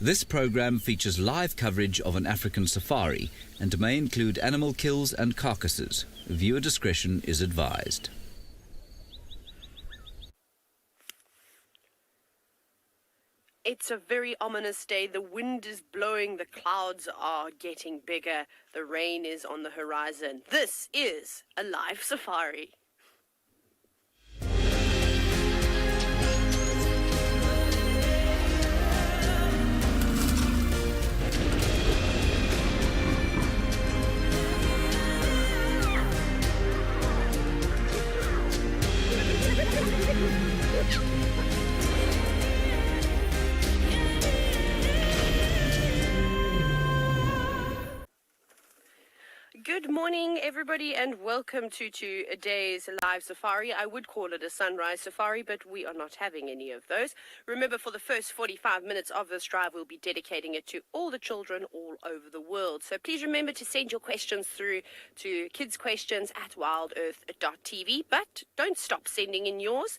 This program features live coverage of an African safari and may include animal kills and carcasses. Viewer discretion is advised. It's a very ominous day. The wind is blowing, the clouds are getting bigger, the rain is on the horizon. This is a live safari. Good morning, everybody, and welcome to today's live safari. I would call it a sunrise safari, but we are not having any of those. Remember, for the first 45 minutes of this drive, we'll be dedicating it to all the children all over the world. So please remember to send your questions through to kidssquestions@wildearth.tv, but don't stop sending in yours.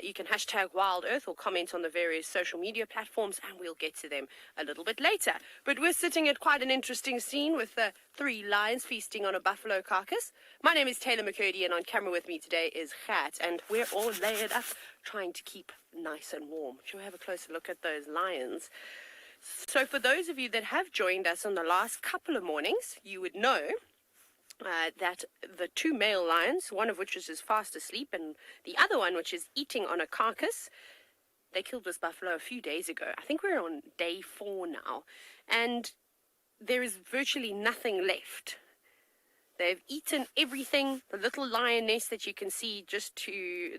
You can hashtag WildEarth or comment on the various social media platforms, and we'll get to them a little bit later. But we're sitting at quite an interesting scene with 3 lions feasting on a buffalo carcass. My name is TAYLA, and on camera with me today is Gert, and we're all layered up trying to keep nice and warm. Shall we have a closer look at those lions? So for those of you that have joined us on the last couple of mornings, you would know that the 2 male lions, one of which is fast asleep and the other one which is eating on a carcass, they killed this buffalo a few days ago. I think we're on day 4 now, and there is virtually nothing left. They've eaten everything. The little lioness that you can see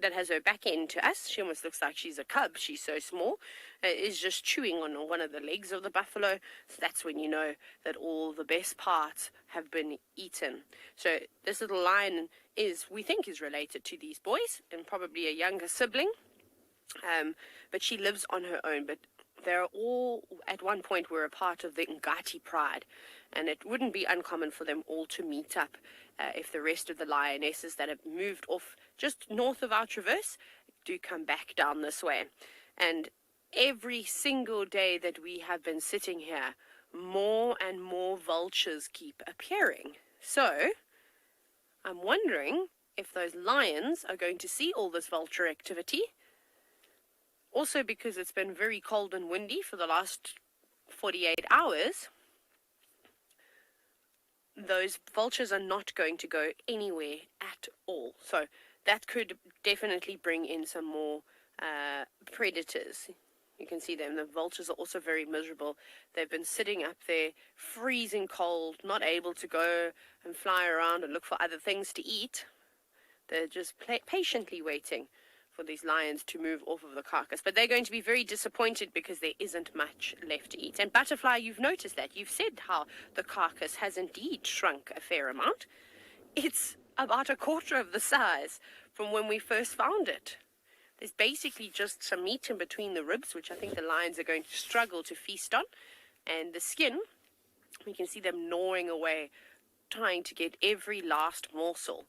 that has her back end to us, she almost looks like she's a cub, she's so small, is just chewing on one of the legs of the buffalo. So that's when you know that all the best parts have been eaten. So this little lion we think is related to these boys and probably a younger sibling, but she lives on her own. But they're all, at one point, were a part of the Ngati pride, and it wouldn't be uncommon for them all to meet up if the rest of the lionesses that have moved off just north of our traverse do come back down this way. And every single day that we have been sitting here, more and more vultures keep appearing. So I'm wondering if those lions are going to see all this vulture activity. Also, because it's been very cold and windy for the last 48 hours, those vultures are not going to go anywhere at all. So that could definitely bring in some more predators. You can see them. The vultures are also very miserable. They've been sitting up there, freezing cold, not able to go and fly around and look for other things to eat. They're just patiently waiting for these lions to move off of the carcass. But they're going to be very disappointed because there isn't much left to eat. And Butterfly, you've noticed that. You've said how the carcass has indeed shrunk a fair amount. It's about a quarter of the size from when we first found it. There's basically just some meat in between the ribs, which I think the lions are going to struggle to feast on. And the skin, we can see them gnawing away, trying to get every last morsel.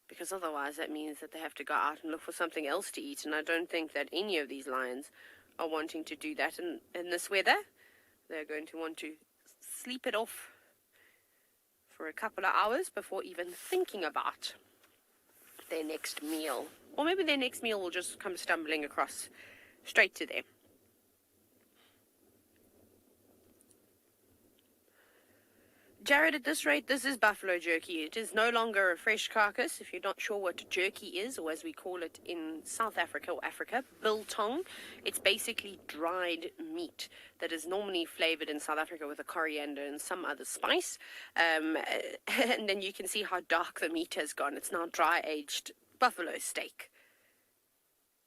Because otherwise that means that they have to go out and look for something else to eat. And I don't think that any of these lions are wanting to do that in this weather. They're going to want to sleep it off for a couple of hours before even thinking about their next meal. Or maybe their next meal will just come stumbling across straight to them. Jared, at this rate, this is buffalo jerky. It is no longer a fresh carcass. If you're not sure what jerky is, or as we call it in South Africa or Africa, biltong, it's basically dried meat that is normally flavored in South Africa with a coriander and some other spice. And then you can see how dark the meat has gone. It's now dry-aged buffalo steak.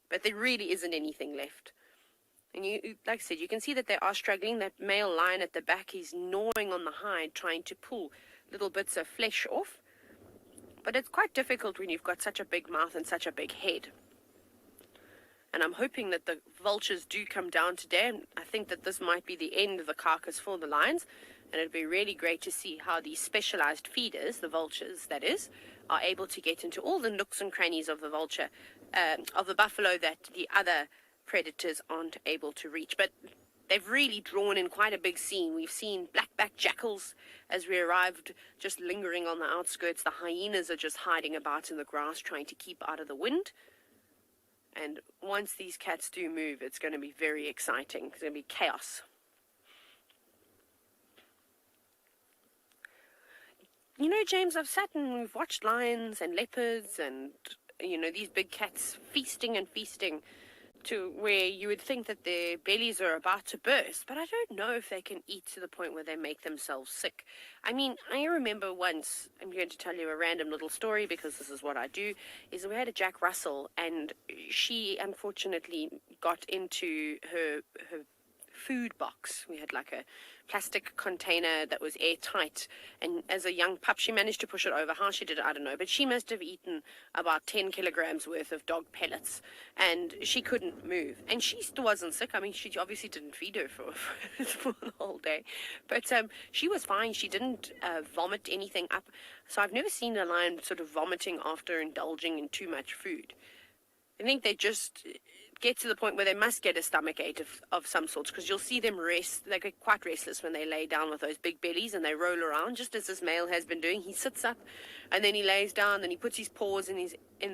But there really isn't anything left. And like I said, you can see that they are struggling. That male lion at the back, he's gnawing on the hide, trying to pull little bits of flesh off. But it's quite difficult when you've got such a big mouth and such a big head. And I'm hoping that the vultures do come down today. And I think that this might be the end of the carcass for the lions. And it'd be really great to see how these specialized feeders, the vultures that is, are able to get into all the nooks and crannies of the vulture, of the buffalo that the other predators aren't able to reach. But they've really drawn in quite a big scene. We've seen black-backed jackals as we arrived, just lingering on the outskirts. The hyenas are just hiding about in the grass, trying to keep out of the wind. And once these cats do move, it's going to be very exciting. It's going to be chaos. You know, James, I've sat and we've watched lions and leopards and, you know, these big cats feasting and feasting to where you would think that their bellies are about to burst, but I don't know if they can eat to the point where they make themselves sick. I mean, I remember once, I'm going to tell you a random little story because this is what I do, is we had a Jack Russell and she unfortunately got into her food box. We had like a plastic container that was airtight, and as a young pup she managed to push it over. How she did it, I don't know, but she must have eaten about 10 kilograms worth of dog pellets, and she couldn't move, and she still wasn't sick. I mean, she obviously didn't feed her for the whole day, but she was fine. She didn't vomit anything up, so I've never seen a lion sort of vomiting after indulging in too much food. I think they just get to the point where they must get a stomach ache of some sorts, because you'll see them rest. They get quite restless when they lay down with those big bellies and they roll around, just as this male has been doing. He sits up and then he lays down, then he puts his paws in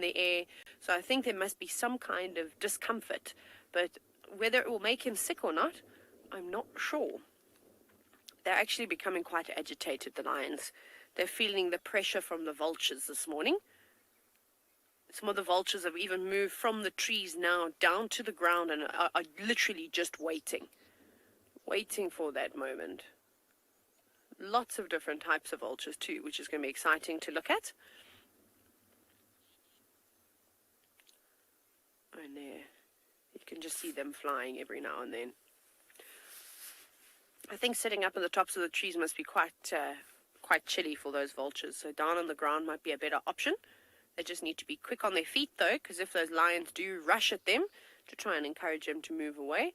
the air. So I think there must be some kind of discomfort, but whether it will make him sick or not, I'm not sure. They're actually becoming quite agitated, the lions. They're feeling the pressure from the vultures this morning. Some of the vultures have even moved from the trees now down to the ground and are literally just waiting for that moment. Lots of different types of vultures too, which is going to be exciting to look at. And there, you can just see them flying every now and then. I think sitting up in the tops of the trees must be quite chilly for those vultures, so down on the ground might be a better option. They just need to be quick on their feet, though, because if those lions do rush at them to try and encourage them to move away,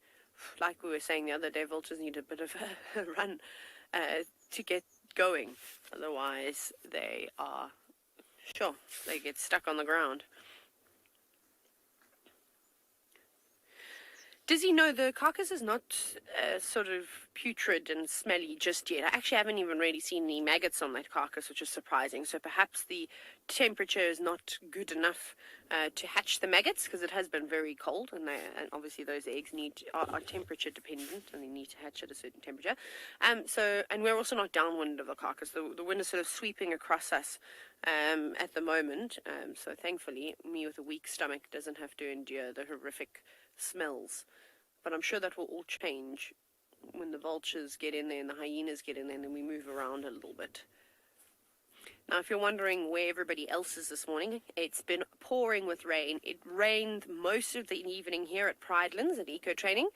like we were saying the other day, vultures need a bit of a run to get going. Otherwise, they get stuck on the ground. Dizzy, no, the carcass is not sort of putrid and smelly just yet. I actually haven't even really seen any maggots on that carcass, which is surprising. So perhaps the temperature is not good enough to hatch the maggots, because it has been very cold, and obviously those eggs are temperature dependent, and they need to hatch at a certain temperature. And we're also not downwind of the carcass. The wind is sort of sweeping across us at the moment. So thankfully, me with a weak stomach doesn't have to endure the horrific smells. But I'm sure that will all change when the vultures get in there and the hyenas get in there, and then we move around a little bit. Now, if you're wondering where everybody else is this morning, it's been pouring with rain. It rained most of the evening here at Pridelands at Eco Training,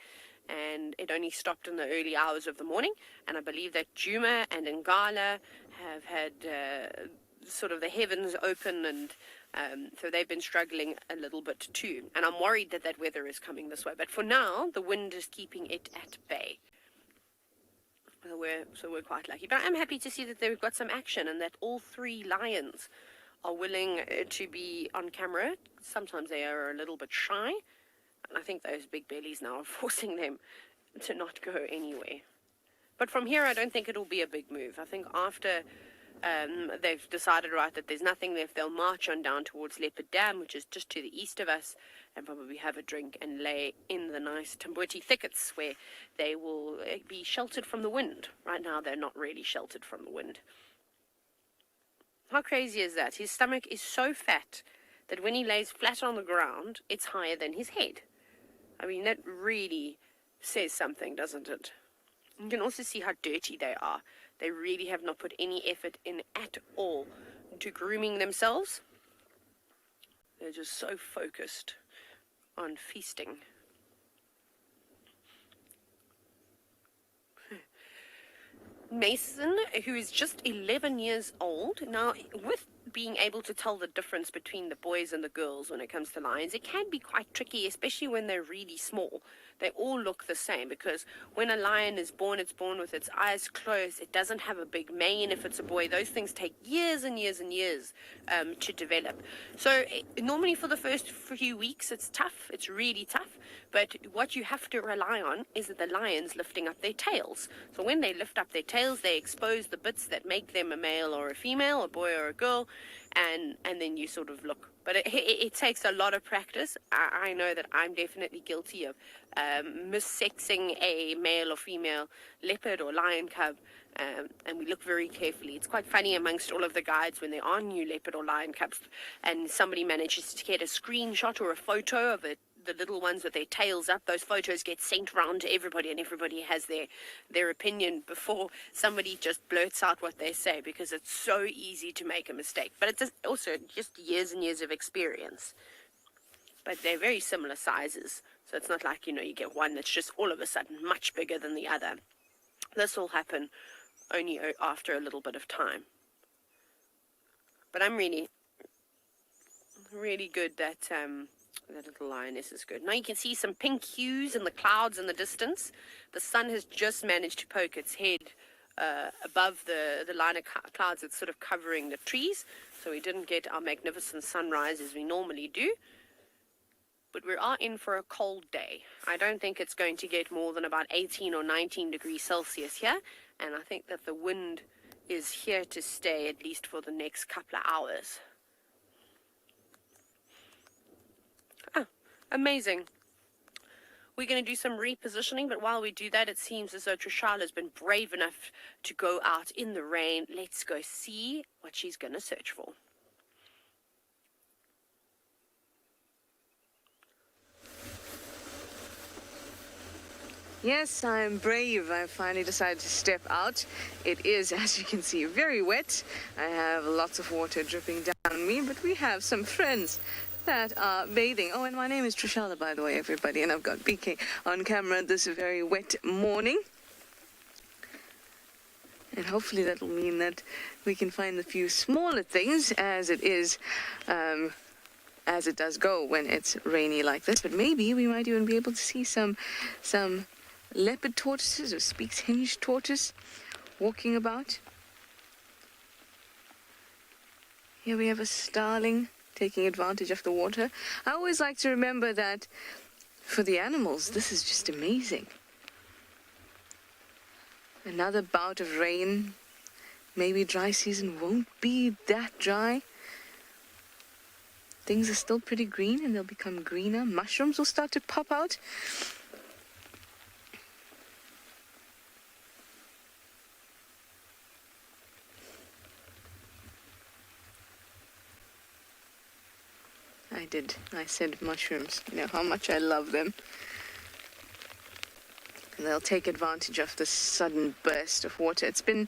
and it only stopped in the early hours of the morning. And I believe that Djuma and Ngala have had sort of the heavens open, and so they've been struggling a little bit too. And I'm worried that weather is coming this way. But for now, the wind is keeping it at bay. So we're quite lucky. But I'm happy to see that we've got some action, and that all three lions are willing to be on camera. Sometimes they are a little bit shy, and I think those big bellies now are forcing them to not go anywhere. But from here, I don't think it'll be a big move. I think after they've decided, right, that there's nothing left, they'll march on down towards Leopard Dam, which is just to the east of us, and probably have a drink and lay in the nice Tamboti thickets where they will be sheltered from the wind. Right now, they're not really sheltered from the wind. How crazy is that? His stomach is so fat that when he lays flat on the ground, it's higher than his head. I mean, that really says something, doesn't it? You can also see how dirty they are. They really have not put any effort in at all to grooming themselves. They're just so focused on feasting. Mason, who is just 11 years old, now with being able to tell the difference between the boys and the girls when it comes to lions. It can be quite tricky, especially when they're really small. They all look the same, because when a lion is born, it's born with its eyes closed. It doesn't have a big mane if it's a boy. Those things take years and years and years to develop. So normally for the first few weeks, it's tough. It's really tough. But what you have to rely on is that the lions lifting up their tails. So when they lift up their tails, they expose the bits that make them a male or a female, a boy or a girl, and then you sort of look. But it takes a lot of practice. I know that I'm definitely guilty of missexing a male or female leopard or lion cub, and we look very carefully. It's quite funny amongst all of the guides when there are new leopard or lion cubs and somebody manages to get a screenshot or a photo of it, the little ones with their tails up. Those photos get sent around to everybody, and everybody has their opinion before somebody just blurts out what they say, because it's so easy to make a mistake. But it's also just years and years of experience. But they're very similar sizes, so it's not like, you get one that's just all of a sudden much bigger than the other. This will happen only after a little bit of time. But I'm really, really good that that little lioness is good. Now you can see some pink hues in the clouds in the distance. The sun has just managed to poke its head above the line of clouds that's sort of covering the trees. So we didn't get our magnificent sunrise as we normally do. But we are in for a cold day. I don't think it's going to get more than about 18 or 19 degrees Celsius here. And I think that the wind is here to stay, at least for the next couple of hours. Amazing. We're going to do some repositioning, but while we do that, it seems as though TRISHALA has been brave enough to go out in the rain. Let's go see what she's going to search for. Yes, I'm brave. I finally decided to step out. It is, as you can see, very wet. I have lots of water dripping down on me, but we have some friends that are bathing. Oh, and my name is TRISHALA, by the way, everybody, and I've got BK on camera this very wet morning. And hopefully that'll mean that we can find a few smaller things, as it is, as it does go when it's rainy like this. But maybe we might even be able to see some leopard tortoises or speaks-hinged tortoise walking about. Here we have a starling taking advantage of the water. I always like to remember that for the animals, this is just amazing. Another bout of rain. Maybe dry season won't be that dry. Things are still pretty green, and they'll become greener. Mushrooms will start to pop out. I said mushrooms. You know how much I love them. And they'll take advantage of this sudden burst of water. It's been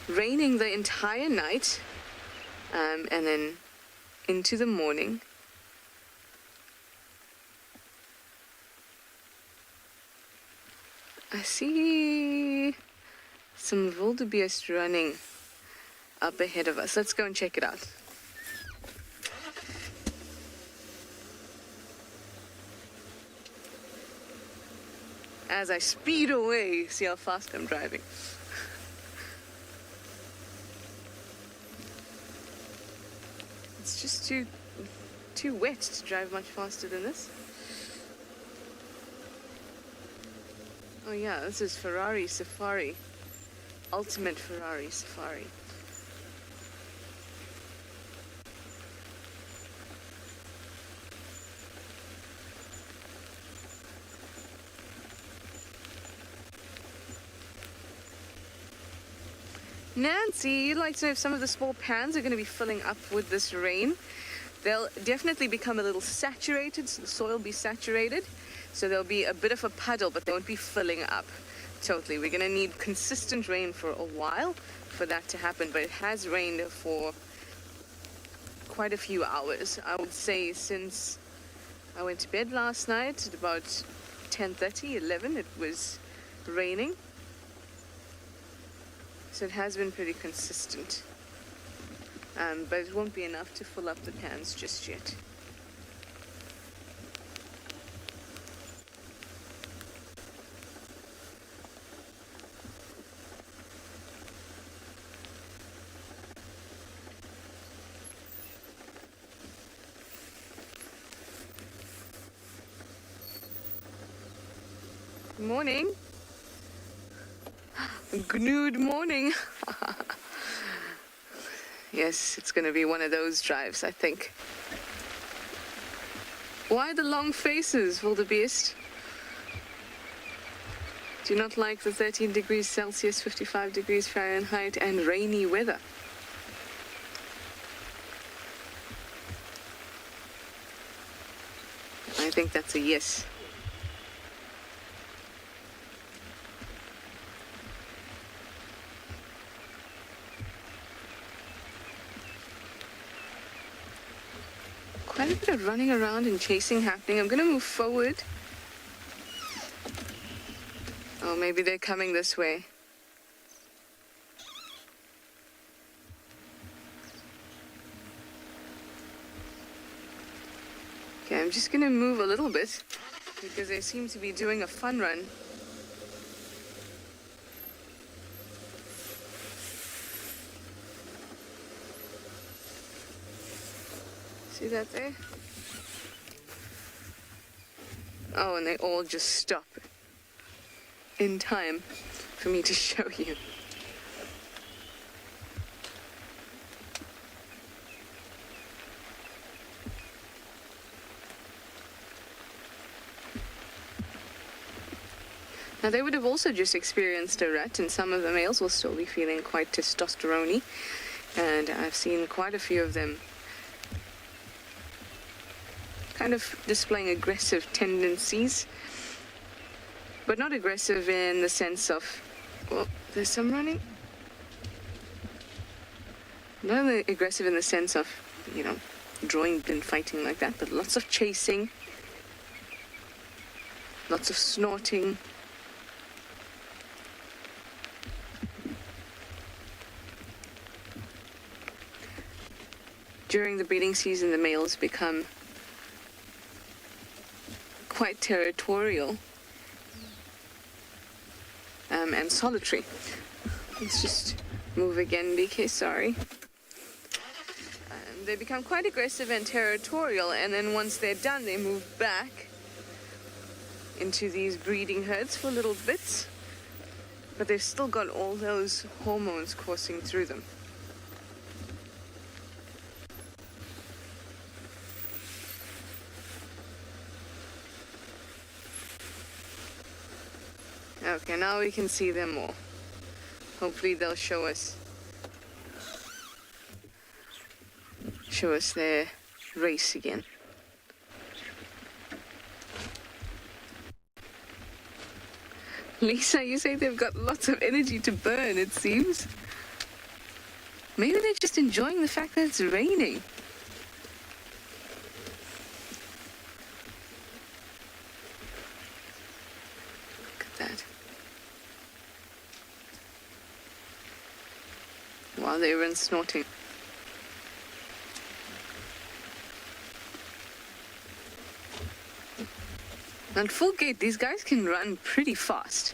raining the entire night, and then into the morning. I see some wildebeest running up ahead of us. Let's go and check it out. As I speed away, see how fast I'm driving. It's just too wet to drive much faster than this. Oh yeah, this is Ferrari Safari. Ultimate Ferrari Safari. Nancy, you'd like to know if some of the small pans are going to be filling up with this rain. They'll definitely become a little saturated, so the soil will be saturated. So there'll be a bit of a puddle, but they won't be filling up totally. We're going to need consistent rain for a while for that to happen, but it has rained for quite a few hours. I would say since I went to bed last night at about 10:30, 11, it was raining. So it has been pretty consistent. but it won't be enough to fill up the pans just yet. Morning. Good morning. Yes, it's going to be one of those drives, I think. Why the long faces, wildebeest? Do you not like the 13 degrees Celsius, 55 degrees Fahrenheit, and rainy weather? I think that's a yes. Quite a bit of running around and chasing happening. I'm going to move forward. Oh, maybe they're coming this way. Okay, I'm just going to move a little bit because they seem to be doing a fun run. See that there? Oh, and they all just stop in time for me to show you. Now, they would have also just experienced a rut, and some of the males will still be feeling quite testosterone-y, and I've seen quite a few of them kind of displaying aggressive tendencies, but not aggressive in the sense of, well, there's some running. Not only aggressive in the sense of, you know, drawing and fighting like that, but lots of chasing, lots of snorting. During the breeding season, the males become quite territorial and solitary. Let's just move again, BK, sorry. They become quite aggressive and territorial, and then once they're done, they move back into these breeding herds for little bits, but they've still got all those hormones coursing through them. Okay, now we can see them more. Hopefully they'll show us their race again. Lisa, you say they've got lots of energy to burn, it seems. Maybe they're just enjoying the fact that it's raining. While they were snorting. At full gait, these guys can run pretty fast.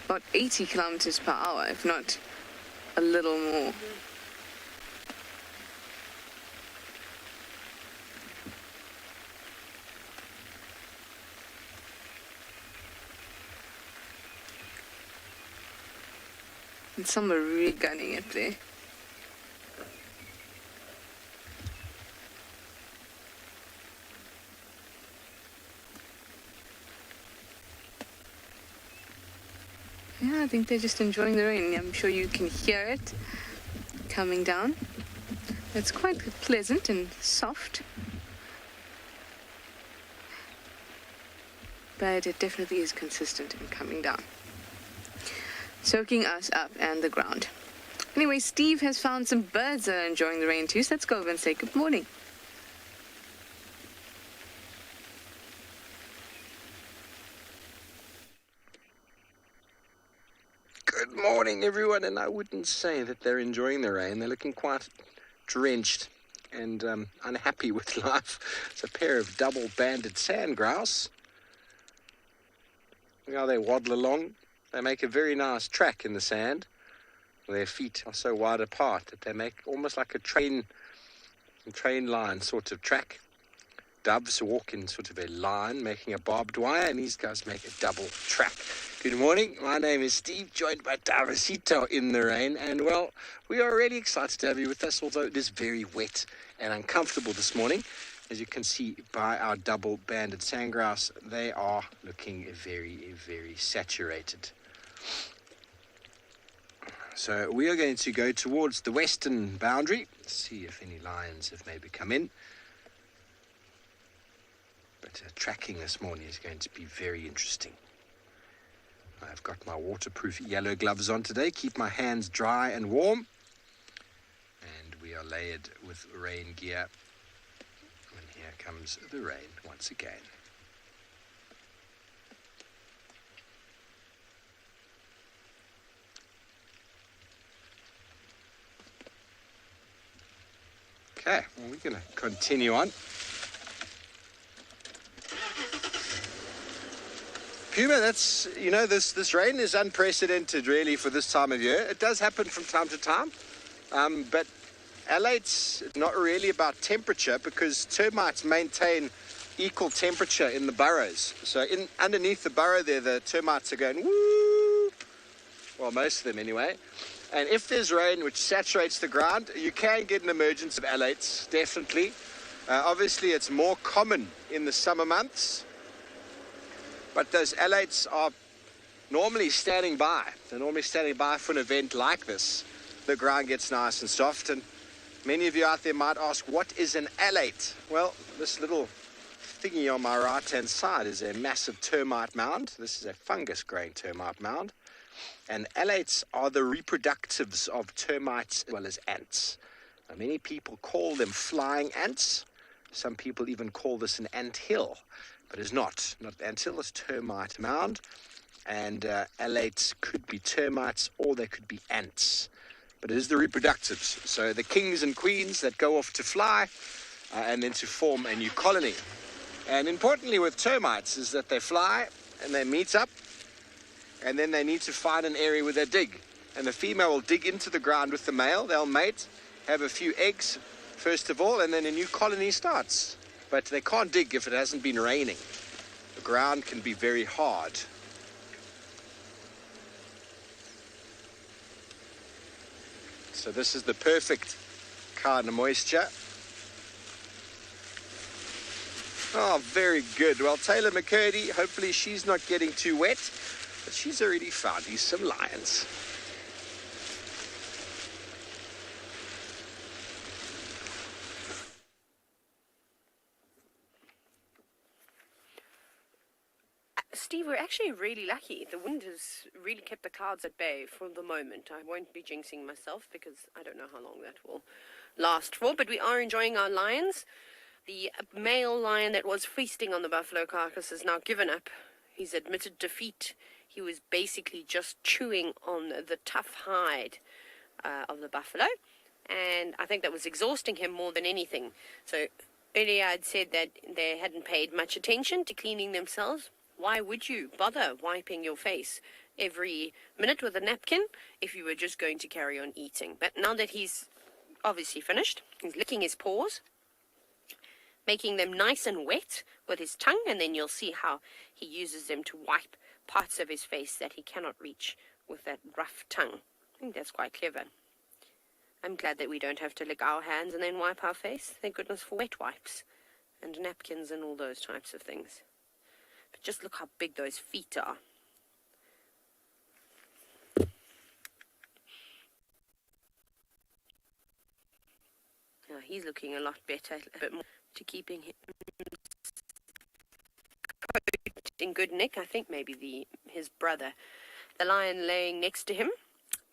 About 80 kilometers per hour, if not a little more. And some are really gunning it there. Yeah, I think they're just enjoying the rain. I'm sure you can hear it coming down. It's quite pleasant and soft. But it definitely is consistent in coming down, soaking us up and the ground. Anyway, Steve has found some birds that are enjoying the rain too, so let's go over and say good morning. Good Good morning, everyone, and I wouldn't say that they're enjoying the rain. They're looking quite drenched and unhappy with life. It's a pair of double-banded sandgrouse. You know, they waddle along. They make a very nice track in the sand. Their feet are so wide apart that they make almost like a train line sort of track. Doves walk in sort of a line, making a barbed wire, and these guys make a double track. Good morning, my name is Steve, joined by Tavisito in the rain, and well, we are really excited to have you with us, although it is very wet and uncomfortable this morning. As you can see by our double-banded sandgrouse, they are looking very, very saturated. So we are going to go towards the western boundary, see if any lions have maybe come in. But tracking this morning is going to be very interesting. I've got my waterproof yellow gloves on today, keep my hands dry and warm. And we are layered with rain gear. And here comes the rain once again. Okay, well, we're going to continue on. Puma, that's, you know, this rain is unprecedented really for this time of year. It does happen from time to time, but alate's not really about temperature because termites maintain equal temperature in the burrows. So underneath the burrow there, the termites are going woo, well, most of them anyway. And if there's rain which saturates the ground, you can get an emergence of alates, definitely. Obviously, it's more common in the summer months. But those alates are normally standing by. They're normally standing by for an event like this. The ground gets nice and soft. And many of you out there might ask, what is an alate? Well, this little thingy on my right-hand side is a massive termite mound. This is a fungus-growing termite mound. And alates are the reproductives of termites as well as ants. Now, many people call them flying ants. Some people even call this an anthill. But it's not anthill, it's termite mound. And alates could be termites or they could be ants. But it is the reproductives. So the kings and queens that go off to fly and then to form a new colony. And importantly with termites is that they fly and they meet up and then they need to find an area where they dig. And the female will dig into the ground with the male. They'll mate, have a few eggs first of all, and then a new colony starts. But they can't dig if it hasn't been raining. The ground can be very hard. So this is the perfect kind of moisture. Oh, very good. Well, TAYLA McCurdy, hopefully she's not getting too wet, but she's already found you some lions. Steve, we're actually really lucky. The wind has really kept the clouds at bay for the moment. I won't be jinxing myself because I don't know how long that will last for, but we are enjoying our lions. The male lion that was feasting on the buffalo carcass has now given up. He's admitted defeat. He was basically just chewing on the tough hide of the buffalo, and I think that was exhausting him more than anything. So earlier I'd said that they hadn't paid much attention to cleaning themselves. Why would you bother wiping your face every minute with a napkin if you were just going to carry on eating? But now that he's obviously finished, he's licking his paws, making them nice and wet with his tongue, and then you'll see how he uses them to wipe parts of his face that he cannot reach with that rough tongue. I think that's quite clever. I'm glad that we don't have to lick our hands and then wipe our face. Thank goodness for wet wipes and napkins and all those types of things. But just look how big those feet are. Now he's looking a lot better, a bit more to keeping him in good nick. I think maybe his brother, the lion laying next to him,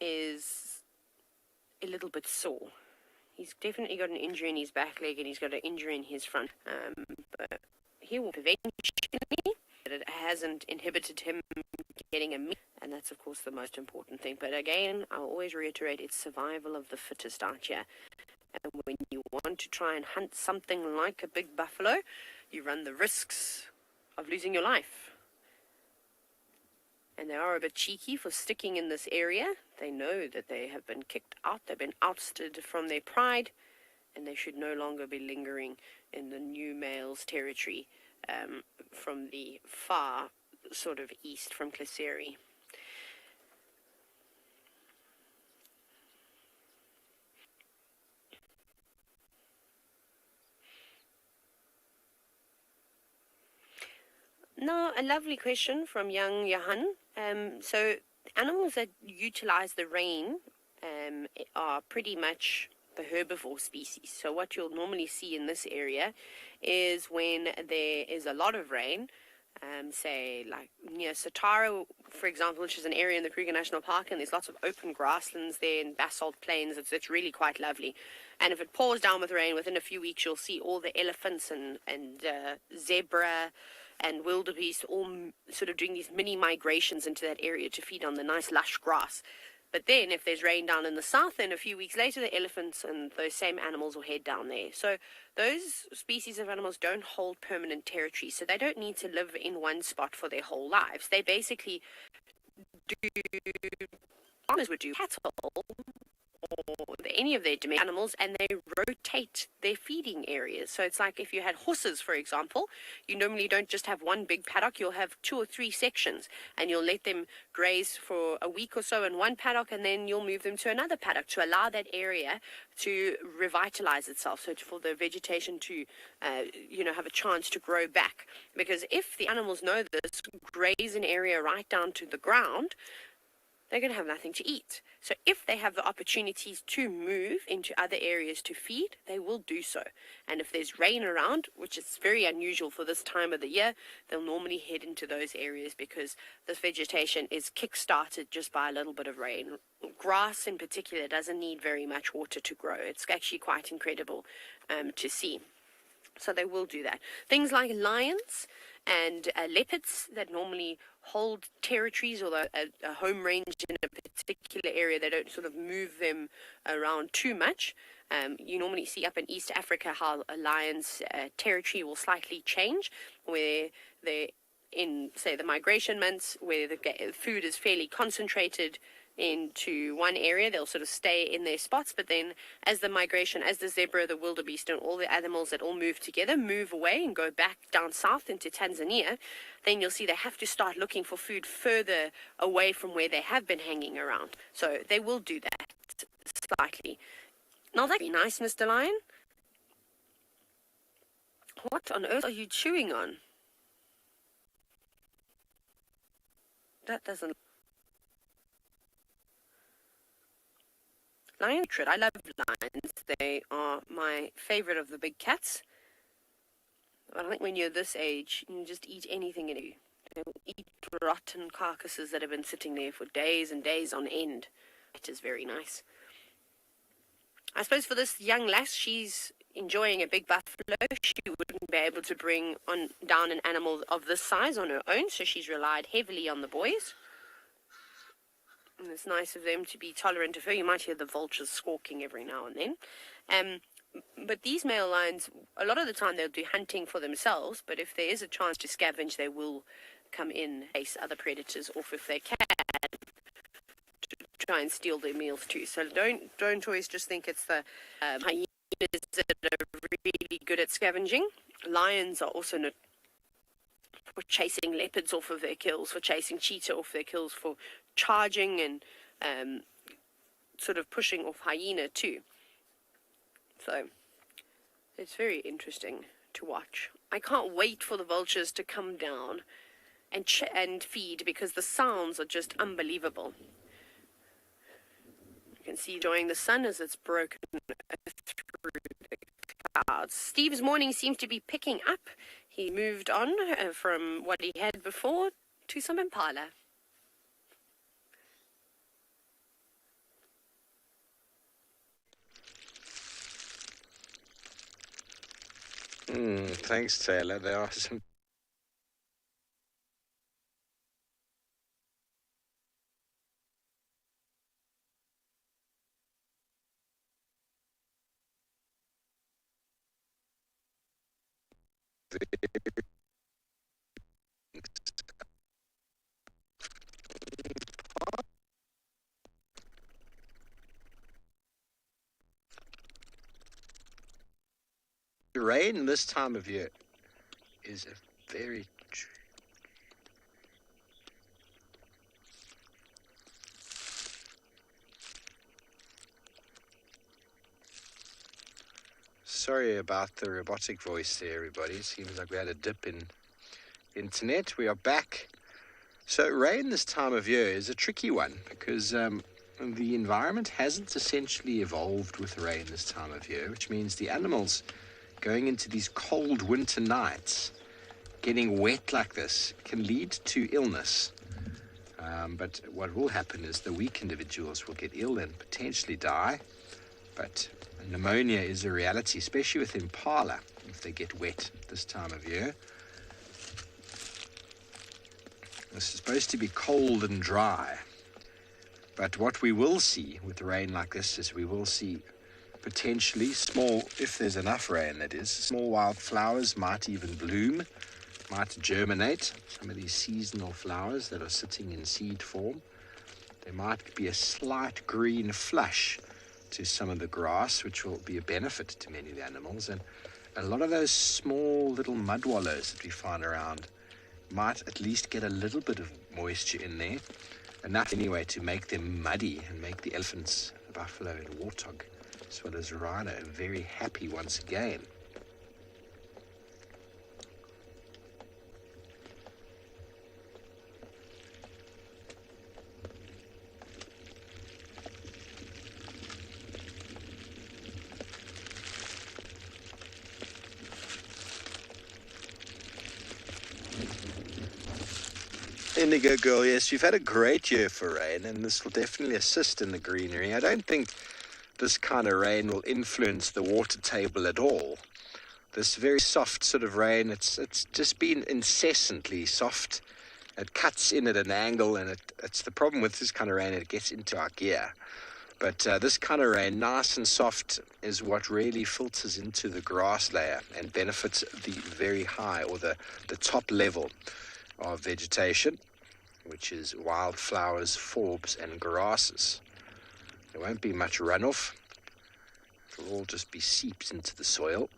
is a little bit sore. He's definitely got an injury in his back leg and he's got an injury in his front. But he will eventually, but it hasn't inhibited him getting a meal And that's, of course, the most important thing. But again, I'll always reiterate, it's survival of the fittest out here. And when you want to try and hunt something like a big buffalo, you run the risks of losing your life. And they are a bit cheeky for sticking in this area. They know that they have been kicked out, they've been ousted from their pride, and they should no longer be lingering in the new male's territory from the far sort of east from Kalahari. Now, a lovely question from young Johan. So, animals that utilize the rain are pretty much the herbivore species. So, what you'll normally see in this area is when there is a lot of rain, say like near Satara, for example, which is an area in the Kruger National Park, and there's lots of open grasslands there and basalt plains. It's really quite lovely. And if it pours down with rain, within a few weeks you'll see all the elephants and zebra and wildebeest all sort of doing these mini migrations into that area to feed on the nice lush grass. But then if there's rain down in the south, then a few weeks later the elephants and those same animals will head down there. So those species of animals don't hold permanent territory, so they don't need to live in one spot for their whole lives. They basically do, farmers would do cattle or any of their domestic animals, and they rotate their feeding areas. So it's like if you had horses, for example, you normally don't just have one big paddock, you'll have 2 or 3 sections, and you'll let them graze for a week or so in one paddock, and then you'll move them to another paddock to allow that area to revitalize itself, so for the vegetation to have a chance to grow back. Because if the animals know this, graze an area right down to the ground, they're going to have nothing to eat. So if they have the opportunities to move into other areas to feed, they will do so. And if there's rain around, which is very unusual for this time of the year, they'll normally head into those areas because this vegetation is kick-started just by a little bit of rain. Grass in particular doesn't need very much water to grow. It's actually quite incredible to see. So they will do that. Things like lions and leopards that normally hold territories or a home range in a particular area, they don't sort of move them around too much. You normally see up in East Africa how a lion's territory will slightly change, where they're in, say, the migration months, where the food is fairly concentrated into one area, they'll sort of stay in their spots. But then as the migration, as the zebra, the wildebeest, and all the animals that all move together move away and go back down south into Tanzania, then you'll see they have to start looking for food further away from where they have been hanging around. So they will do that slightly. Now that'd be nice, Mr. Lion. What on earth are you chewing on? That doesn't... Lion, I love lions. They are my favorite of the big cats. But I think when you're this age, you can just eat anything in you. They will eat rotten carcasses that have been sitting there for days and days on end. It is very nice. I suppose for this young lass, she's enjoying a big buffalo. She wouldn't be able to bring down an animal of this size on her own, so she's relied heavily on the boys. And it's nice of them to be tolerant of her. You might hear the vultures squawking every now and then. But these male lions, a lot of the time they'll do hunting for themselves, but if there is a chance to scavenge, they will come in, chase other predators off if they can, to try and steal their meals too. So don't always just think it's the hyenas that are really good at scavenging. Lions are also for chasing leopards off of their kills, for chasing cheetah off their kills, for charging and sort of pushing off hyena too. So it's very interesting to watch. I can't wait for the vultures to come down and feed, because the sounds are just unbelievable. You can see enjoying the sun as it's broken through the clouds. Steve's morning seems to be picking up. He moved on from what he had before to some impala. Thanks, TAYLA. There are some Rain this time of year is a very sorry about the robotic voice there, everybody. Seems like we had a dip in internet. We are back. So rain this time of year is a tricky one because the environment hasn't essentially evolved with rain this time of year, which means the animals going into these cold winter nights, getting wet like this, can lead to illness. But what will happen is the weak individuals will get ill and potentially die. But pneumonia is a reality, especially with impala, if they get wet this time of year. This is supposed to be cold and dry. But what we will see with rain like this is we will see potentially small, if there's enough rain that is, small wild flowers might even bloom, might germinate. Some of these seasonal flowers that are sitting in seed form. There might be a slight green flush to some of the grass, which will be a benefit to many of the animals. And a lot of those small little mud wallows that we find around might at least get a little bit of moisture in there, enough anyway to make them muddy and make the elephants, buffalo and warthog, as well as rhino, very happy once again. Indigo Girl, yes, you've had a great year for rain, and this will definitely assist in the greenery. I don't think this kind of rain will influence the water table at all. This very soft sort of rain, it's just been incessantly soft. It cuts in at an angle, and it's the problem with this kind of rain, it gets into our gear. But this kind of rain, nice and soft, is what really filters into the grass layer and benefits the very high, or the top level of vegetation, which is wildflowers, forbs and grasses. There won't be much runoff. It'll all just be seeps into the soil.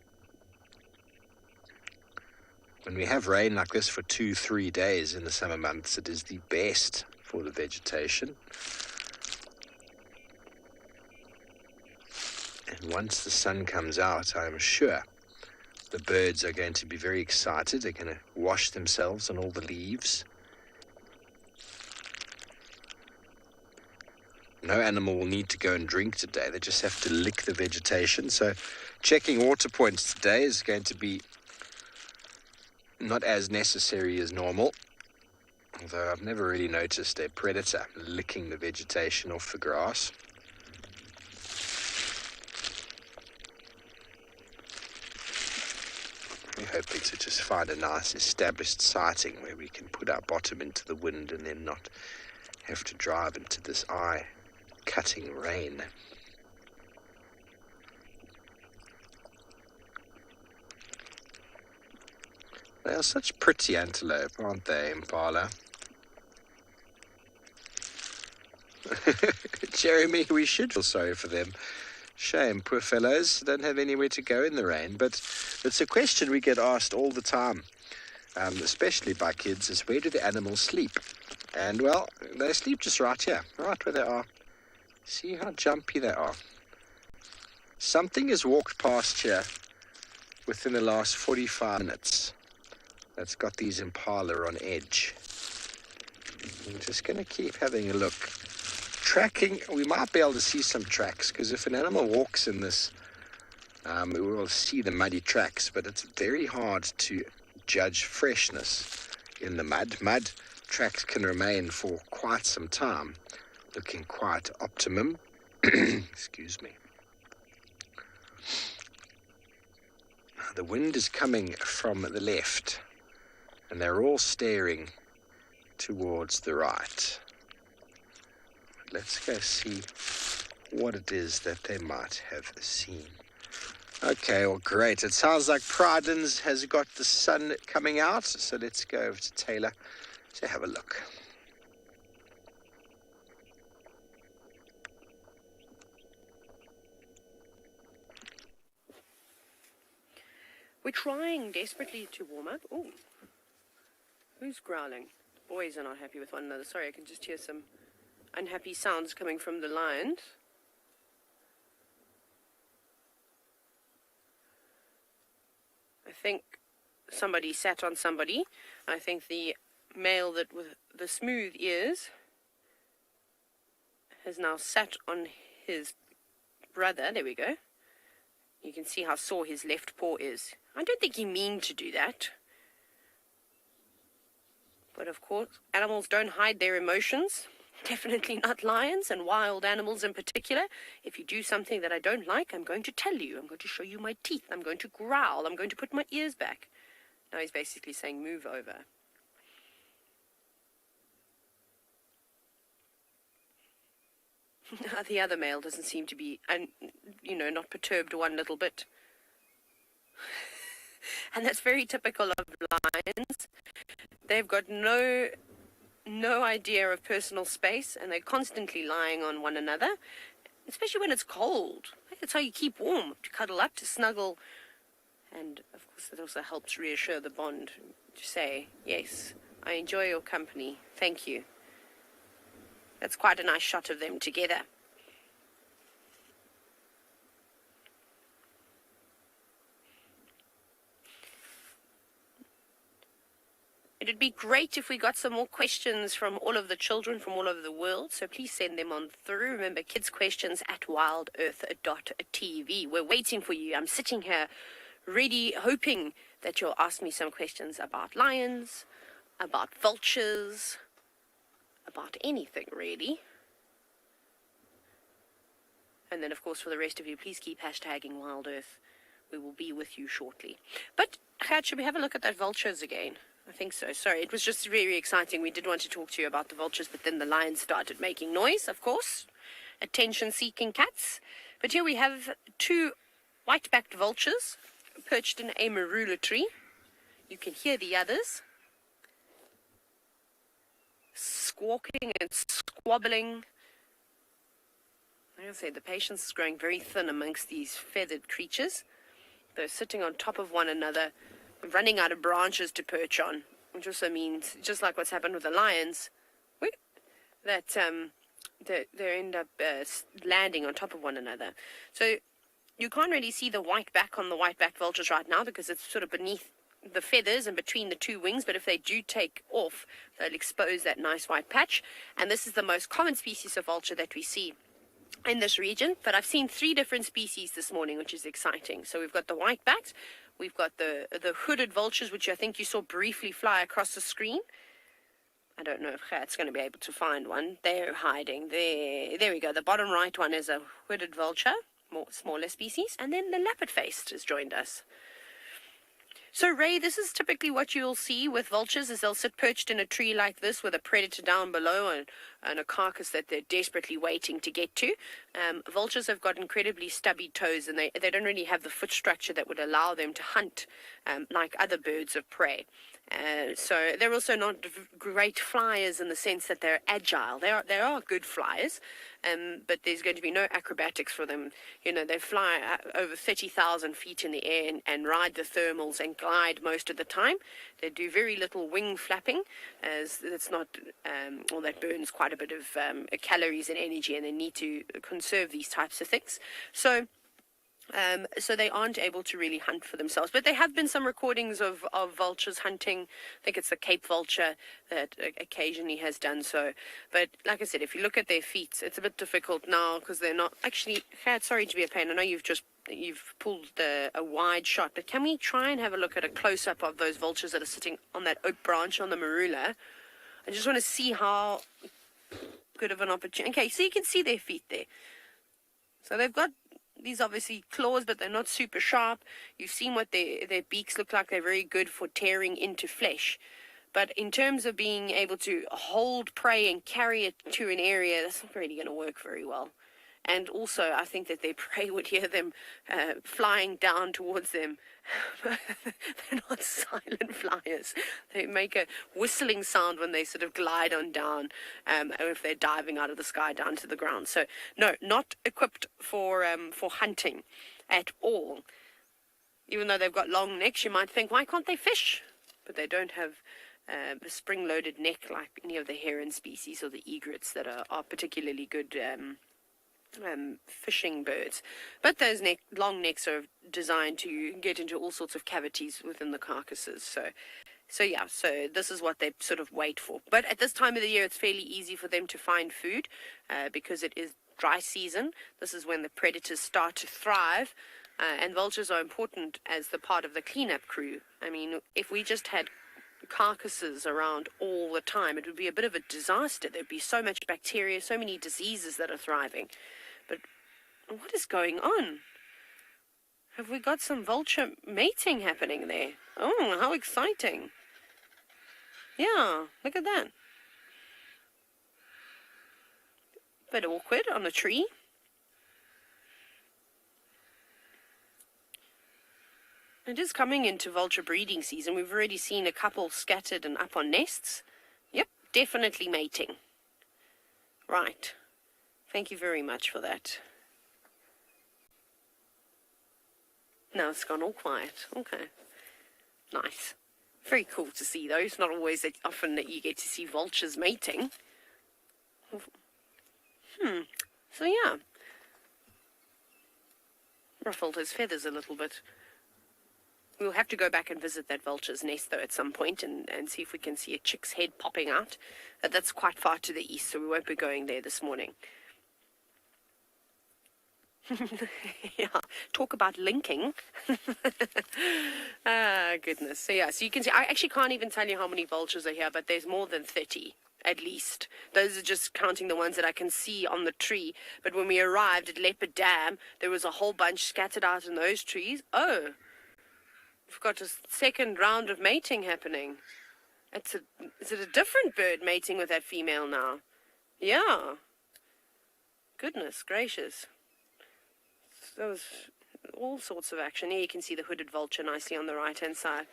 When we have rain like this for 2-3 days in the summer months, it is the best for the vegetation. And once the sun comes out, I'm sure the birds are going to be very excited. They're going to wash themselves on all the leaves. No animal will need to go and drink today. They just have to lick the vegetation. So checking water points today is going to be not as necessary as normal. Although I've never really noticed a predator licking the vegetation off the grass. We're hoping to just find a nice established sighting where we can put our bottom into the wind and then not have to drive into this eye-cutting rain. They are such pretty antelope, aren't they, Impala? Jeremy, we should feel sorry for them. Shame, poor fellows, don't have anywhere to go in the rain. But it's a question we get asked all the time, especially by kids, is where do the animals sleep? And, well, they sleep just right here, right where they are. See how jumpy they are. Something has walked past here within the last 45 minutes that's got these impala on edge. I'm just going to keep having a look. Tracking, we might be able to see some tracks, because if an animal walks in this, we will see the muddy tracks, but it's very hard to judge freshness in the mud. Mud tracks can remain for quite some time, looking quite optimum. Excuse me. The wind is coming from the left, and they're all staring towards the right. Let's go see what it is that they might have seen. Okay, well, great. It sounds like Pryden's has got the sun coming out, so let's go over to TAYLA to have a look. We're trying desperately to warm up. Oh, who's growling? Boys are not happy with one another. Sorry, I can just hear some unhappy sounds coming from the lions. I think somebody sat on somebody. I think the male that with the smooth ears has now sat on his brother. There we go. You can see how sore his left paw is. I don't think he meant to do that. But of course, animals don't hide their emotions. Definitely not lions and wild animals in particular. If you do something that I don't like, I'm going to tell you. I'm going to show you my teeth. I'm going to growl. I'm going to put my ears back. Now he's basically saying, move over. The other male doesn't seem to be, not perturbed one little bit. And that's very typical of lions. They've got no idea of personal space, and they're constantly lying on one another, especially when it's cold. That's how you keep warm, to cuddle up, to snuggle. And, of course, it also helps reassure the bond, to say, yes, I enjoy your company. Thank you. That's quite a nice shot of them together. It'd be great if we got some more questions from all of the children from all over the world, so please send them on through. Remember, kidsequestions@wildearth.tv. We're waiting for you. I'm sitting here ready, hoping that you'll ask me some questions about lions, about vultures, about anything really. And then, of course, for the rest of you, please keep hashtagging Wild Earth. We will be with you shortly. But, Gert, should we have a look at that vultures again? I think so. Sorry, it was just very exciting. We did want to talk to you about the vultures, but then the lions started making noise, of course. Attention-seeking cats. But here we have two white-backed vultures perched in a marula tree. You can hear the others squawking and squabbling. Like I say, the patience is growing very thin amongst these feathered creatures. They're sitting on top of one another, running out of branches to perch on, which also means, just like what's happened with the lions, that they end up landing on top of one another. So you can't really see the white back on the white-backed vultures right now because it's sort of beneath the feathers and between the two wings, but if they do take off, they'll expose that nice white patch. And this is the most common species of vulture that we see in this region, but I've seen 3 different species this morning, which is exciting. So we've got the white-backed, we've got the hooded vultures, which I think you saw briefly fly across the screen. I don't know if Gert's going to be able to find one. They're hiding. There we go. The bottom right one is a hooded vulture, more smaller species, and then the leopard-faced has joined us. So, Ray, this is typically what you'll see with vultures, is they'll sit perched in a tree like this with a predator down below and a carcass that they're desperately waiting to get to. Vultures have got incredibly stubby toes, and they don't really have the foot structure that would allow them to hunt like other birds of prey. So they're also not great flyers in the sense that they're agile. They are good flyers, but there's going to be no acrobatics for them. You know, they fly over 30,000 feet in the air and ride the thermals and glide most of the time. They do very little wing flapping, as it's not, that burns quite a bit of calories and energy, and they need to conserve these types of things. So they aren't able to really hunt for themselves. But there have been some recordings of vultures hunting. I think it's the Cape vulture that occasionally has done so. But like I said, if you look at their feet, it's a bit difficult now because they're not... Actually, sorry to be a pain. I know you've pulled a wide shot, but can we try and have a look at a close-up of those vultures that are sitting on that oak branch on the marula? I just want to see how good of an opportunity... Okay, so you can see their feet there. So they've got these obviously claws, but they're not super sharp. You've seen what their beaks look like. They're very good for tearing into flesh. But in terms of being able to hold prey and carry it to an area, that's not really going to work very well. And also, I think that their prey would hear them flying down towards them. They're not silent flyers. They make a whistling sound when they sort of glide on down, or if they're diving out of the sky down to the ground. So, no, not equipped for hunting at all. Even though they've got long necks, you might think, why can't they fish? But they don't have a spring-loaded neck like any of the heron species or the egrets that are particularly good fishing birds. But those long necks are designed to get into all sorts of cavities within the carcasses. So this is what they sort of wait for. But at this time of the year, it's fairly easy for them to find food because it is dry season. This is when the predators start to thrive. And vultures are important as the part of the cleanup crew. I mean, if we just had carcasses around all the time, it would be a bit of a disaster. There'd be so much bacteria, so many diseases that are thriving. But what is going on? Have we got some vulture mating happening there? Oh, how exciting. Yeah, look at that. Bit awkward on a tree. It is coming into vulture breeding season. We've already seen a couple scattered and up on nests. Yep, definitely mating. Right. Thank you very much for that. Now it's gone all quiet. Okay. Nice. Very cool to see though. It's not always that often that you get to see vultures mating. So yeah. Ruffled his feathers a little bit. We'll have to go back and visit that vulture's nest, though, at some point and see if we can see a chick's head popping out. That's quite far to the east, so we won't be going there this morning. Yeah, talk about linking. Ah, goodness. So, yeah, so you can see, I actually can't even tell you how many vultures are here, but there's more than 30, at least. Those are just counting the ones that I can see on the tree. But when we arrived at Leopard Dam, there was a whole bunch scattered out in those trees. Oh, we've got a second round of mating happening. Is it a different bird mating with that female now? Yeah. Goodness gracious. There was all sorts of action. Here you can see the hooded vulture nicely on the right-hand side.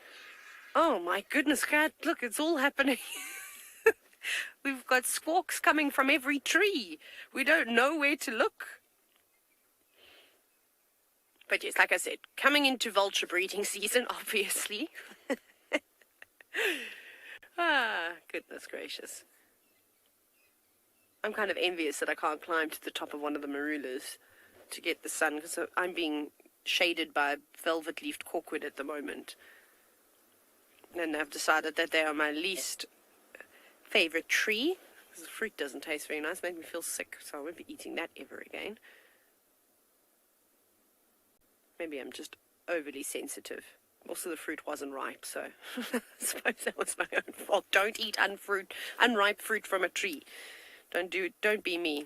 Oh my goodness, Kat, look, it's all happening. We've got squawks coming from every tree. We don't know where to look. But yes, like I said, coming into vulture breeding season, obviously. Ah, goodness gracious. I'm kind of envious that I can't climb to the top of one of the marulas to get the sun, because I'm being shaded by velvet-leafed corkwood at the moment. And I've decided that they are my least favorite tree, because the fruit doesn't taste very nice. It made me feel sick, so I won't be eating that ever again. Maybe I'm just overly sensitive. Also, the fruit wasn't ripe, so I suppose that was my own fault. Don't eat unripe fruit from a tree. Don't be me.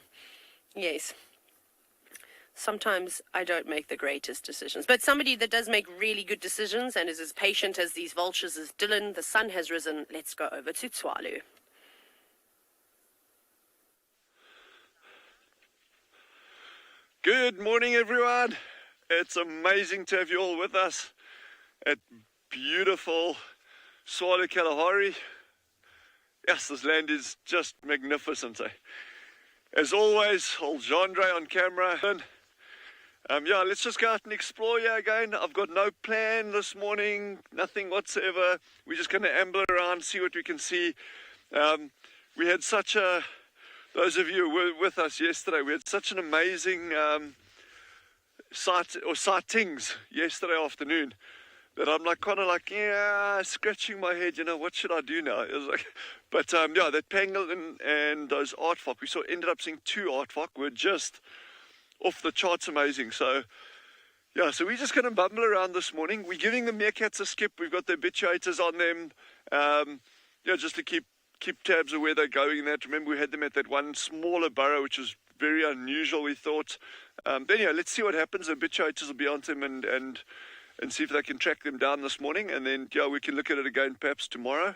Yes. Sometimes I don't make the greatest decisions. But somebody that does make really good decisions and is as patient as these vultures is Dylan. The sun has risen. Let's go over to Tswalu. Good morning, everyone. It's amazing to have you all with us at beautiful Tswalu Kalahari. Yes, this land is just magnificent. As always, old Jandre on camera. Yeah, let's just go out and explore here again. I've got no plan this morning, nothing whatsoever. We're just going to amble around, see what we can see. We had such a, those of you who were with us yesterday, we had such an amazing sightings yesterday afternoon that I'm like kind of like, yeah, scratching my head, you know, what should I do now? It was like, but yeah, that pangolin and those aardvark, we ended up seeing 2 aardvark, were just off the charts amazing. So yeah, so we're just going to bumble around this morning. We're giving the meerkats a skip. We've got the habituators on them, yeah, just to keep tabs of where they're going and that. Remember, we had them at that one smaller burrow, which was very unusual, we thought. Then yeah, let's see what happens. The habituators will be on them and see if they can track them down this morning, and then yeah, we can look at it again perhaps tomorrow.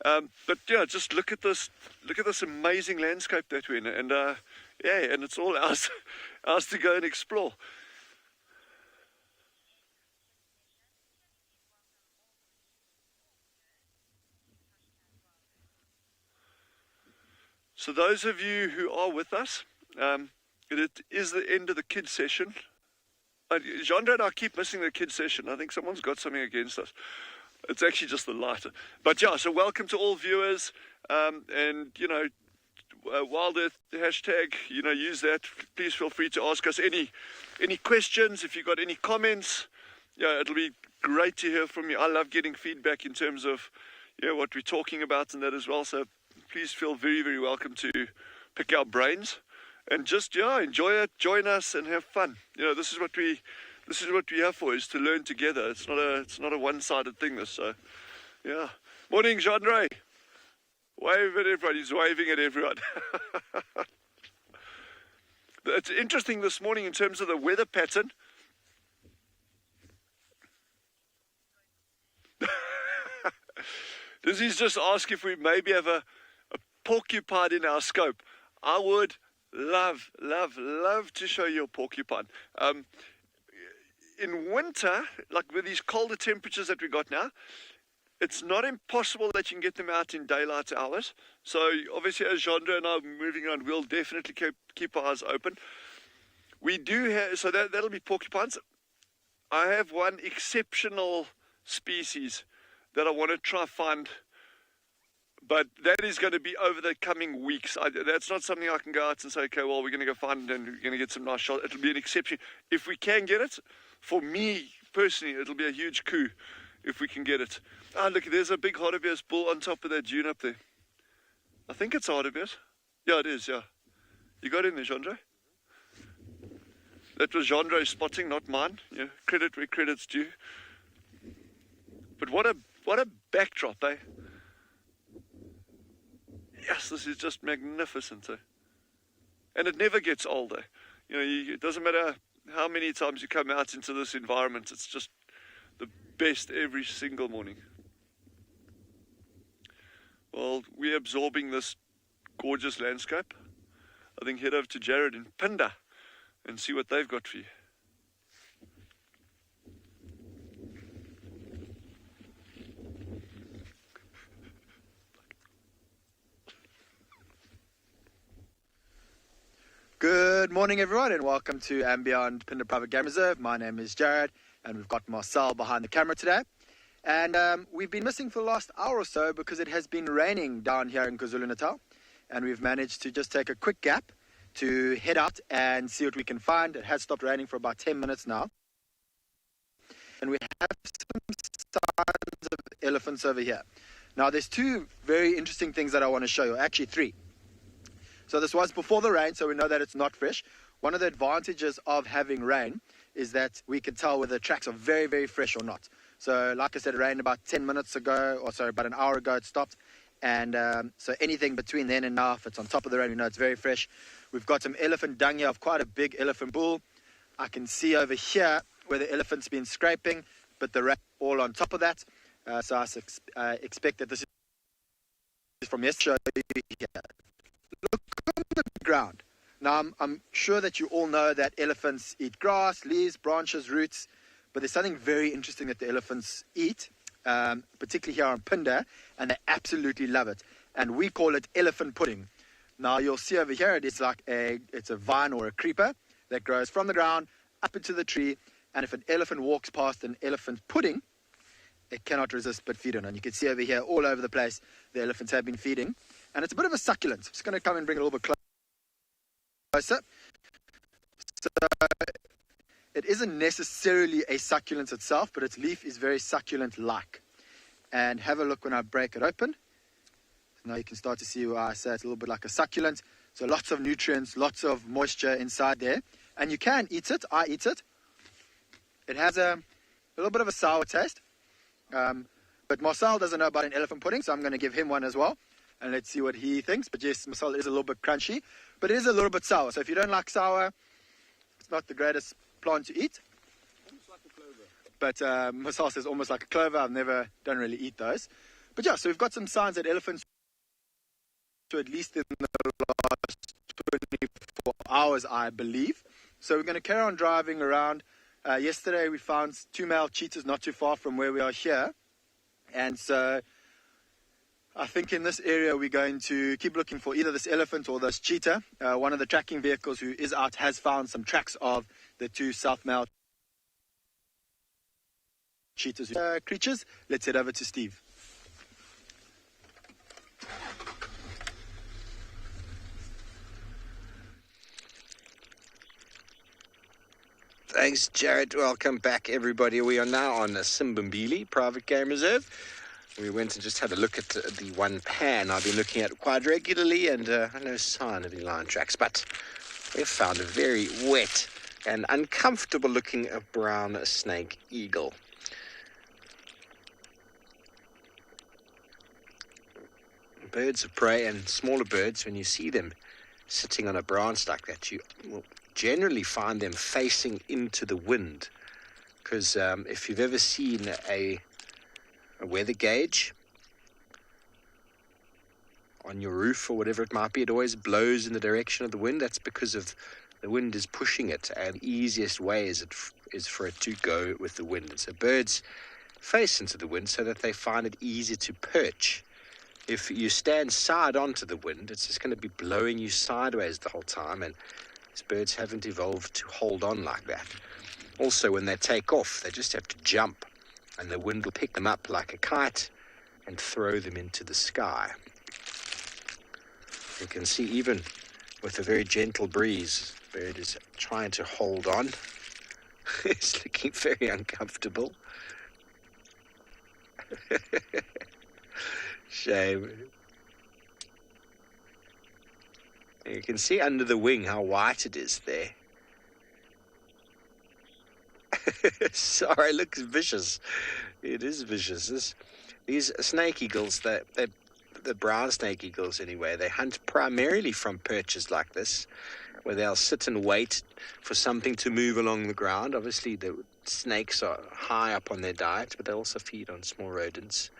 But yeah, just look at this amazing landscape that we're in, and yeah, and it's all ours, ours to go and explore. So those of you who are with us, it is the end of the kids session. Jandra and I keep missing the kids session. I think someone's got something against us. It's actually just the light. But yeah, so welcome to all viewers. And, you know, Wild Earth hashtag, you know, use that. Please feel free to ask us any questions. If you've got any comments, yeah, it'll be great to hear from you. I love getting feedback in terms of, you know, what we're talking about and that as well. So please feel very, very welcome to pick our brains and just, yeah, enjoy it, join us and have fun. You know, this is what we have for, is to learn together. It's not a one-sided thing, this. So yeah. Morning, Jean-Ray. Wave at everyone. He's waving at everyone. It's interesting this morning in terms of the weather pattern. Does he just ask if we maybe have a porcupine in our scope? I would love to show you a porcupine. In winter, like with these colder temperatures that we got now, it's not impossible that you can get them out in daylight hours. So obviously, as Jandra and I are moving around, we'll definitely keep our eyes open. We do have, so that'll be porcupines. I have one exceptional species that I want to try find, but that is going to be over the coming weeks. That's not something I can go out and say, okay, well, we're going to go find it and we're going to get some nice shots. It'll be an exception. If we can get it, for me personally, it'll be a huge coup if we can get it. Ah, look, there's a big hartebeest bull on top of that dune up there. I think it's a hartebeest. Yeah, it is, yeah. You got in there, Jandre? That was Jandre's spotting, not mine. Yeah, credit where credit's due. But what a backdrop, eh? Yes, this is just magnificent, eh? And it never gets older. You know, it doesn't matter how many times you come out into this environment, it's just the best every single morning. Well, we're absorbing this gorgeous landscape. I think head over to Jared in Pinda and see what they've got for you. Good morning, everyone, and welcome to and Beyond Pinda Private Game Reserve. My name is Jared, and we've got Marcel behind the camera today. And we've been missing for the last hour or so because it has been raining down here in KwaZulu-Natal. And we've managed to just take a quick gap to head out and see what we can find. It has stopped raining for about 10 minutes now. And we have some signs of elephants over here. Now, there's two very interesting things that I want to show you, actually three. So this was before the rain, so we know that it's not fresh. One of the advantages of having rain is that we can tell whether the tracks are very, very fresh or not. So like I said, it rained about 10 minutes ago, or sorry, about an hour ago it stopped. And so anything between then and now, if it's on top of the rain, we know it's very fresh. We've got some elephant dung here of quite a big elephant bull. I can see over here where the elephant's been scraping, but the rain all on top of that. So I expect that this is from yesterday here. Look on the ground. Now, I'm sure that you all know that elephants eat grass, leaves, branches, roots, but there's something very interesting that the elephants eat, particularly here on Pinda, and they absolutely love it. And we call it elephant pudding. Now, you'll see over here, it's a vine or a creeper that grows from the ground up into the tree, and if an elephant walks past an elephant pudding, it cannot resist but feed on it. And you can see over here, all over the place, the elephants have been feeding. And it's a bit of a succulent. I'm just going to come and bring it a little bit closer. So it isn't necessarily a succulent itself, but its leaf is very succulent-like. And have a look when I break it open. Now you can start to see why I say it's a little bit like a succulent. So lots of nutrients, lots of moisture inside there. And you can eat it. I eat it. It has a little bit of a sour taste. But Marcel doesn't know about an elephant pudding, so I'm going to give him one as well. And let's see what he thinks. But yes, Marcel is a little bit crunchy, but it is a little bit sour. So if you don't like sour, it's not the greatest plant to eat. Almost like a clover. But Marcel says almost like a clover. Don't really eat those. But yeah, so we've got some signs that elephants, to at least in the last 24 hours, I believe. So we're going to carry on driving around. Yesterday we found 2 male cheetahs not too far from where we are here. And so I think in this area we're going to keep looking for either this elephant or this cheetah. One of the tracking vehicles who is out has found some tracks of the 2 south male cheetahs creatures. Let's head over to Steve. Thanks, Jared. Welcome back, everybody. We are now on Simbambili Private Game Reserve. We went and just had a look at the one pan I've been looking at quite regularly, and no sign of any lion tracks, but we've found a very wet and uncomfortable looking brown snake eagle. Birds of prey and smaller birds, when you see them sitting on a branch like that, you will generally find them facing into the wind, because if you've ever seen a weather gauge on your roof or whatever it might be, it always blows in the direction of the wind. That's because of the wind is pushing it, and the easiest way is for it to go with the wind. And so birds face into the wind so that they find it easier to perch. If you stand side onto the wind, it's just going to be blowing you sideways the whole time, and these birds haven't evolved to hold on like that. Also, when they take off, they just have to jump, and the wind will pick them up like a kite and throw them into the sky. You can see even with a very gentle breeze, the bird is trying to hold on. It's looking very uncomfortable. Shame. You can see under the wing how white it is there. Sorry, it looks vicious. It is vicious. These snake eagles, the brown snake eagles anyway, they hunt primarily from perches like this, where they'll sit and wait for something to move along the ground. Obviously, the snakes are high up on their diet, but they also feed on small rodents,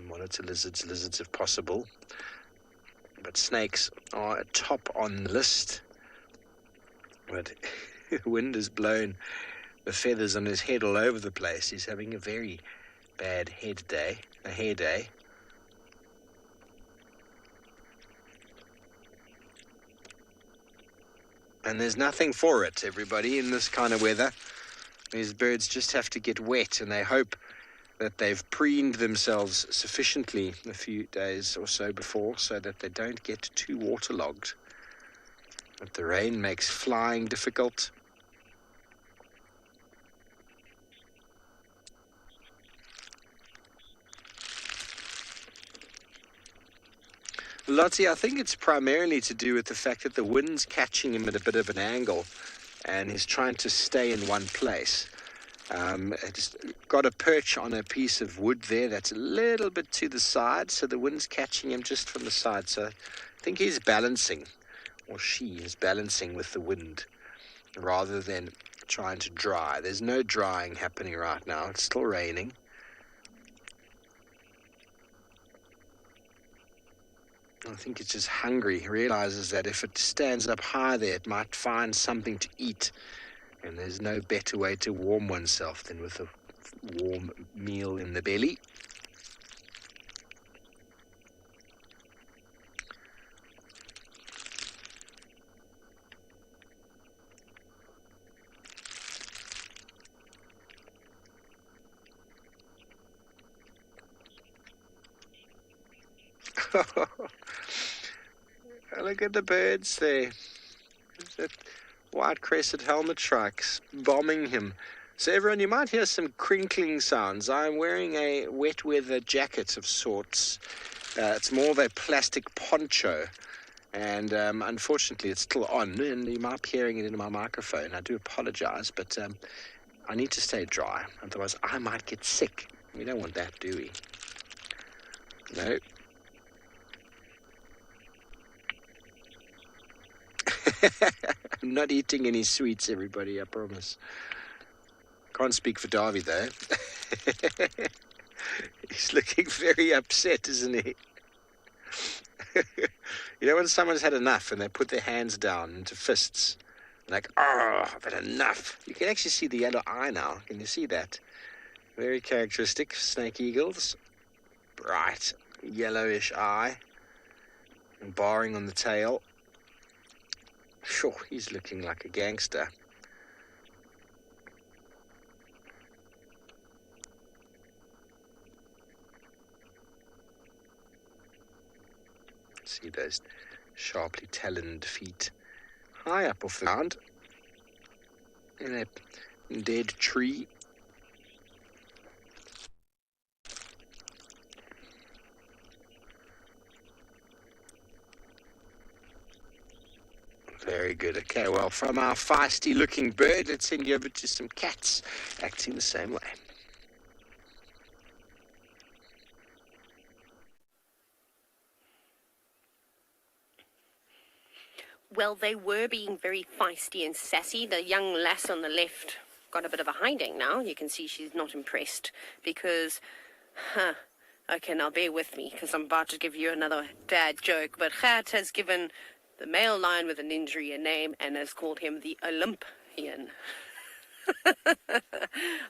monitor lizards if possible. But snakes are top on the list. But the wind has blown the feathers on his head all over the place. He's having a very bad hair day. And there's nothing for it, everybody, in this kind of weather. These birds just have to get wet, and they hope that they've preened themselves sufficiently a few days or so before, so that they don't get too waterlogged. But the rain makes flying difficult. Lottie, I think it's primarily to do with the fact that the wind's catching him at a bit of an angle, and he's trying to stay in one place. It's got a perch on a piece of wood there that's a little bit to the side, so the wind's catching him just from the side. So I think he's balancing, or she is balancing with the wind, rather than trying to dry. There's no drying happening right now. It's still raining. I think it's just hungry. It realizes that if it stands up high there, it might find something to eat. And there's no better way to warm oneself than with a warm meal in the belly. Look at the birds there. That white-crested helmet shrikes bombing him. So everyone, you might hear some crinkling sounds. I'm wearing a wet weather jacket of sorts. It's more of a plastic poncho. And unfortunately, it's still on, and you might be hearing it in my microphone. I do apologize, but I need to stay dry. Otherwise, I might get sick. We don't want that, do we? No. I'm not eating any sweets, everybody, I promise. Can't speak for Darby, though. He's looking very upset, isn't he? You know when someone's had enough and they put their hands down into fists, like, oh, I've had enough. You can actually see the yellow eye now. Can you see that? Very characteristic snake eagles. Bright yellowish eye and barring on the tail. Sure, he's looking like a gangster. See those sharply taloned feet high up off the ground in a dead tree. Very good. Okay, well, from our feisty looking bird, let's send you over to some cats acting the same way. Well, they were being very feisty and sassy. The young lass on the left got a bit of a hiding now. You can see she's not impressed because, okay, now bear with me because I'm about to give you another dad joke. But Gert has given the male lion with an injury a name and has called him the Olympian.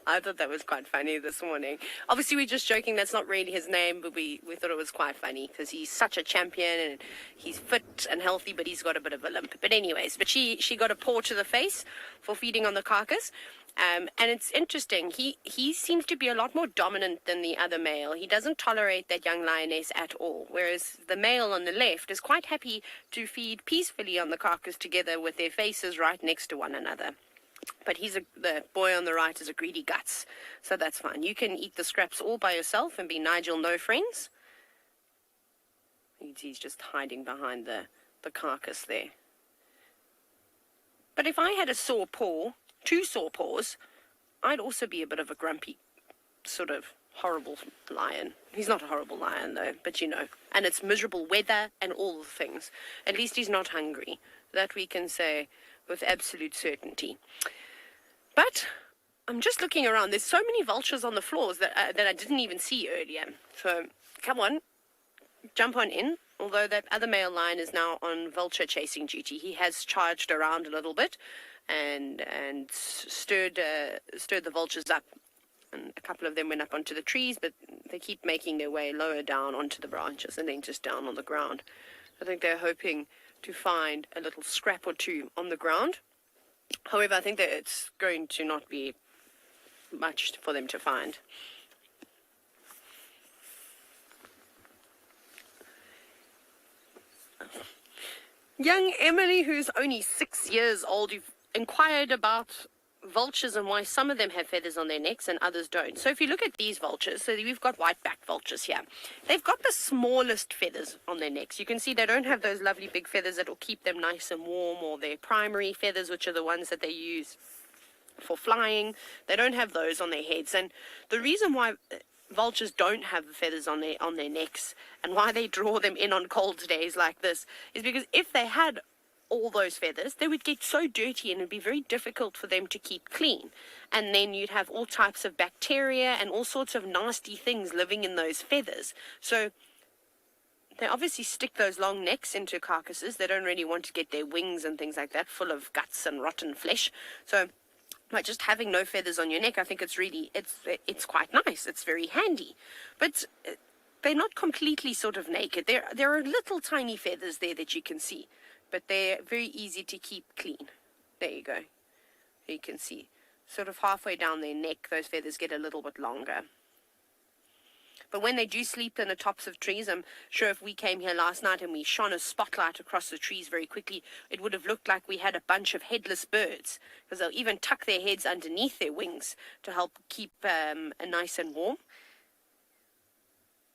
I thought that was quite funny this morning. Obviously, we're just joking. That's not really his name, but we thought it was quite funny because he's such a champion and he's fit and healthy, but he's got a bit of a limp. But anyways, she got a paw to the face for feeding on the carcass. And it's interesting. He seems to be a lot more dominant than the other male. He doesn't tolerate that young lioness at all, whereas the male on the left is quite happy to feed peacefully on the carcass together with their faces right next to one another. But the boy on the right is a greedy guts, so that's fine. You can eat the scraps all by yourself and be Nigel no friends. He's just hiding behind the carcass there. But if I had a sore paw, 2 sore paws, I'd also be a bit of a grumpy, sort of horrible lion. He's not a horrible lion though, but you know. And it's miserable weather and all the things. At least he's not hungry. That we can say with absolute certainty. But I'm just looking around. There's so many vultures on the floors that I didn't even see earlier. So come on, jump on in. Although that other male lion is now on vulture chasing duty, he has charged around a little bit and stirred the vultures up. And a couple of them went up onto the trees, but they keep making their way lower down onto the branches and then just down on the ground. I think they're hoping to find a little scrap or two on the ground. However, I think that it's going to not be much for them to find. Young Emily, who's only 6 years old, you've inquired about vultures and why some of them have feathers on their necks and others don't. So if you look at these vultures, so we've got white-backed vultures here. They've got the smallest feathers on their necks. You can see they don't have those lovely big feathers that will keep them nice and warm, or their primary feathers, which are the ones that they use for flying. They don't have those on their heads. And the reason why vultures don't have the feathers on their necks and why they draw them in on cold days like this is because if they had all those feathers, they would get so dirty and it would be very difficult for them to keep clean. And then you'd have all types of bacteria and all sorts of nasty things living in those feathers. So they obviously stick those long necks into carcasses. They don't really want to get their wings and things like that full of guts and rotten flesh. So by just having no feathers on your neck, I think it's quite nice. It's very handy. But they're not completely sort of naked. There are little tiny feathers there that you can see. But they're very easy to keep clean. There you go. You can see. Sort of halfway down their neck, those feathers get a little bit longer. But when they do sleep in the tops of trees, I'm sure if we came here last night and we shone a spotlight across the trees very quickly, it would have looked like we had a bunch of headless birds, because they'll even tuck their heads underneath their wings to help keep nice and warm.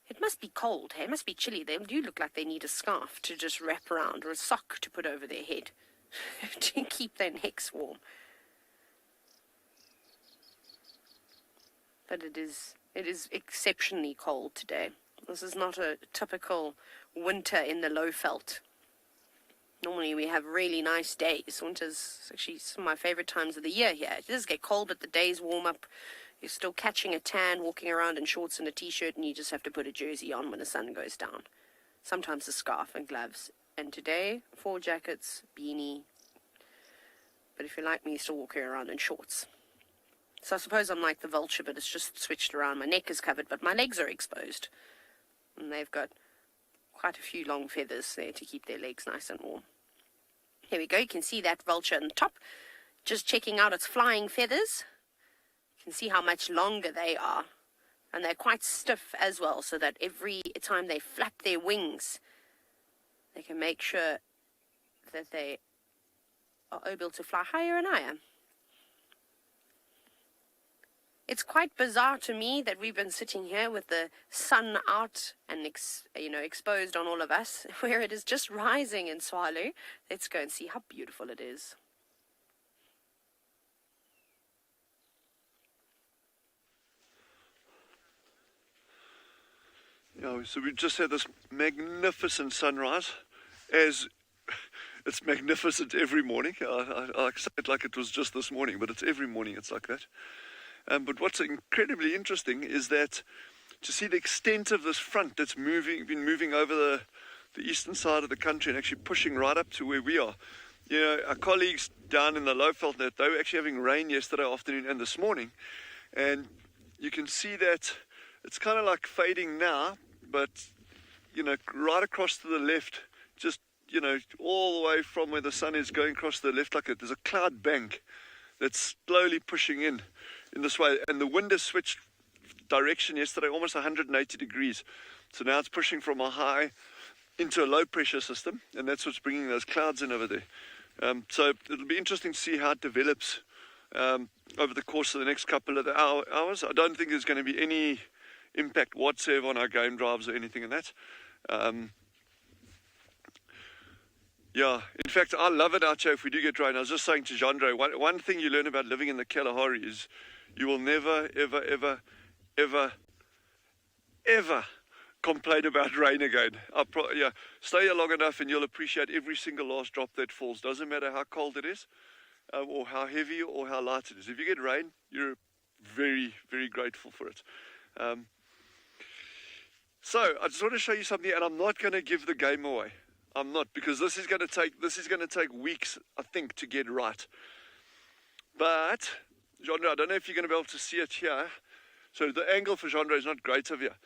It must be cold, hey? It must be chilly. They do look like they need a scarf to just wrap around or a sock to put over their head to keep their necks warm. But it is exceptionally cold today. This is not a typical winter in the Lowveld. Normally we have really nice days. Winter's actually some of my favorite times of the year here. It does get cold, but the days warm up You're still catching a tan, walking around in shorts and a t-shirt, and you just have to put a jersey on when the sun goes down. Sometimes a scarf and gloves. And today, 4 jackets, beanie. But if you're like me, you're still walking around in shorts. So I suppose I'm like the vulture, but it's just switched around. My neck is covered, but my legs are exposed. And they've got quite a few long feathers there to keep their legs nice and warm. Here we go. You can see that vulture on top, just checking out its flying feathers. You can see how much longer they are. And they're quite stiff as well, so that every time they flap their wings, they can make sure that they are able to fly higher and higher. It's quite bizarre to me that we've been sitting here with the sun out and exposed on all of us, where it is just rising in Tswalu. Let's go and see how beautiful it is. Yeah, so we've just had this magnificent sunrise. As it's magnificent every morning. I say it like it was just this morning, but it's every morning it's like that. But what's incredibly interesting is that to see the extent of this front that's been moving over the eastern side of the country and actually pushing right up to where we are. You know, our colleagues down in the Lowveld, they were actually having rain yesterday afternoon and this morning. And you can see that it's kind of like fading now, but, you know, right across to the left, just, you know, all the way from where the sun is going across to the left like it. There's a cloud bank that's slowly pushing in this way. And the wind has switched direction yesterday, almost 180 degrees. So now it's pushing from a high into a low pressure system, and that's what's bringing those clouds in over there. So it'll be interesting to see how it develops over the course of the next couple of hours. I don't think there's going to be any impact whatsoever on our game drives or anything in that. Yeah, in fact, I love it out here if we do get rain. I was just saying to Jandre, one thing you learn about living in the Kalahari is you will never, ever, ever, ever, ever complain about rain again. Yeah, stay here long enough and you'll appreciate every single last drop that falls. Doesn't matter how cold it is, or how heavy or how light it is. If you get rain, you're very, very grateful for it. So I just want to show you something, and I'm not going to give the game away. I'm not, because this is going to take weeks, I think, to get right. But Jandre, I don't know if you're going to be able to see it here. So the angle for Jandre is not great of here.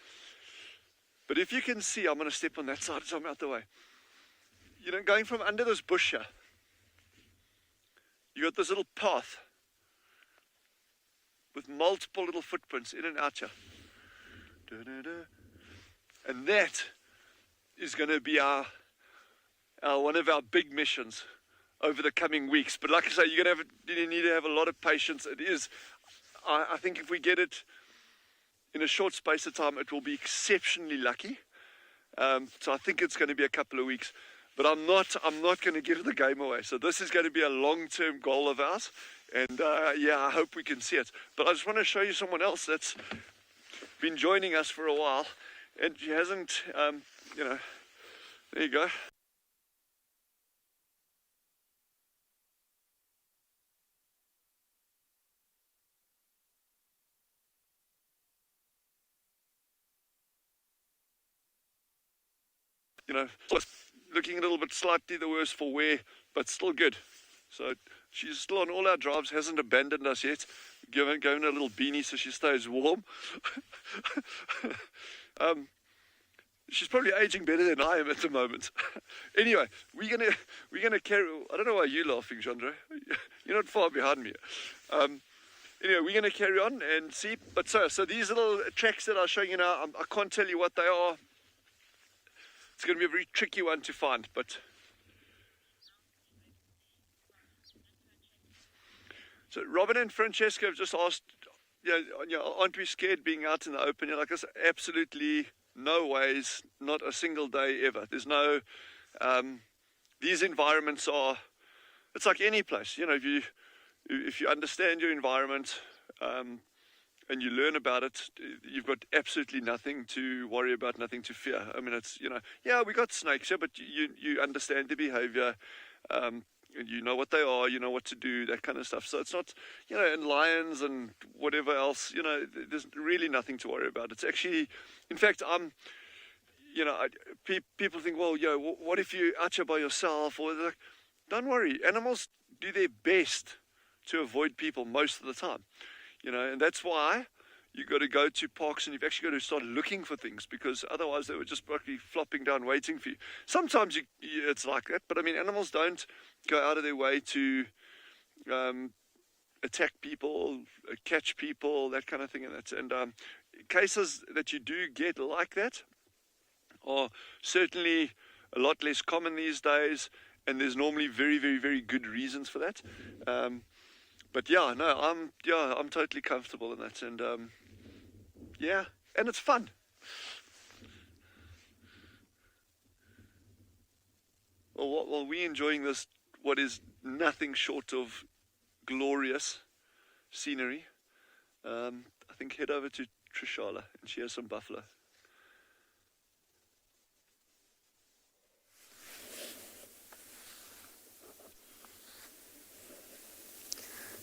But if you can see, I'm going to step on that side so I'm out the way. You know, going from under this bush here, you got this little path with multiple little footprints in and out here. And that is going to be one of our big missions over the coming weeks. But like I say, you need to have a lot of patience. It is, I think if we get it in a short space of time, it will be exceptionally lucky. So I think it's going to be a couple of weeks. But I'm not going to give the game away. So this is going to be a long-term goal of ours. And yeah, I hope we can see it. But I just want to show you someone else that's been joining us for a while. And she hasn't, you know, there you go. You know, looking a little bit slightly the worse for wear, but still good. So she's still on all our drives, hasn't abandoned us yet. Given a little beanie so she stays warm. She's probably aging better than I am at the moment. Anyway, we're gonna carry. I don't know why you're laughing, Jandre. You're not far behind me. Anyway, we're gonna carry on and see. But so these little tracks that I'm showing you now, I can't tell you what they are. It's going to be a very tricky one to find, but so Robin and Francesca have just asked, aren't we scared being out in the open? Like I said, absolutely no ways, not a single day ever. There's no, these environments are, it's like any place, you know, if you understand your environment, and you learn about it, you've got absolutely nothing to worry about, nothing to fear. I mean, it's, you know, yeah, we got snakes here, but you understand the behavior. you know what they are, you know what to do, that kind of stuff. So it's not, and lions and whatever else, there's really nothing to worry about. It's actually, in fact, people think, well, what if you're out here by yourself? Or like, don't worry, animals do their best to avoid people most of the time, and that's why you got to go to parks and you've actually got to start looking for things, because otherwise they were just practically flopping down waiting for you. Sometimes it's like that, but I mean, animals don't go out of their way to attack people, catch people, that kind of thing. And cases that you do get like that are certainly a lot less common these days, and there's normally very, very, very good reasons for that. But yeah, no, I'm totally comfortable in that, and yeah, and it's fun. Well, while we're enjoying this, what is nothing short of glorious scenery, I think head over to TRISHALA, and she has some buffalo.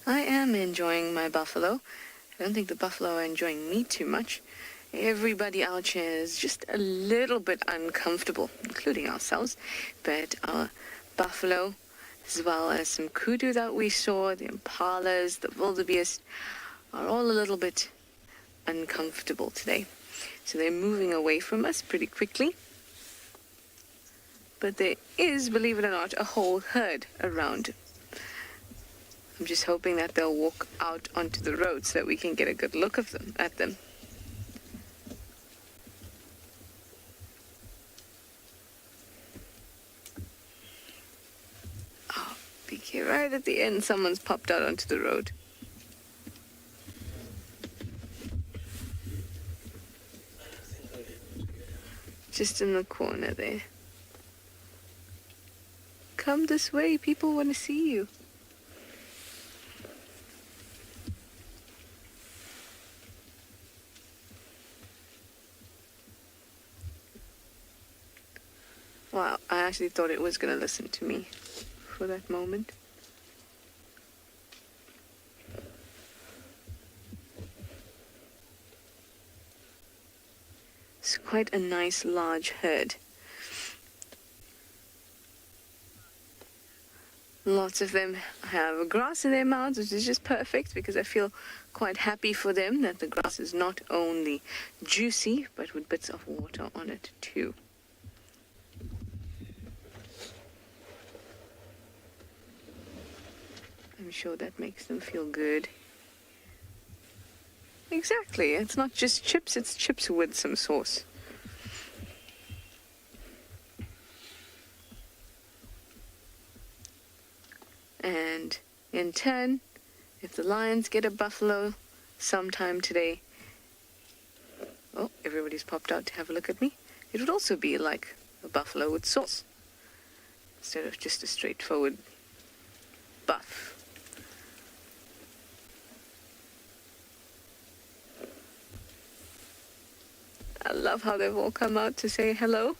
I am enjoying my buffalo. I don't think the buffalo are enjoying me too much. Everybody out here is just a little bit uncomfortable, including ourselves. But our buffalo, as well as some kudu that we saw, the impalas, the wildebeest, are all a little bit uncomfortable today. So they're moving away from us pretty quickly. But there is, believe it or not, a whole herd around. I'm just hoping that they'll walk out onto the road so that we can get a good look at them. Oh, peeky, right at the end, someone's popped out onto the road. Just in the corner there. Come this way, people want to see you. Wow, I actually thought it was going to listen to me for that moment. It's quite a nice large herd. Lots of them have grass in their mouths, which is just perfect because I feel quite happy for them that the grass is not only juicy, but with bits of water on it too. I'm sure that makes them feel good. Exactly, it's not just chips, it's chips with some sauce. And in turn, if the lions get a buffalo sometime today, oh, everybody's popped out to have a look at me, it would also be like a buffalo with sauce, instead of just a straightforward buff. I love how they've all come out to say hello.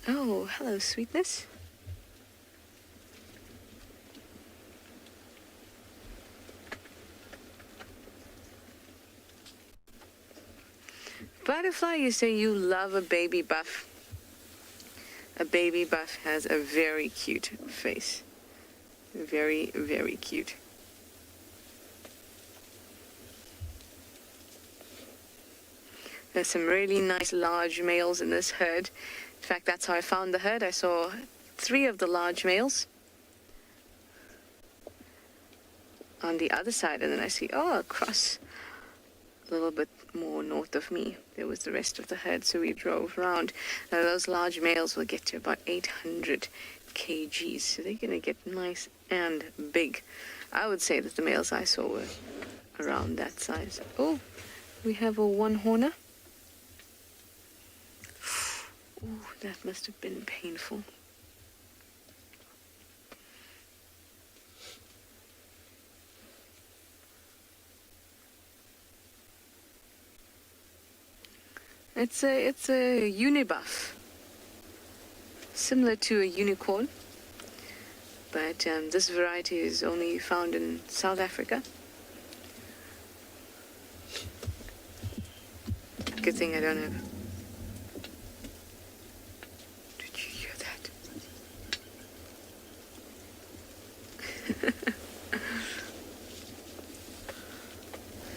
Oh, hello, sweetness. Butterfly, you say you love a baby buff. A baby buff has a very cute face. Very, very cute. There's some really nice large males in this herd. In fact, that's how I found the herd. I saw 3 of the large males on the other side, and then I see, across a little bit more north of me, there was the rest of the herd, so we drove around. Now, those large males will get to about 800 kgs, so they're going to get nice and big. I would say that the males I saw were around that size. Oh, we have a one-horner. Ooh, that must have been painful. It's a unibuff. similar to a unicorn, but this variety is only found in South Africa. Good thing I don't have. Did you hear that?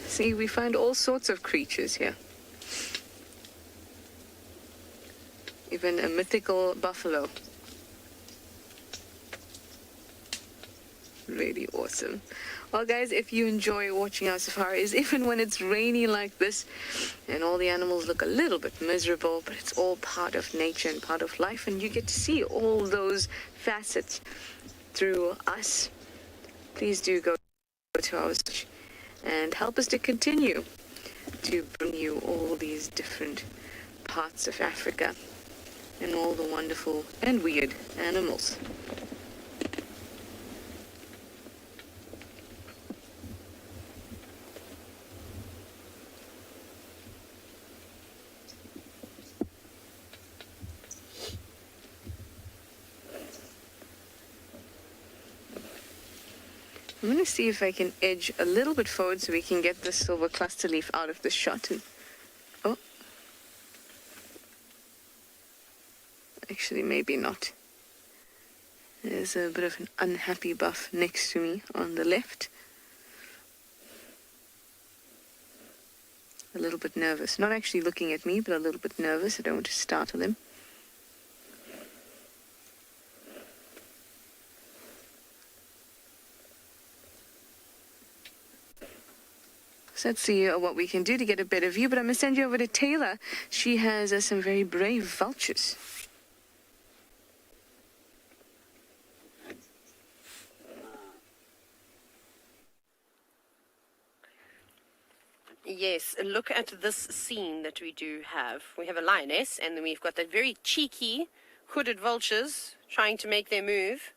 See, we find all sorts of creatures here. Even a mythical buffalo. Really awesome. Well, guys, if you enjoy watching our safaris, even when it's rainy like this, and all the animals look a little bit miserable, but it's all part of nature and part of life, and you get to see all those facets through us, please do go to our search and help us to continue to bring you all these different parts of Africa and all the wonderful and weird animals. I'm going to see if I can edge a little bit forward so we can get the silver cluster leaf out of the shot. And, oh. Actually, maybe not. There's a bit of an unhappy buff next to me on the left. A little bit nervous. Not actually looking at me, but a little bit nervous. I don't want to startle him. So let's see what we can do to get a better view, but I'm going to send you over to TAYLA. She has some very brave vultures. Yes, look at this scene that we do have. We have a lioness, and then we've got that very cheeky hooded vultures trying to make their move.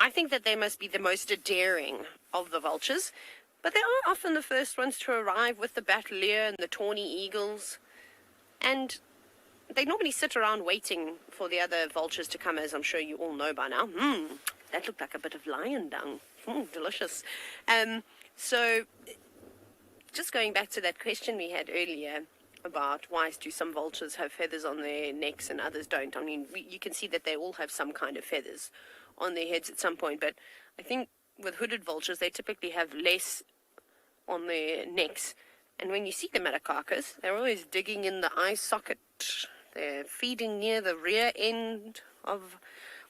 I think that they must be the most daring of the vultures. But they are often the first ones to arrive with the batelier and the tawny eagles. And they normally sit around waiting for the other vultures to come, as I'm sure you all know by now. That looked like a bit of lion dung. Delicious. So, just going back to that question we had earlier about why do some vultures have feathers on their necks and others don't. I mean, you can see that they all have some kind of feathers on their heads at some point. But I think with hooded vultures, they typically have less on their necks, and when you see them at a carcass, they're always digging in the eye socket. They're feeding near the rear end of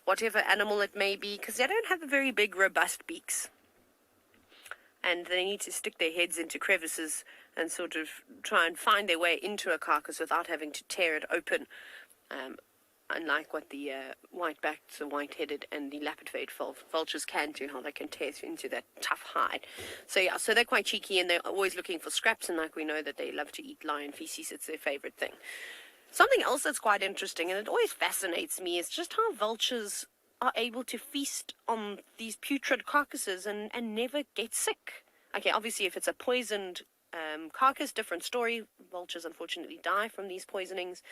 whatever animal it may be, because they don't have very big robust beaks, and they need to stick their heads into crevices and sort of try and find their way into a carcass without having to tear it open, unlike what the white-backed, the white-headed, and the lapid-fade vultures can do, how they can tear into that tough hide. So yeah, so they're quite cheeky, and they're always looking for scraps, and like we know that they love to eat lion feces, it's their favorite thing. Something else that's quite interesting, and it always fascinates me, is just how vultures are able to feast on these putrid carcasses and never get sick. Okay, obviously if it's a poisoned carcass, different story. Vultures unfortunately die from these poisonings.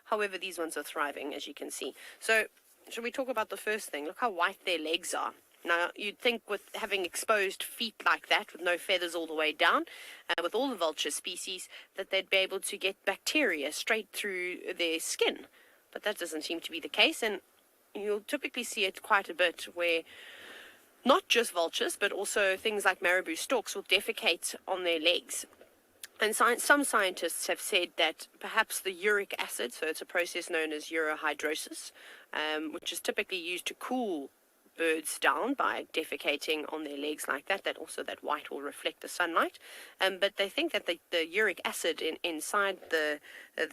However, these ones are thriving, as you can see. So, should we talk about the first thing? Look how white their legs are. Now, you'd think with having exposed feet like that, with no feathers all the way down, with all the vulture species, that they'd be able to get bacteria straight through their skin. But that doesn't seem to be the case, and you'll typically see it quite a bit where not just vultures, but also things like marabou storks will defecate on their legs. And some scientists have said that perhaps the uric acid, so it's a process known as urohydrosis, which is typically used to cool birds down by defecating on their legs like that, that white will reflect the sunlight. But they think that the uric acid inside the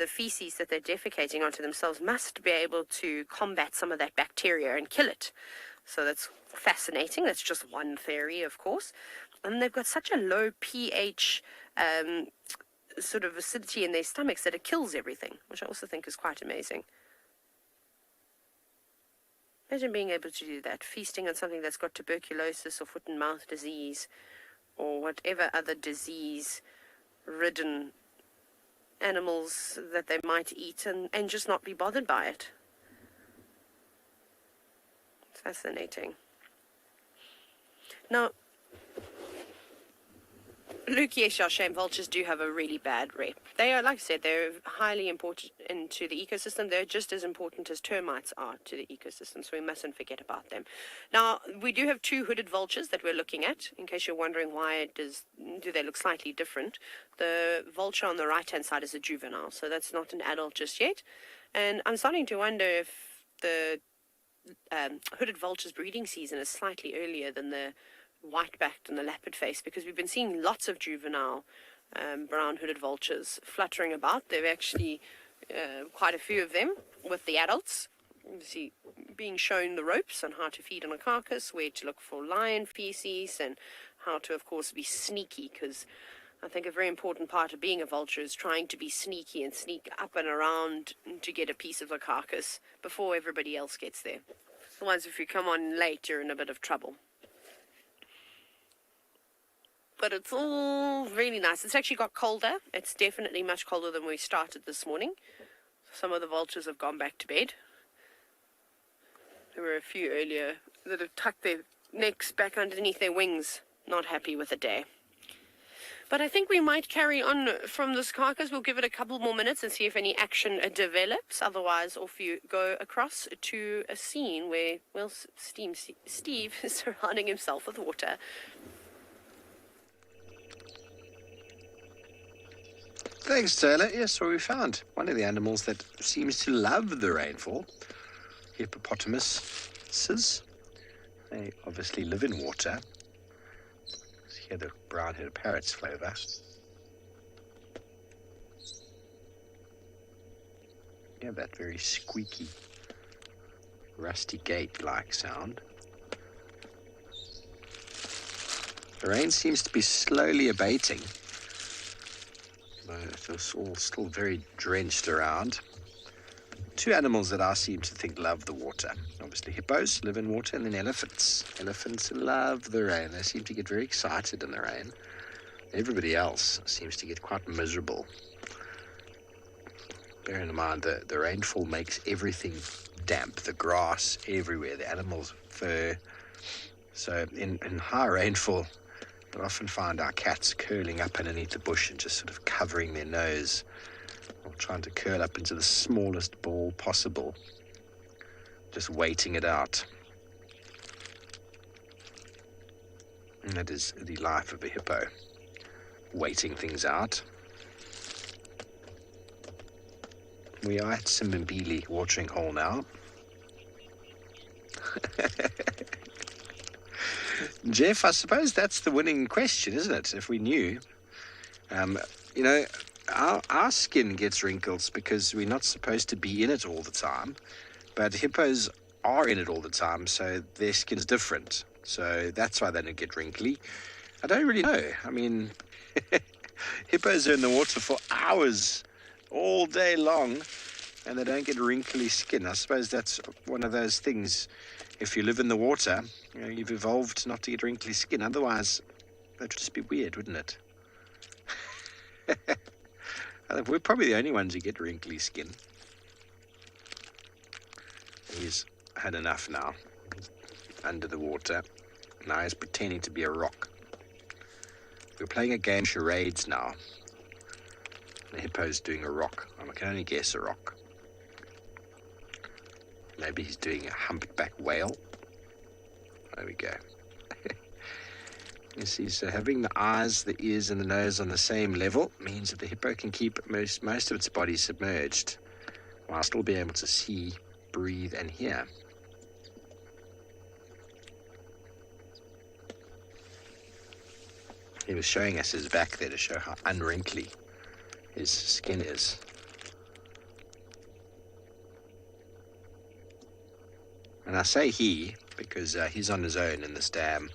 feces that they're defecating onto themselves must be able to combat some of that bacteria and kill it. So that's fascinating. That's just one theory, of course. And they've got such a low pH sort of acidity in their stomachs that it kills everything, which I also think is quite amazing. Imagine being able to do that, feasting on something that's got tuberculosis or foot and mouth disease or whatever other disease-ridden animals that they might eat and just not be bothered by it. Fascinating. Now, Luke, yes, shame vultures do have a really bad rep. They are, like I said, they're highly important into the ecosystem. They're just as important as termites are to the ecosystem, so we mustn't forget about them. Now, we do have 2 hooded vultures that we're looking at, in case you're wondering why do they look slightly different. The vulture on the right-hand side is a juvenile, so that's not an adult just yet. And I'm starting to wonder if the hooded vulture's breeding season is slightly earlier than the white-backed and the leopard face, because we've been seeing lots of juvenile brown hooded vultures fluttering about. There are actually quite a few of them with the adults. You see, being shown the ropes on how to feed on a carcass, where to look for lion feces, and how to, of course, be sneaky, because I think a very important part of being a vulture is trying to be sneaky and sneak up and around to get a piece of the carcass before everybody else gets there. Otherwise, if you come on late, you're in a bit of trouble. But it's all really nice. It's actually got colder. It's definitely much colder than we started this morning. Some of the vultures have gone back to bed. There were a few earlier that have tucked their necks back underneath their wings, not happy with the day. But I think we might carry on from this carcass. We'll give it a couple more minutes and see if any action develops. Otherwise, off you go across to a scene where, well, Steve is surrounding himself with water. Thanks, TAYLA. Yes, well, we found one of the animals that seems to love the rainfall. Hippopotamuses. They obviously live in water. Here the brown-headed parrots fly over. Yeah, that very squeaky, rusty gate-like sound. The rain seems to be slowly abating. It's all still very drenched around. 2 animals that I seem to think love the water. Obviously hippos live in water, and then elephants. Elephants love the rain. They seem to get very excited in the rain. Everybody else seems to get quite miserable. Bearing in mind that the rainfall makes everything damp. The grass everywhere, the animals' fur. So in high rainfall, we often find our cats curling up underneath the bush and just sort of covering their nose, or trying to curl up into the smallest ball possible, just waiting it out. And that is the life of a hippo, waiting things out. We are at Simbambili watering hole now. Jeff, I suppose that's the winning question, isn't it? If we knew. You know, our skin gets wrinkles because we're not supposed to be in it all the time. But hippos are in it all the time, so their skin's different. So that's why they don't get wrinkly. I don't really know. I mean, hippos are in the water for hours, all day long, and they don't get wrinkly skin. I suppose that's one of those things. If you live in the water, you know, you've evolved not to get wrinkly skin. Otherwise, that would just be weird, wouldn't it? I think we're probably the only ones who get wrinkly skin. He's had enough now. He's under the water. Now he's pretending to be a rock. We're playing a game, charades, now. The hippo's doing a rock. I can only guess a rock. Maybe he's doing a humpback whale. There we go. You see, so having the eyes, the ears, and the nose on the same level means that the hippo can keep most of its body submerged while still being able to see, breathe, and hear. He was showing us his back there to show how unwrinkly his skin is. And I say he because he's on his own in this dam.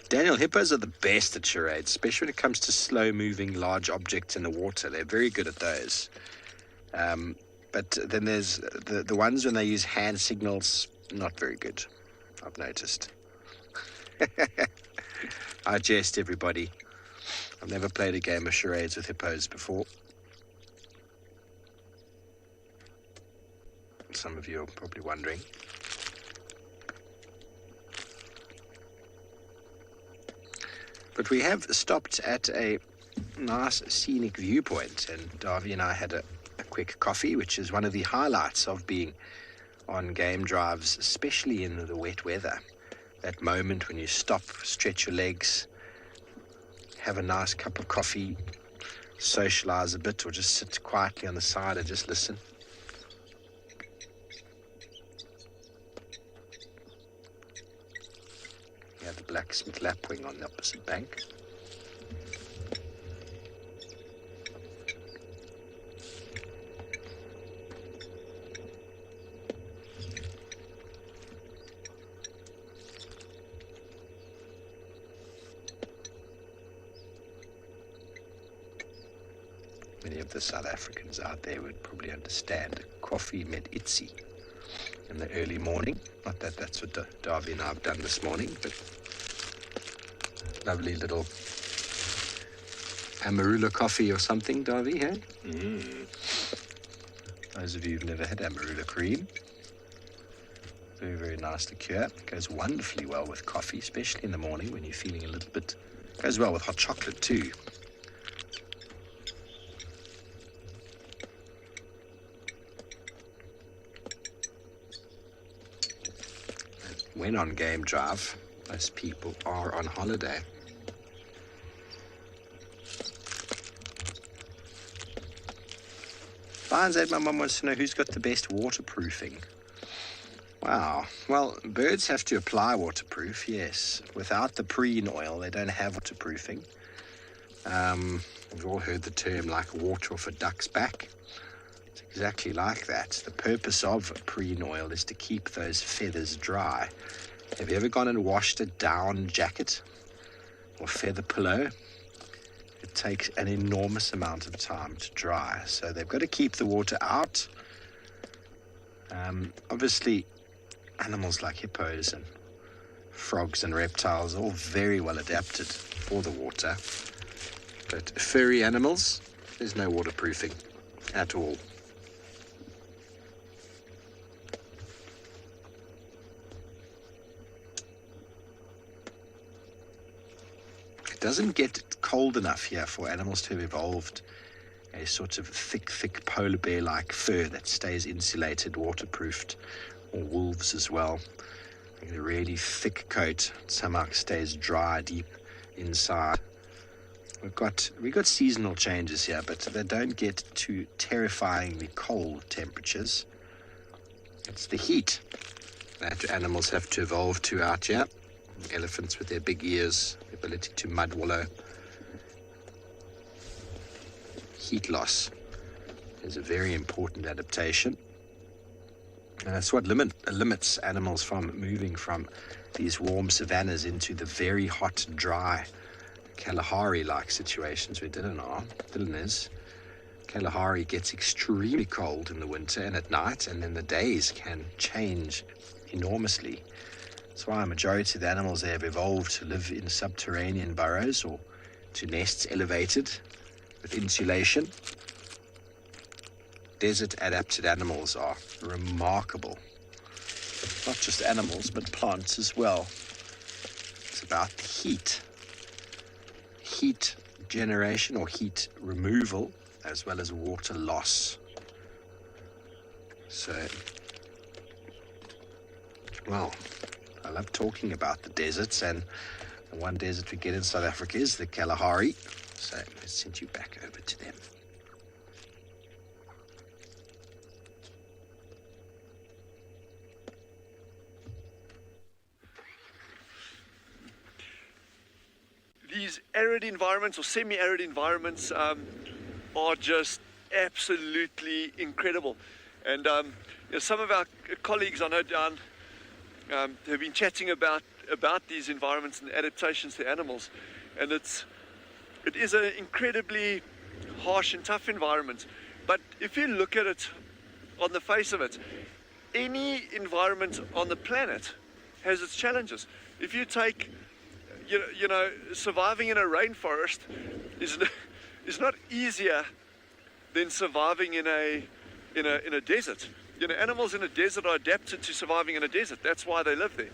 Daniel, hippos are the best at charades, especially when it comes to slow-moving large objects in the water. They're very good at those. But then there's the ones when they use hand signals, not very good, I've noticed. I jest, everybody. I've never played a game of charades with hippos before. some of you are probably wondering. But we have stopped at a nice scenic viewpoint, and Davy and I had a quick coffee, which is one of the highlights of being on game drives, especially in the wet weather. That moment when you stop, stretch your legs, have a nice cup of coffee, socialize a bit, or just sit quietly on the side and just listen. You have the blacksmith lapwing on the opposite bank. Many of the South Africans out there would probably understand coffee meant itzy in the early morning. Not that that's what Davy and I have done this morning, but lovely little Amarula coffee or something, Davy, hey? Those of you who've never had Amarula cream, very, very nice liqueur. It goes wonderfully well with coffee, especially in the morning when you're feeling a little bit. Goes well with hot chocolate too. When on game drive, most people are on holiday. Finds out my mum wants to know who's got the best waterproofing. Wow. Well, birds have to apply waterproof, yes. Without the preen oil, they don't have waterproofing. We've all heard the term like water off a duck's back. It's exactly like that. The purpose of preen oil is to keep those feathers dry. Have you ever gone and washed a down jacket or feather pillow? It takes an enormous amount of time to dry, so they've got to keep the water out. Obviously, animals like hippos and frogs and reptiles are all very well adapted for the water, but furry animals, there's no waterproofing at all. It doesn't get cold enough here for animals to have evolved a sort of thick polar bear-like fur that stays insulated, waterproofed, or wolves as well. A really thick coat somehow stays dry deep inside. We've got seasonal changes here, but they don't get to terrifyingly cold temperatures. It's the heat that animals have to evolve to out here. Elephants with their big ears, the ability to mud wallow. Heat loss is a very important adaptation. And that's what limits animals from moving from these warm savannas into the very hot, dry Kalahari-like situations where Dylan is. Kalahari gets extremely cold in the winter and at night, and then the days can change enormously. That's why a majority of the animals there have evolved to live in subterranean burrows or to nests elevated with insulation. Desert adapted animals are remarkable. Not just animals, but plants as well. It's about the heat generation or heat removal, as well as water loss. So, well, I love talking about the deserts, and the one desert we get in South Africa is the Kalahari. So let's send you back over to them. These arid environments or semi-arid environments are just absolutely incredible. And some of our colleagues I know down have been chatting about these environments and adaptations to animals, and it is an incredibly harsh and tough environment. But if you look at it on the face of it, any environment on the planet has its challenges. If you take, surviving in a rainforest is not easier than surviving in a desert. You know, animals in a desert are adapted to surviving in a desert. That's why they live there.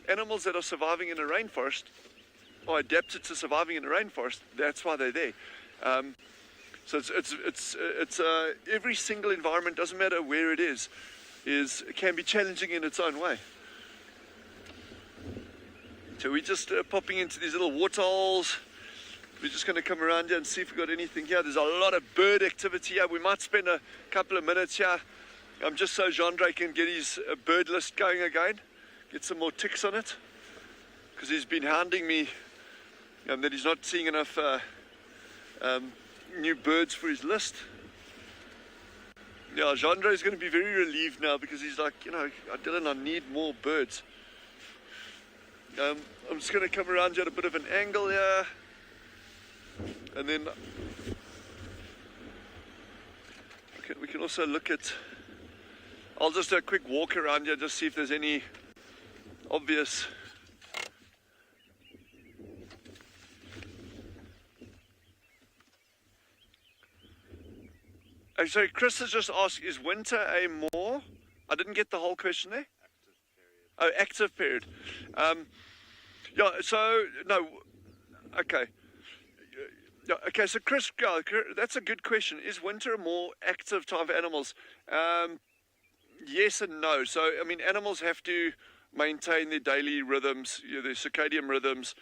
Animals that are surviving in a rainforest are adapted to surviving in a rainforest. That's why they're there. So it's every single environment, doesn't matter where it is can be challenging in its own way. So we're just popping into these little waterholes. We're just going to come around here and see if we've got anything here. There's a lot of bird activity here. We might spend a couple of minutes here. Just so Jean-Dre can get his bird list going again. Get some more ticks on it. Because he's been hounding me that he's not seeing enough new birds for his list. Yeah, Jean-Dre is going to be very relieved now because he's like, you know, Dylan, I need more birds. I'm just going to come around here at a bit of an angle here. And then we can also look at, I'll just do a quick walk around here, just see if there's any obvious sorry, Chris has just asked, is winter a more, I didn't get the whole question there. Active period. Yeah, so, no, okay. Yeah, okay, so Chris, that's a good question. Is winter a more active time for animals? Yes and no. So, I mean, animals have to maintain their daily rhythms, you know, their circadian rhythms,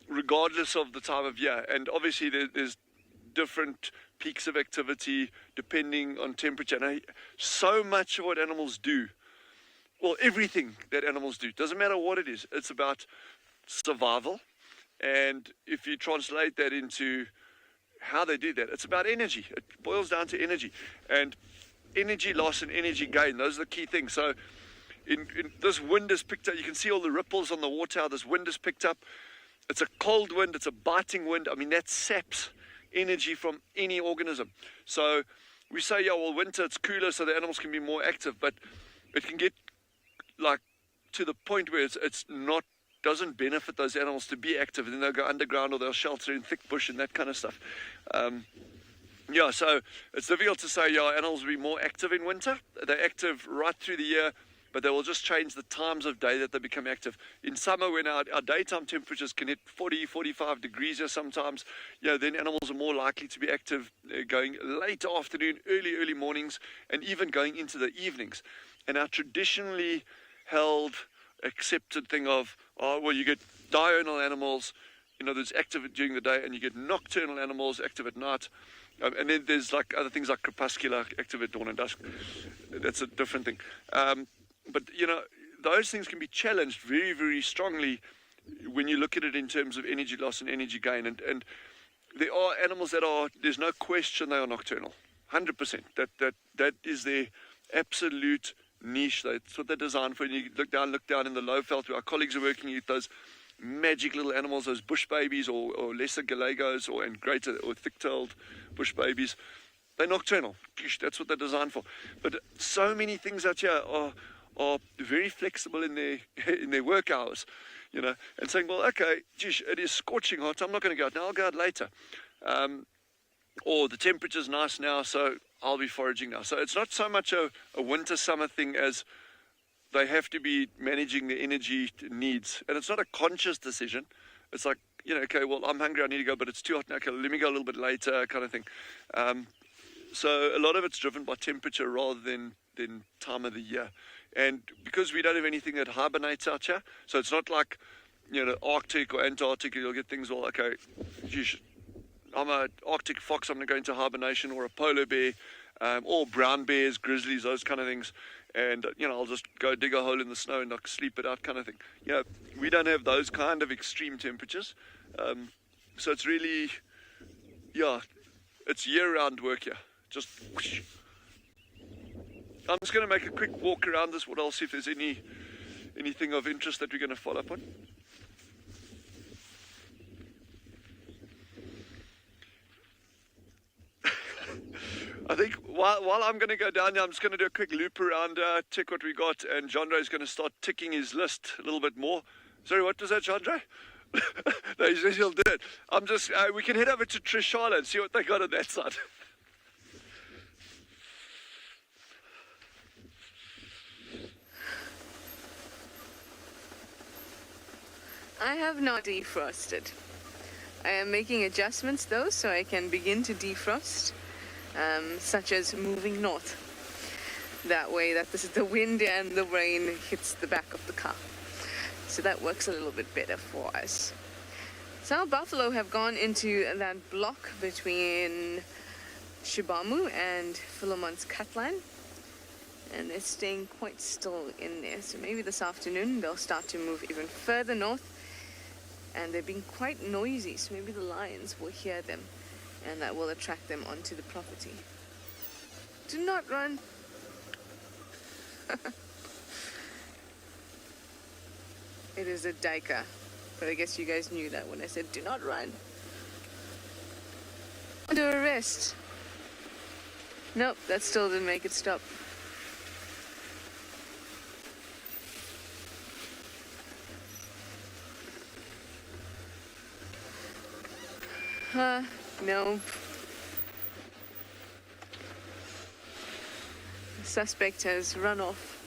regardless of the time of year. And obviously there's different peaks of activity depending on temperature. Now, so much of what animals do, well, everything that animals do, doesn't matter what it is, it's about survival. And if you translate that into how they do that, it's about energy. It boils down to energy. And energy loss and energy gain, those are the key things. So in this wind is picked up, you can see all the ripples on the water, how this wind is picked up. It's a cold wind, it's a biting wind. I mean, that saps energy from any organism. So we say, yeah, well, winter it's cooler so the animals can be more active, but it can get like to the point where it's not, doesn't benefit those animals to be active, and then they'll go underground or they'll shelter in thick bush and that kind of stuff. Yeah, so it's difficult to say, yeah, animals will be more active in winter. They're active right through the year, but they will just change the times of day that they become active. In summer, when our daytime temperatures can hit 40, 45 degrees here sometimes, then animals are more likely to be active going late afternoon, early mornings, and even going into the evenings. And our traditionally held, accepted thing of, you get diurnal animals, that's active during the day, and you get nocturnal animals active at night. And then there's like other things like crepuscular, active at dawn and dusk. That's a different thing. But, those things can be challenged very, very strongly when you look at it in terms of energy loss and energy gain. And there are animals that are, there's no question they are nocturnal. 100%. That is their absolute niche. That's what they're designed for. And you look down in the low veld where our colleagues are working with those magic little animals, those bush babies or lesser galagos and greater or thick-tailed bush babies. They're nocturnal. That's what they're designed for. But so many things out here are very flexible in their work hours, and saying, well, okay, it is scorching hot. I'm not going to go out now. I'll go out later. Or the temperature's nice now, so I'll be foraging now. So it's not so much a winter-summer thing as they have to be managing their energy needs. And it's not a conscious decision. It's like, okay, well, I'm hungry, I need to go, but it's too hot now. Okay, let me go a little bit later, kind of thing. So a lot of it's driven by temperature rather than time of the year. And because we don't have anything that hibernates out here, so it's not like, Arctic or Antarctic, you'll get things, well, okay, I'm an Arctic fox, I'm going to go into hibernation, or a polar bear, or brown bears, grizzlies, those kind of things. And, I'll just go dig a hole in the snow and like sleep it out kind of thing. We don't have those kind of extreme temperatures. So it's really, it's year-round work here. Just whoosh. I'm just going to make a quick walk around this. I'll see if there's anything of interest that we're going to follow up on. I think while I'm going to go down here, I'm just going to do a quick loop around, check what we got, and Jean-Dre is going to start ticking his list a little bit more. Sorry, what was that, Jean-Dre? No, he says he'll do it. We can head over to TRISHALA and see what they got on that side. I have not defrosted. I am making adjustments though, so I can begin to defrost, such as moving north. That way that the wind and the rain hits the back of the car. So that works a little bit better for us. So our buffalo have gone into that block between Shibamu and Philemon's cut line. And they're staying quite still in there. So maybe this afternoon they'll start to move even further north. And they're being quite noisy, so maybe the lions will hear them. And that will attract them onto the property. Do not run. It is a duiker. But I guess you guys knew that when I said do not run. Under arrest. Nope, that still didn't make it stop. No. The suspect has run off.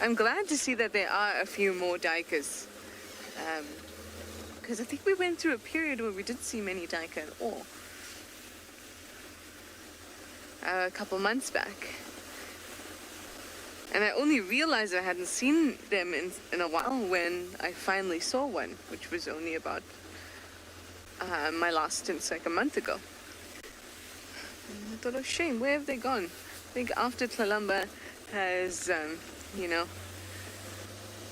I'm glad to see that there are a few more duikers. Because I think we went through a period where we didn't see many duiker at all. A couple months back. And I only realized I hadn't seen them in a while when I finally saw one, which was only about my last stint, like a month ago. And I thought, oh shame, where have they gone? I think after Tlalamba has,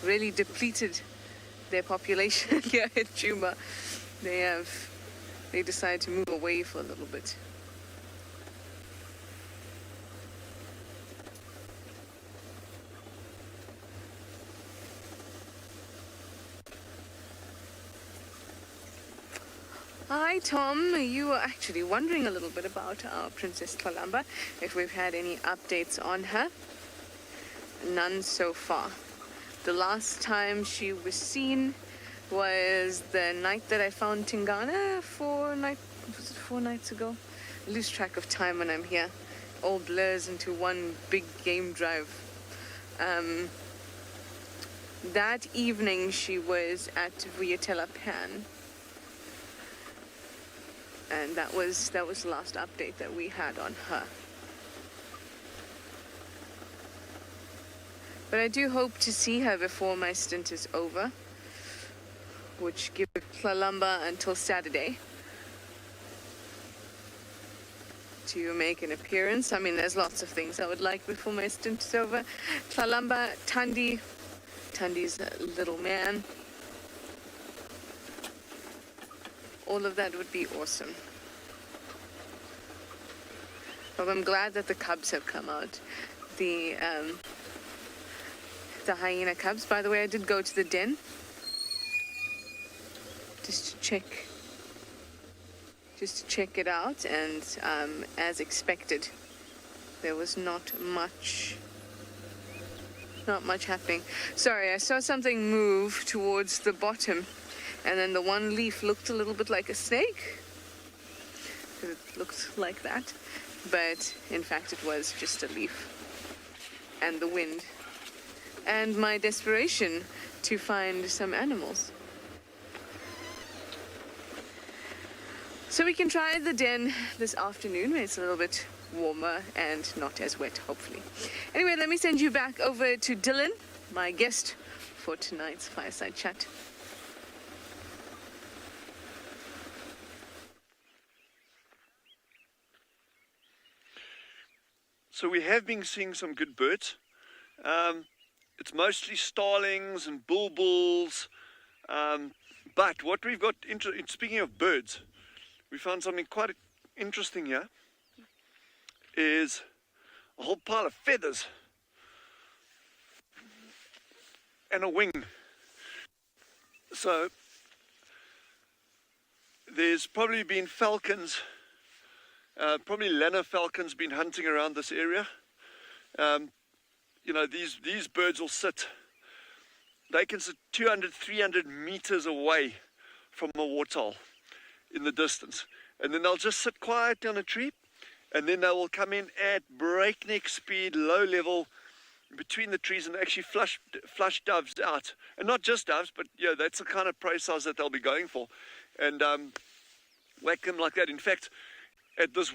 really depleted their population here at Djuma, they decided to move away for a little bit. Hi Tom, you were actually wondering a little bit about our Princess Tlalamba, if we've had any updates on her. None so far. The last time she was seen was the night that I found Tingana, 4 nights ago? I lose track of time when I'm here. All blurs into one big game drive. That evening she was at Vuyatela Pan. And that was the last update that we had on her. But I do hope to see her before my stint is over, which gives Tlalamba until Saturday to make an appearance. I mean, there's lots of things I would like before my stint is over. Tlalamba, Tandi's a little man. All of that would be awesome. But I'm glad that the cubs have come out. The hyena cubs. By the way, I did go to the den just to check it out, and as expected, there was not much happening. Sorry, I saw something move towards the bottom. And then the one leaf looked a little bit like a snake. It looked like that. But in fact, it was just a leaf. And the wind. And my desperation to find some animals. So we can try the den this afternoon when it's a little bit warmer and not as wet, hopefully. Anyway, let me send you back over to Dylan, my guest for tonight's Fireside Chat. So we have been seeing some good birds. It's mostly starlings and bulbuls. But what we've got, speaking of birds, we found something quite interesting here. Is a whole pile of feathers and a wing. So there's probably been falcons. Probably Lana falcons been hunting around this area. These birds will sit. They can sit 200, 300 meters away from a warthol in the distance. And then they'll just sit quietly on a tree. And then they will come in at breakneck speed, low level, between the trees, and they actually flush doves out. And not just doves, but yeah, that's the kind of prey size that they'll be going for. And whack them like that. In fact, at this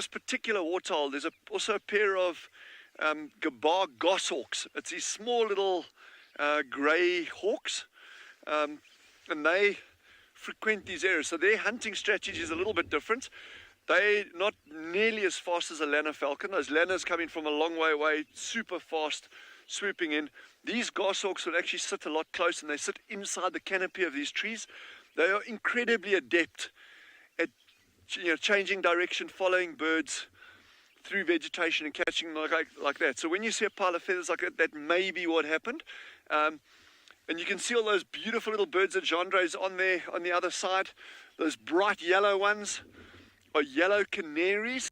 particular waterhole, there's also a pair of gabar goshawks. It's these small little grey hawks, and they frequent these areas. So their hunting strategy is a little bit different. They're not nearly as fast as a lanner falcon. Those lanners coming from a long way away, super fast, swooping in. These goshawks will actually sit a lot closer, and they sit inside the canopy of these trees. They are incredibly adept at changing direction, following birds through vegetation and catching them like that. So when you see a pile of feathers like that, that may be what happened. And you can see all those beautiful little birds that Gendre's on there on the other side. Those bright yellow ones are yellow canaries.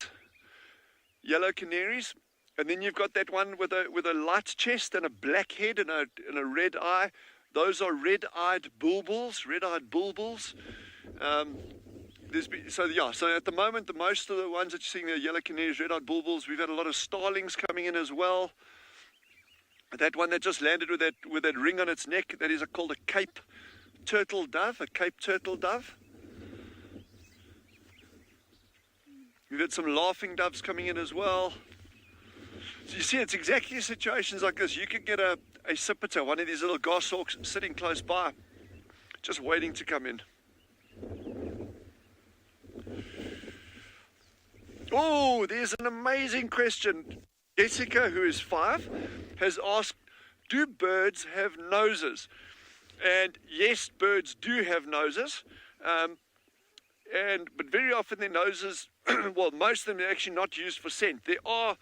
And then you've got that one with a light chest and a black head and a red eye. Those are red-eyed bulbuls. So at the moment, most of the ones that you're seeing there are yellow canaries, red-eyed bulbuls. We've had a lot of starlings coming in as well. That one that just landed with that ring on its neck, that is called a Cape turtle dove. We've had some laughing doves coming in as well. So you see, it's exactly situations like this. You could get a sipiter, one of these little goshawks sitting close by, just waiting to come in. Oh, there's an amazing question. Jessica, who is 5, has asked, do birds have noses? And yes, birds do have noses. But very often their noses, well, most of them are actually not used for scent. There are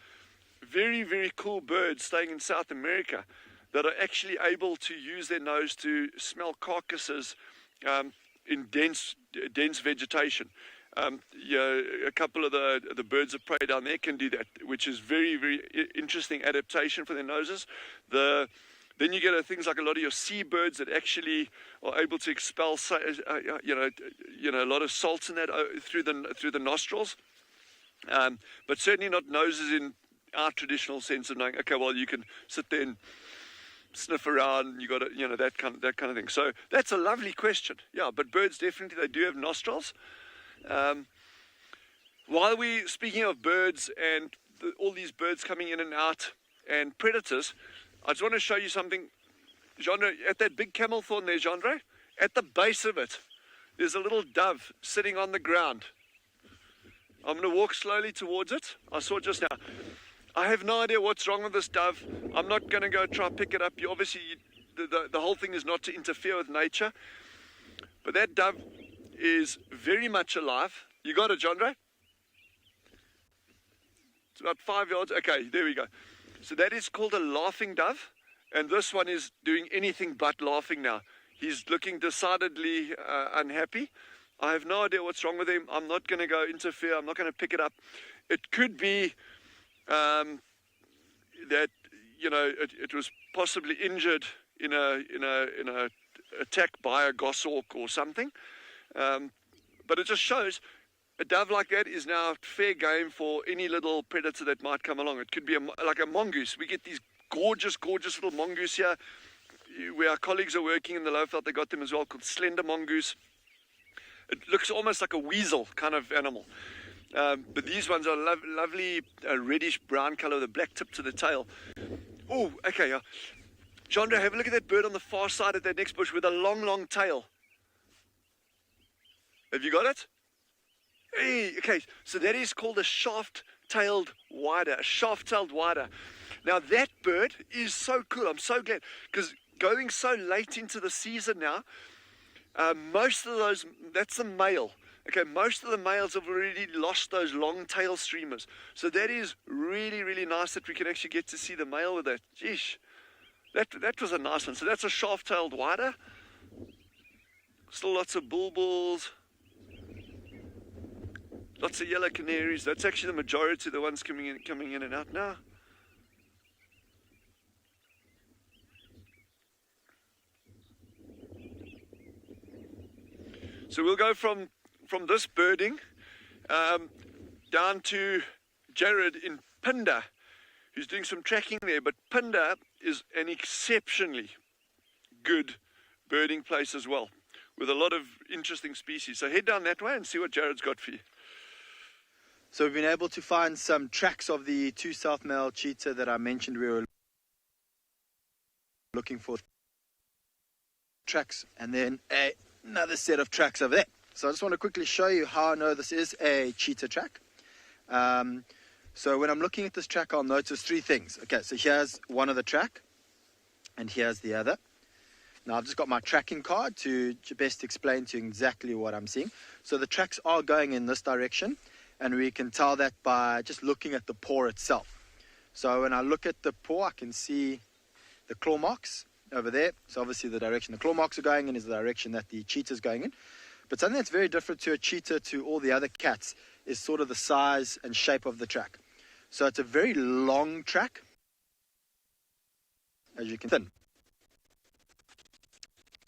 very, very cool birds staying in South America that are actually able to use their nose to smell carcasses in dense vegetation. A couple of the birds of prey down there can do that, which is very, very interesting adaptation for their noses. Then you get things like a lot of your seabirds that actually are able to expel, a lot of salts in that through the nostrils, but certainly not noses in our traditional sense of knowing. Okay, well, you can sit there and sniff around. You got that kind of thing. So that's a lovely question. Yeah, but birds definitely, they do have nostrils. While we're speaking of birds and all these birds coming in and out and predators, I just want to show you something. Genre, at that big camel thorn there, Genre, at the base of it, there's a little dove sitting on the ground. I'm going to walk slowly towards it. I saw it just now. I have no idea what's wrong with this dove. I'm not going to go try and pick it up. The whole thing is not to interfere with nature. But that dove is very much alive. You got it, Genre? It's about 5 yards. Okay, there we go. So that is called a laughing dove. And this one is doing anything but laughing now. He's looking decidedly unhappy. I have no idea what's wrong with him. I'm not going to go interfere. I'm not going to pick it up. It could be that it was possibly injured in a attack by a goshawk or something. But it just shows a dove like that is now fair game for any little predator that might come along. It could be like a mongoose. We get these gorgeous little mongoose here, where our colleagues are working in the Lowveld. They got them as well, called slender mongoose. It looks almost like a weasel kind of animal. But these ones are lovely reddish brown color with a black tip to the tail. Oh, okay. Chandra, have a look at that bird on the far side of that next bush with a long tail. Have you got it? Hey, okay, so that is called a shaft-tailed whiter, Now that bird is so cool. I'm so glad, because going so late into the season now, most of those, that's the male. Okay, most of the males have already lost those long tail streamers. So that is really, really nice that we can actually get to see the male with that. Jeesh, that was a nice one. So that's a shaft-tailed whiter. Still lots of bulbuls. Lots of yellow canaries. That's actually the majority of the ones coming in and out now. So we'll go from this birding down to Jared in Pinda, who's doing some tracking there. But Phinda is an exceptionally good birding place as well, with a lot of interesting species. So head down that way and see what Jared's got for you. So we've been able to find some tracks of the 2 south male cheetah that I mentioned we were looking for. Tracks, and then another set of tracks over there. So I just want to quickly show you how I know this is a cheetah track. So when I'm looking at this track, I'll notice 3 things. Okay, so here's one of the track, and here's the other. Now I've just got my tracking card to best explain to you exactly what I'm seeing. So the tracks are going in this direction, and we can tell that by just looking at the paw itself. So when I look at the paw, I can see the claw marks over there. So obviously the direction the claw marks are going in is the direction that the cheetah is going in. But something that's very different to a cheetah to all the other cats is sort of the size and shape of the track. So it's a very long track, as you can see.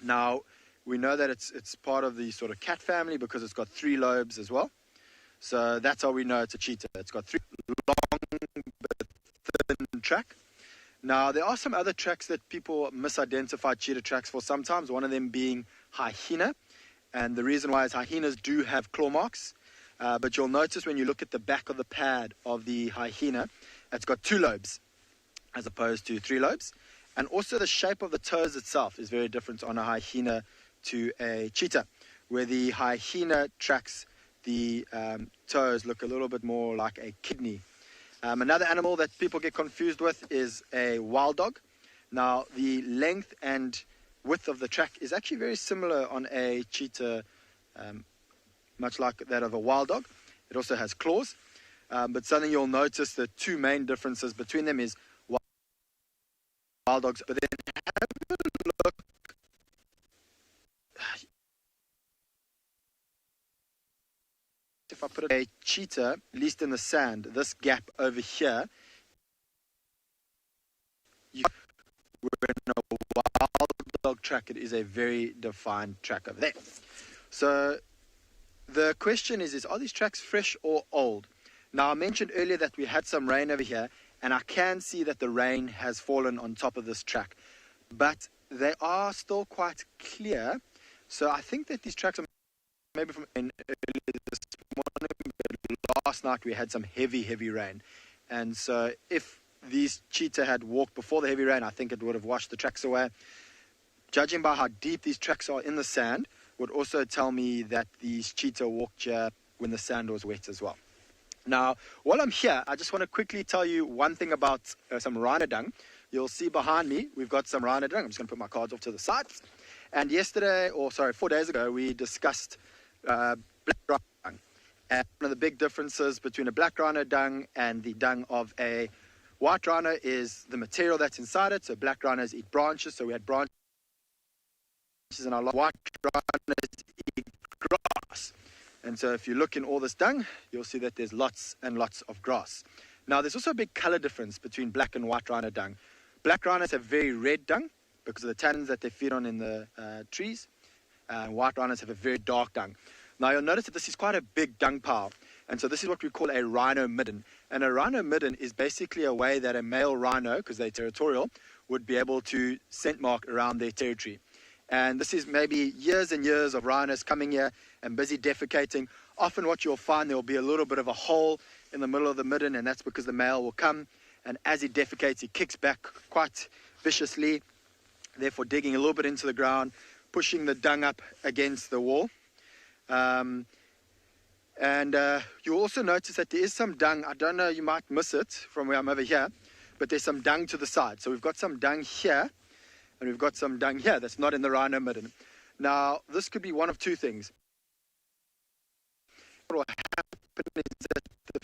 Now, we know that it's part of the sort of cat family because it's got 3 lobes as well. So that's how we know it's a cheetah. It's got 3 long but thin track. Now, there are some other tracks that people misidentify cheetah tracks for sometimes, one of them being hyena. And the reason why is hyenas do have claw marks. But you'll notice when you look at the back of the pad of the hyena, it's got 2 lobes as opposed to 3 lobes. And also the shape of the toes itself is very different on a hyena to a cheetah, where the hyena tracks, the toes look a little bit more like a kidney. Another animal that people get confused with is a wild dog. Now, the length and width of the track is actually very similar on a cheetah, much like that of a wild dog. It also has claws. But something you'll notice, the 2 main differences between them is wild dogs. But then have a look. If I put a cheetah, at least in the sand, this gap over here, we're in a wild dog track. It is a very defined track over there. So the question is are these tracks fresh or old? Now, I mentioned earlier that we had some rain over here, and I can see that the rain has fallen on top of this track. But they are still quite clear. So I think that these tracks are maybe from earlier this morning, but last night we had some heavy rain. And so if these cheetah had walked before the heavy rain, I think it would have washed the tracks away. Judging by how deep these tracks are in the sand, would also tell me that these cheetah walked here when the sand was wet as well. Now, while I'm here, I just want to quickly tell you one thing about some rhino dung. You'll see behind me, we've got some rhino dung. I'm just going to put my cards off to the side. And 4 days ago, we discussed black rhino dung. And one of the big differences between a black rhino dung and the dung of a white rhino is the material that's inside it. So black rhinos eat branches, so we had branches in our white rhinos eat grass. And so if you look in all this dung, you'll see that there's lots and lots of grass. Now, there's also a big color difference between black and white rhino dung. Black rhinos have very red dung because of the tannins that they feed on in the trees. White rhinos have a very dark dung. Now, you'll notice that this is quite a big dung pile. And so this is what we call a rhino midden. And a rhino midden is basically a way that a male rhino, because they're territorial, would be able to scent mark around their territory. And this is maybe years and years of rhinos coming here and busy defecating. Often what you'll find, there will be a little bit of a hole in the middle of the midden, and that's because the male will come, and as he defecates, he kicks back quite viciously, therefore digging a little bit into the ground, pushing the dung up against the wall. You'll also notice that there is some dung. I don't know, you might miss it from where I'm over here, but there's some dung to the side. So we've got some dung here, and we've got some dung here that's not in the rhino midden. Now, this could be one of 2 things. What will happen is that the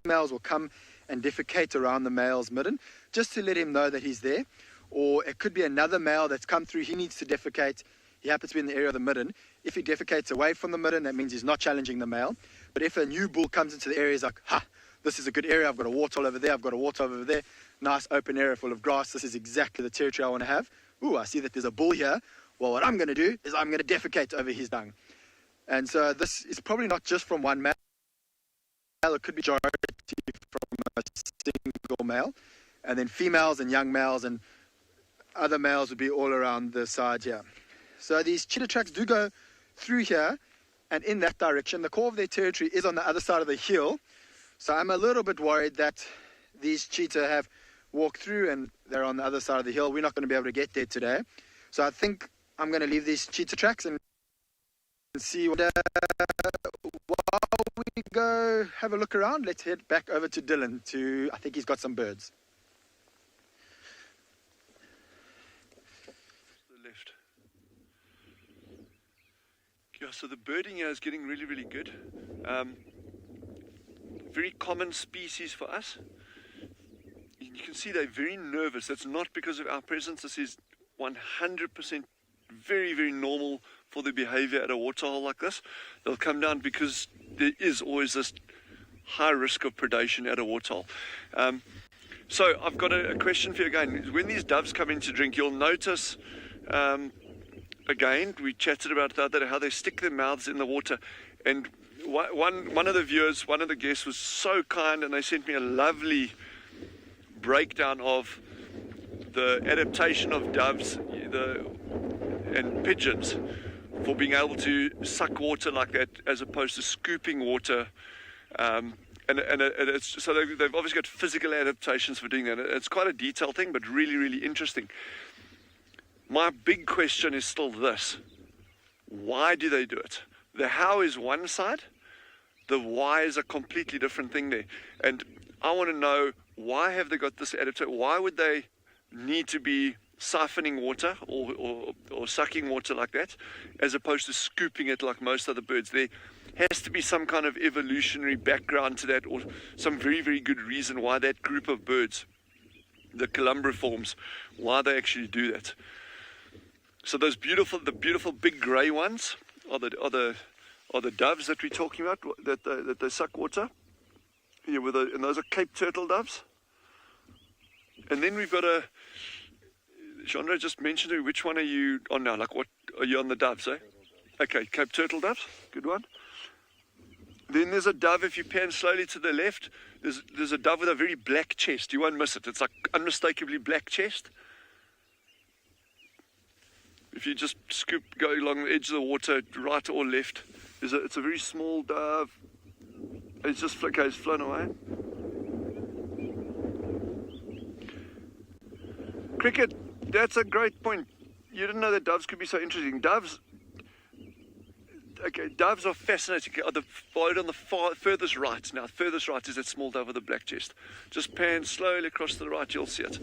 females will come and defecate around the male's midden, just to let him know that he's there. Or it could be another male that's come through, he needs to defecate, he happens to be in the area of the midden. If he defecates away from the midden, that means he's not challenging the male. But if a new bull comes into the area, he's like, this is a good area, I've got a waterhole over there, I've got a waterhole over there, nice open area full of grass, this is exactly the territory I want to have. Ooh, I see that there's a bull here. Well, what I'm going to do is I'm going to defecate over his dung. And so this is probably not just from one male, it could be majority from a single male. And then females and young males and other males would be all around the side here. So these cheetah tracks do go through here and in that direction. The core of their territory is on the other side of the hill. So I'm a little bit worried that these cheetah have walked through and they're on the other side of the hill. We're not going to be able to get there today. So I think I'm going to leave these cheetah tracks and see what while we go have a look around. Let's head back over to Dylan I think he's got some birds. Left. Yeah, so the birding here is getting really, really good. Very common species for us. You can see they're very nervous. That's not because of our presence. This is 100% very, very normal for the behavior at a waterhole like this. They'll come down because there is always this high risk of predation at a waterhole. So I've got a question for you again. When these doves come in to drink, you'll notice, again, we chatted about the other day, how they stick their mouths in the water. And one of the viewers, one of the guests was so kind, and they sent me a lovely breakdown of the adaptation of doves and pigeons for being able to suck water like that as opposed to scooping water. So they've obviously got physical adaptations for doing that. It's quite a detailed thing, but really, really interesting. My big question is still this. Why do they do it? The how is one side. The why is a completely different thing there. And I want to know, why have they got this adaptation? Why would they need to be siphoning water or sucking water like that, as opposed to scooping it like most other birds? There has to be some kind of evolutionary background to that, or some very, very good reason why that group of birds, the columbriforms, why they actually do that. So those the beautiful big grey ones are the doves that we're talking about, that they suck water. Yeah, and those are Cape turtle doves. And then we've got Chandra just mentioned to me, which one are you on now? Like, what are you on the doves, eh? Okay, Cape turtle doves, good one. Then there's a dove, if you pan slowly to the left, there's a dove with a very black chest. You won't miss it. It's like unmistakably black chest. If you just go along the edge of the water, right or left, it's a very small dove. It's just it's flown away. Cricket, that's a great point. You didn't know that doves could be so interesting. Doves are fascinating. The bird on the furthest right. Now, furthest right is that small dove with a black chest. Just pan slowly across to the right, you'll see it.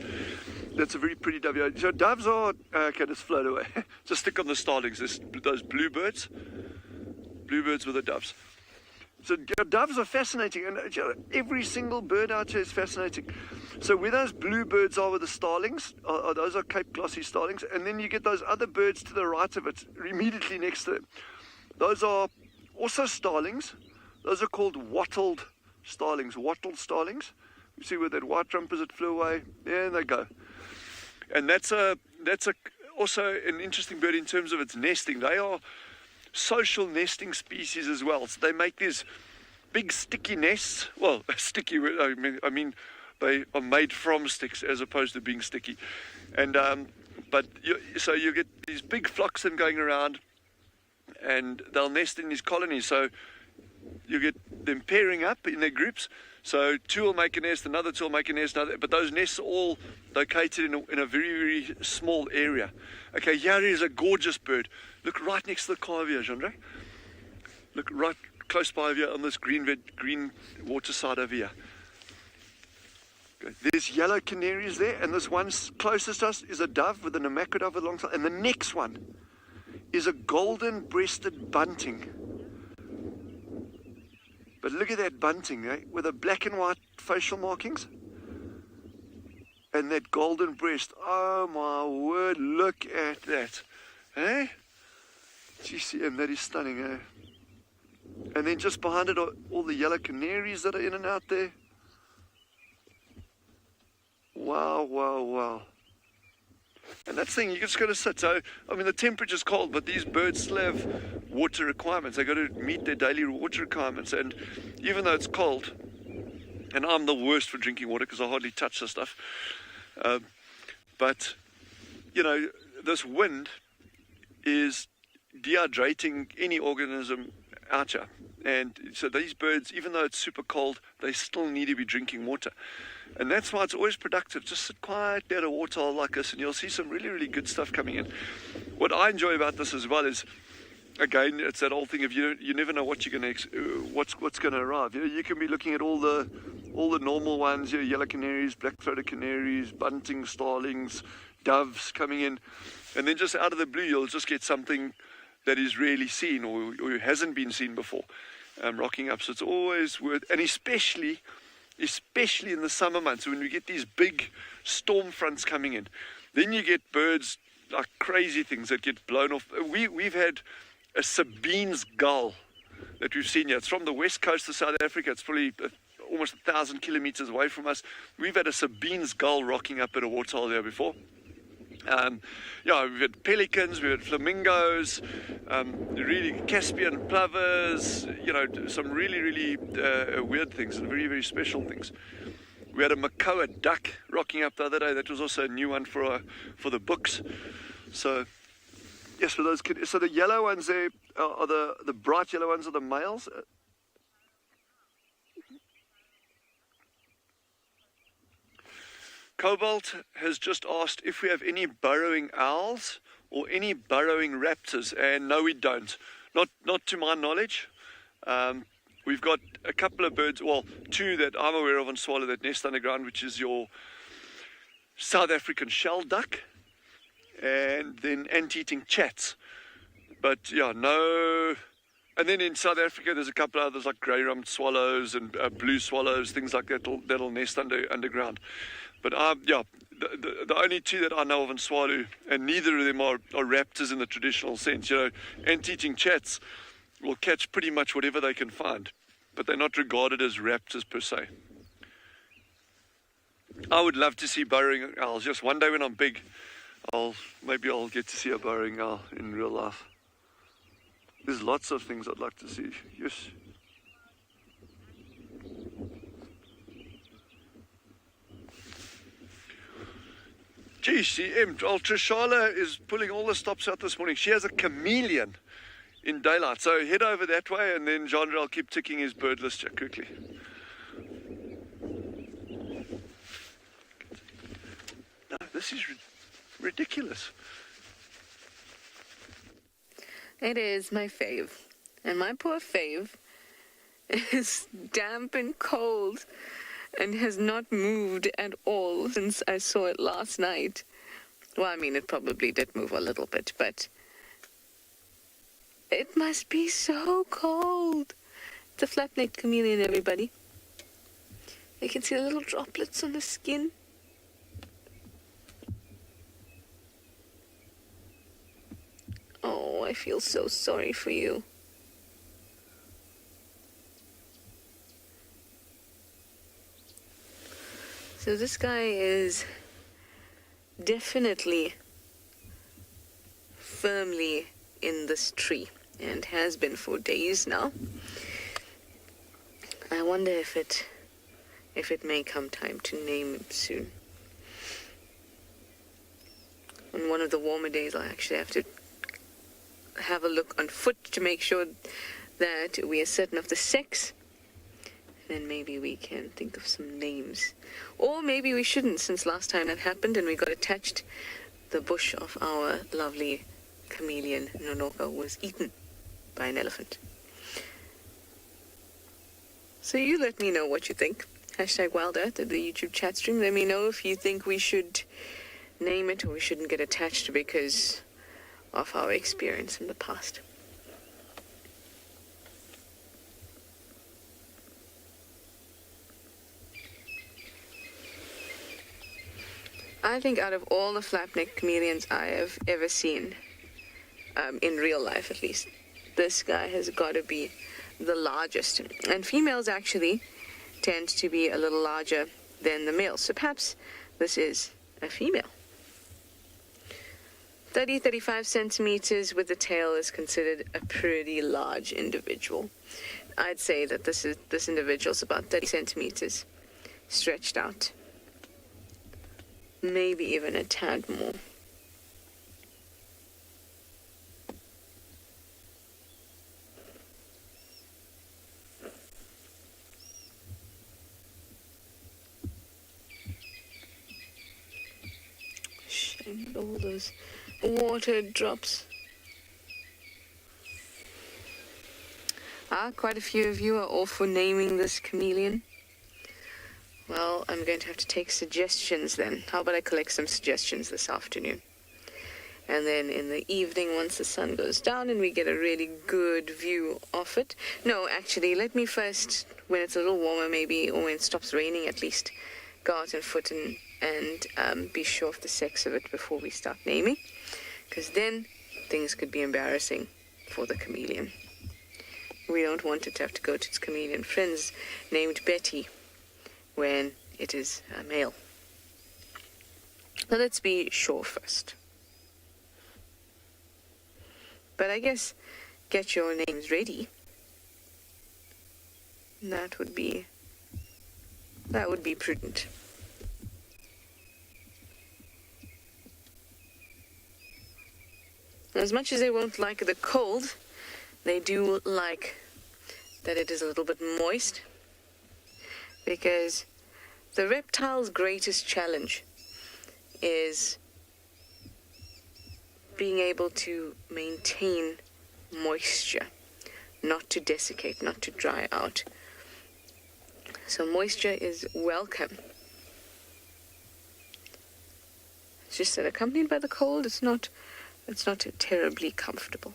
That's a very pretty dove. So doves are, okay, just float away. Just stick on the starlings. There's those bluebirds with the doves. So doves are fascinating, and every single bird out here is fascinating. So where those bluebirds are with the starlings, those are Cape glossy starlings, and then you get those other birds to the right of it, immediately next to them. Those are also starlings. Those are called wattled starlings. You see where that white rumpus that flew away? There they go. And that's also an interesting bird in terms of its nesting. They are social nesting species as well. So they make these big sticky nests. Well, sticky, I mean they are made from sticks as opposed to being sticky. And so you get these big flocks of them going around, and they'll nest in these colonies. So you get them pairing up in their groups. So two will make a nest, another two will make a nest, but those nests are all located in a very, very small area. Okay, here is a gorgeous bird. Look right next to the car over here, Jandre. Look right close by over here on this green water side over here. Okay. There's yellow canaries there, and this one closest to us is a dove with a Namako dove alongside, and the next one is a golden-breasted bunting. But look at that bunting, eh? With the black and white facial markings. And that golden breast. Oh my word, look at that. Eh? GCM, that is stunning, eh? And then just behind it are all the yellow canaries that are in and out there. Wow, wow, wow. And that's the thing, you just got to sit. So, I mean, the temperature's cold, but these birds still have water requirements. They've got to meet their daily water requirements. And even though it's cold, And I'm the worst for drinking water because I hardly touch the stuff. But, you know, this wind is dehydrating any organism out here. And so these birds, even though it's super cold, they still need to be drinking water. And that's why it's always productive. Just sit quietly at a waterhole like this and you'll see some really, really good stuff coming in. What I enjoy about this as well is, again, it's that old thing of you never know what you're going to what's going to arrive. You know, you can be looking at all the normal ones, you know, yellow canaries, black-throated canaries, bunting starlings, doves coming in, and then just out of the blue you'll just get something that is rarely seen or hasn't been seen before, rocking up. So it's always worth, and especially in the summer months when we get these big storm fronts coming in, then you get birds like crazy things that get blown off. We've had a Sabine's gull that we've seen here. It's from the west coast of South Africa. It's probably almost 1,000 kilometers away from us. We've had a Sabine's gull rocking up at a waterhole there before. Yeah, we've had pelicans, we've had flamingos, really Caspian plovers, you know, some really, really weird things and very, very special things. We had a Makoa duck rocking up the other day. That was also a new one for the books. So, yes, for those kids. So the yellow ones there are the bright yellow ones are the males. Cobalt has just asked if we have any burrowing owls or any burrowing raptors, and no, we don't. Not to my knowledge. We've got a couple of birds, well, two that I'm aware of on Tswalu that nest underground, which is your South African shell duck and then ant-eating chats. But yeah, no. And then in South Africa, there's a couple of others like grey-rumped swallows and blue swallows, things like that that'll nest underground. But yeah, the only two that I know of in Tswalu, and neither of them are raptors in the traditional sense. You know, ant-eating chats will catch pretty much whatever they can find, but they're not regarded as raptors per se. I would love to see burrowing owls. Just one day when I'm big, maybe I'll get to see a burrowing owl in real life. There's lots of things I'd like to see. Yes. Geez, TRISHALA is pulling all the stops out this morning. She has a chameleon in daylight. So head over that way and then Jean-André will keep ticking his bird list here quickly. No, this is ridiculous. It is my fave. And my poor fave is damp and cold and has not moved at all since I saw it last night. Well, I mean, it probably did move a little bit, but it must be so cold. It's a flat-necked chameleon, everybody. You can see the little droplets on the skin. Oh, I feel so sorry for you. So this guy is definitely firmly in this tree and has been for days now. I wonder if it may come time to name him soon. On one of the warmer days, I'll actually have to have a look on foot to make sure that we are certain of the sex. And then maybe we can think of some names. Or maybe we shouldn't, since last time that happened and we got attached, the bush of our lovely chameleon, Nonoka, was eaten by an elephant. So you let me know what you think. Hashtag Wild Earth at the YouTube chat stream. Let me know if you think we should name it or we shouldn't get attached because of our experience in the past. I think out of all the flap-necked chameleons I have ever seen, in real life at least, this guy has got to be the largest. And females actually tend to be a little larger than the males. So perhaps this is a female. 30-35 centimeters with the tail is considered a pretty large individual. I'd say that this individual is about 30 centimeters stretched out. Maybe even a tad more. Shame, all those water drops. Quite a few of you are all for naming this chameleon. Well, I'm going to have to take suggestions then. How about I collect some suggestions this afternoon? And then in the evening, once the sun goes down and we get a really good view of it. No, actually, let me first, when it's a little warmer maybe, or when it stops raining at least, go out on foot and be sure of the sex of it before we start naming. Because then things could be embarrassing for the chameleon. We don't want it to have to go to its chameleon friends named Betty when it is a male. Now let's be sure first. But I guess get your names ready. That would be prudent. As much as they won't like the cold, they do like that it is a little bit moist, because the reptile's greatest challenge is being able to maintain moisture, not to desiccate, not to dry out. So moisture is welcome. It's just that accompanied by the cold, it's not terribly comfortable.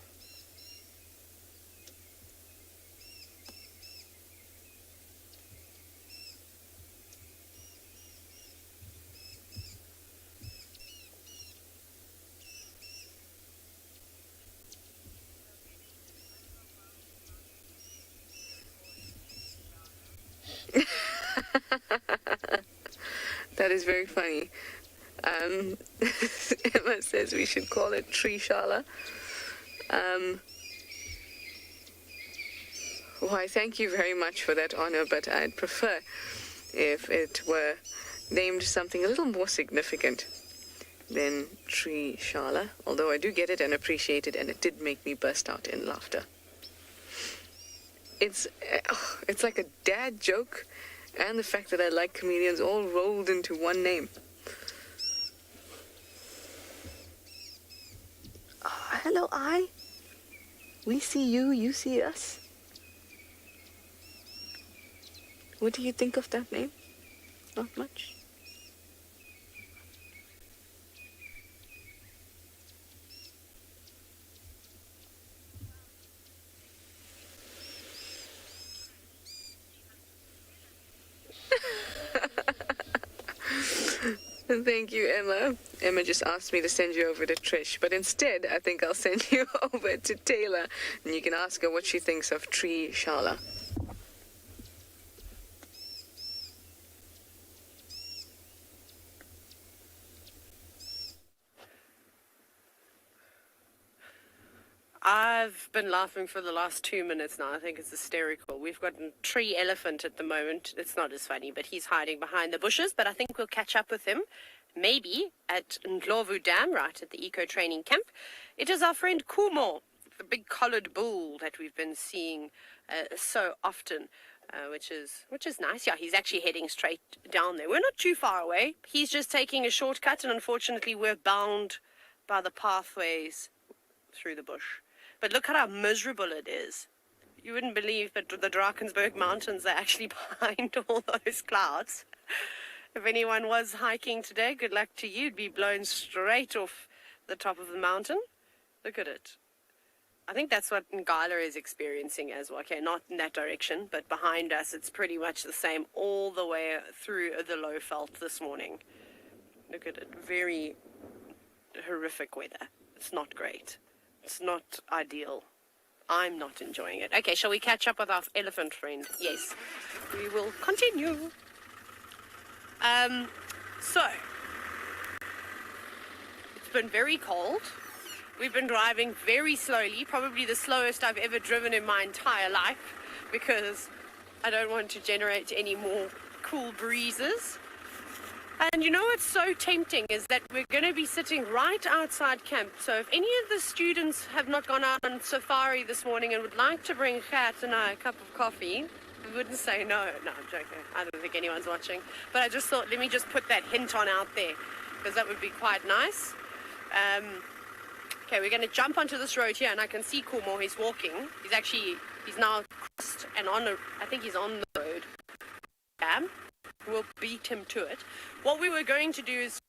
That is very funny. Emma says we should call it TRISHALA. Why, thank you very much for that honor, but I'd prefer if it were named something a little more significant than TRISHALA, although I do get it and appreciate it, and it did make me burst out in laughter. It's like a dad joke, and the fact that I like chameleons all rolled into one name. Oh, hello, I. We see you, you see us. What do you think of that name? Not much. Thank you, Emma. Emma just asked me to send you over to Trish, but instead I think I'll send you over to TAYLA, and you can ask her what she thinks of TRISHALA. I've been laughing for the last 2 minutes now. I think it's hysterical. We've got a tree elephant at the moment. It's not as funny, but he's hiding behind the bushes. But I think we'll catch up with him, maybe at Ndlovu Dam, right at the eco training camp. It is our friend Kumo, the big collared bull that we've been seeing so often, which is nice. Yeah, he's actually heading straight down there. We're not too far away. He's just taking a shortcut, and unfortunately we're bound by the pathways through the bush. But look at how miserable it is. You wouldn't believe, but the Drakensberg Mountains are actually behind all those clouds. If anyone was hiking today, good luck to you. You'd be blown straight off the top of the mountain. Look at it. I think that's what Ngala is experiencing as well. Okay, not in that direction, but behind us, it's pretty much the same all the way through the low veld this morning. Look at it. Very horrific weather. It's not great. It's not ideal. I'm not enjoying it. Okay, shall we catch up with our elephant friend? Yes, we will continue. So, it's been very cold. We've been driving very slowly, probably the slowest I've ever driven in my entire life, because I don't want to generate any more cool breezes. And you know what's so tempting is that we're going to be sitting right outside camp. So if any of the students have not gone out on safari this morning and would like to bring Kat and I a cup of coffee, we wouldn't say no. No, I'm joking. I don't think anyone's watching. But I just thought, let me just put that hint on out there, because that would be quite nice. Okay, we're going to jump onto this road here, and I can see Kumo. He's walking. He's now crossed and I think he's on the road. We'll beat him to it. What we were going to do is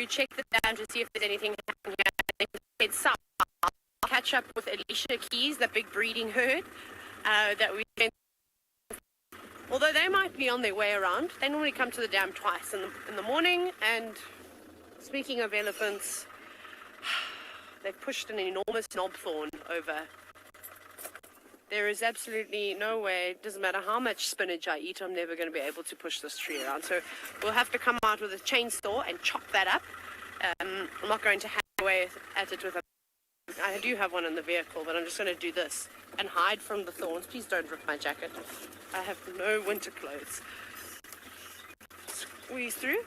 check the dam to see if there's anything happening here. Head south. I'll catch up with Alicia Keys, the big breeding herd that we went. Although they might be on their way around, they normally come to the dam twice in the morning. And speaking of elephants, they've pushed an enormous knobthorn over. There is absolutely no way, it doesn't matter how much spinach I eat, I'm never going to be able to push this tree around. So we'll have to come out with a chainsaw and chop that up. I'm not going to hack away at it with a... I do have one in the vehicle, but I'm just going to do this and hide from the thorns. Please don't rip my jacket. I have no winter clothes. Squeeze through.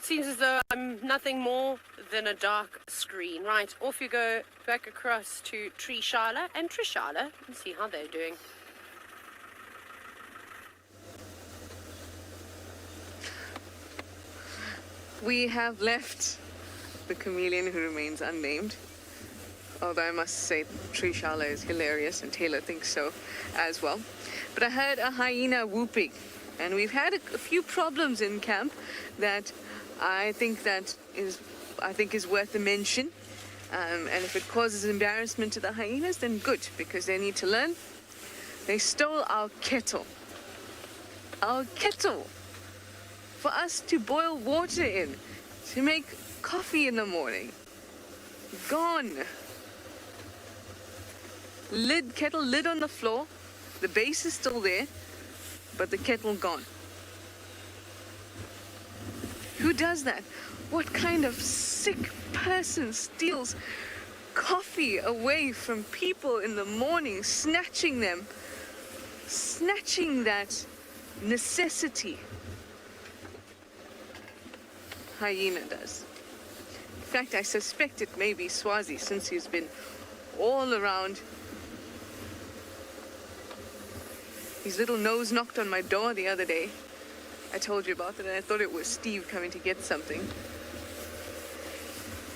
Seems as though I'm nothing more than a dark screen. Right, off you go back across to TRISHALA and TRISHALA and see how they're doing. We have left the chameleon who remains unnamed. Although I must say TRISHALA is hilarious and TAYLA thinks so as well. But I heard a hyena whooping, and we've had a few problems in camp that I think is worth a mention. And if it causes embarrassment to the hyenas, then good, because they need to learn. They stole our kettle. Our kettle. For us to boil water in, to make coffee in the morning. Gone. Kettle lid on the floor. The base is still there, but the kettle gone. Who does that? What kind of sick person steals coffee away from people in the morning, snatching that necessity? Hyena does. In fact, I suspect it may be Swazi, since he's been all around. His little nose knocked on my door the other day. I told you about it, and I thought it was Steve coming to get something.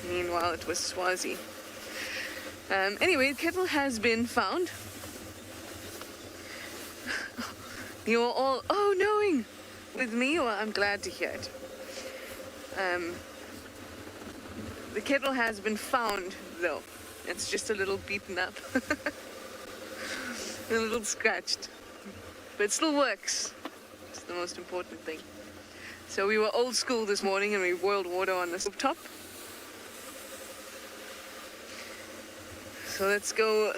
Meanwhile, it was Swazi. Anyway, the kettle has been found. You're all knowing with me, well, I'm glad to hear it. The kettle has been found, though. It's just a little beaten up. A little scratched. But it still works. It's the most important thing. So we were old school this morning and we boiled water on the stovetop. So let's go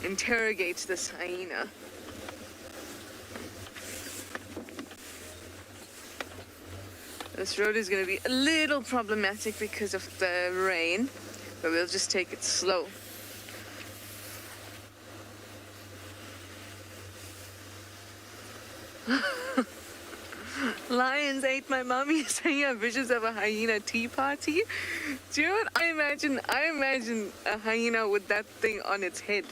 interrogate this hyena. This road is going to be a little problematic because of the rain, but we'll just take it slow. Lions ate my mommy, saying I have visions of a hyena tea party. Do you know what I imagine? I imagine a hyena with that thing on its head,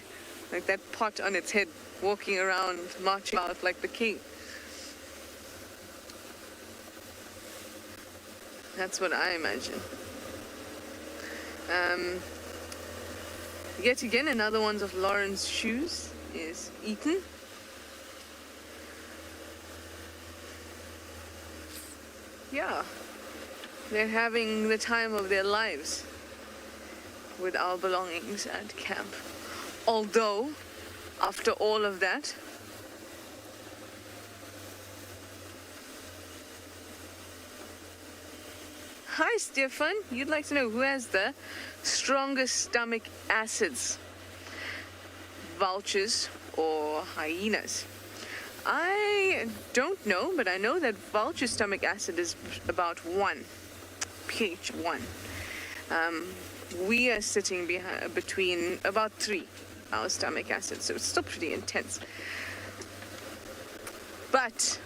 like that pot on its head, walking around, marching out like the king. That's what I imagine. Yet again, another one of Lauren's shoes is eaten. Yeah, they're having the time of their lives with our belongings at camp. Although, after all of that, hi Stefan, you'd like to know who has the strongest stomach acids, vultures or hyenas? I don't know, but I know that vulture stomach acid is about 1, pH 1. We are sitting between about 3, our stomach acid, so it's still pretty intense. But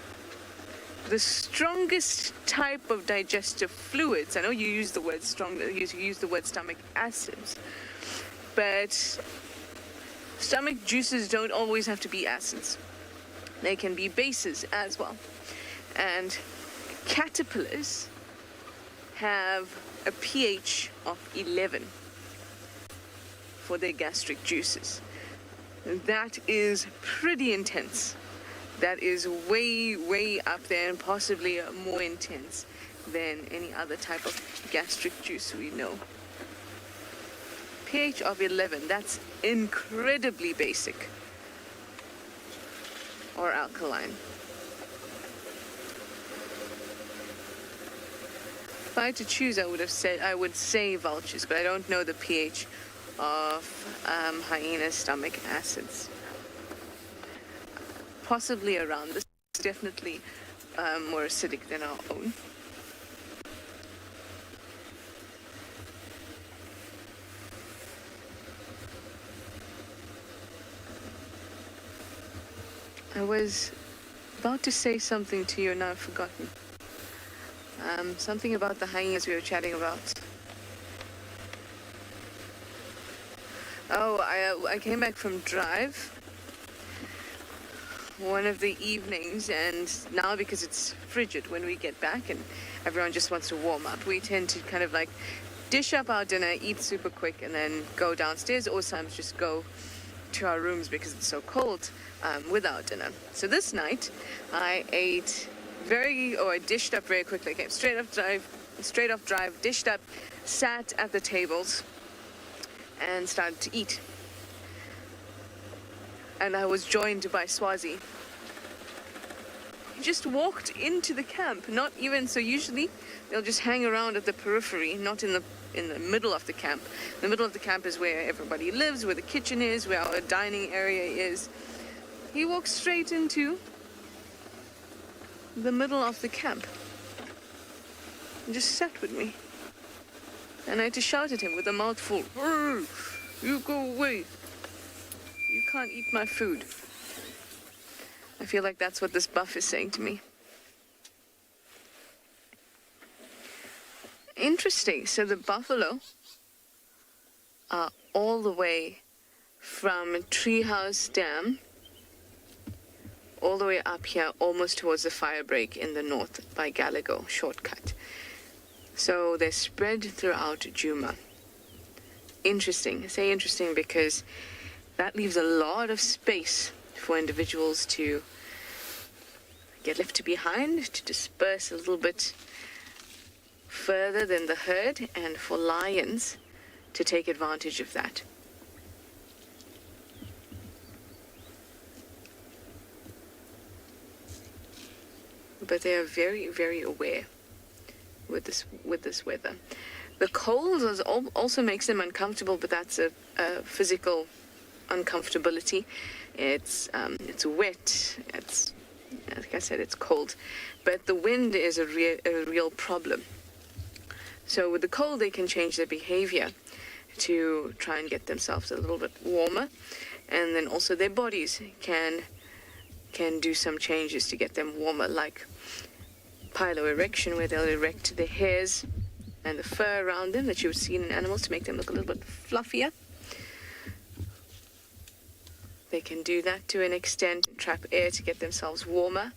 the strongest type of digestive fluids, I know you use the word strong, you use the word stomach acids, but stomach juices don't always have to be acids. They can be bases as well. And caterpillars have a pH of 11 for their gastric juices. That is pretty intense. That is way, way up there and possibly more intense than any other type of gastric juice we know. pH of 11, that's incredibly basic or alkaline. If I had to choose, I would say vultures, but I don't know the pH of hyena stomach acids. Possibly around this, definitely more acidic than our own. I was about to say something to you and now I've forgotten. Something about the hyenas we were chatting about. Oh, I came back from drive one of the evenings, and now because it's frigid when we get back and everyone just wants to warm up, we tend to kind of like dish up our dinner, eat super quick, and then go downstairs, or sometimes just go to our rooms because it's so cold without dinner. So this night I dished up very quickly. Came straight off drive, dished up, sat at the tables and started to eat. And I was joined by Swazi. He just walked into the camp, not even, so usually they'll just hang around at the periphery, not in the middle of the camp. The middle of the camp is where everybody lives, where the kitchen is, where our dining area is. He walked straight into the middle of the camp and just sat with me. And I had to shout at him with a mouthful, "Hey, you go away. You can't eat my food." I feel like that's what this buff is saying to me. Interesting. So the buffalo are all the way from Treehouse Dam all the way up here, almost towards the fire break in the north by Gallagher shortcut. So they're spread throughout Djuma. Interesting. I say interesting because that leaves a lot of space for individuals to get left behind, to disperse a little bit further than the herd, and for lions to take advantage of that. But they are very, very aware with this weather. The cold also makes them uncomfortable, but that's a physical uncomfortability. It's wet. It's, like I said, it's cold, but the wind is a real problem. So with the cold, they can change their behavior to try and get themselves a little bit warmer, and then also their bodies can do some changes to get them warmer, like piloerection, where they'll erect their hairs and the fur around them that you've seen in animals to make them look a little bit fluffier. They can do that to an extent, trap air to get themselves warmer.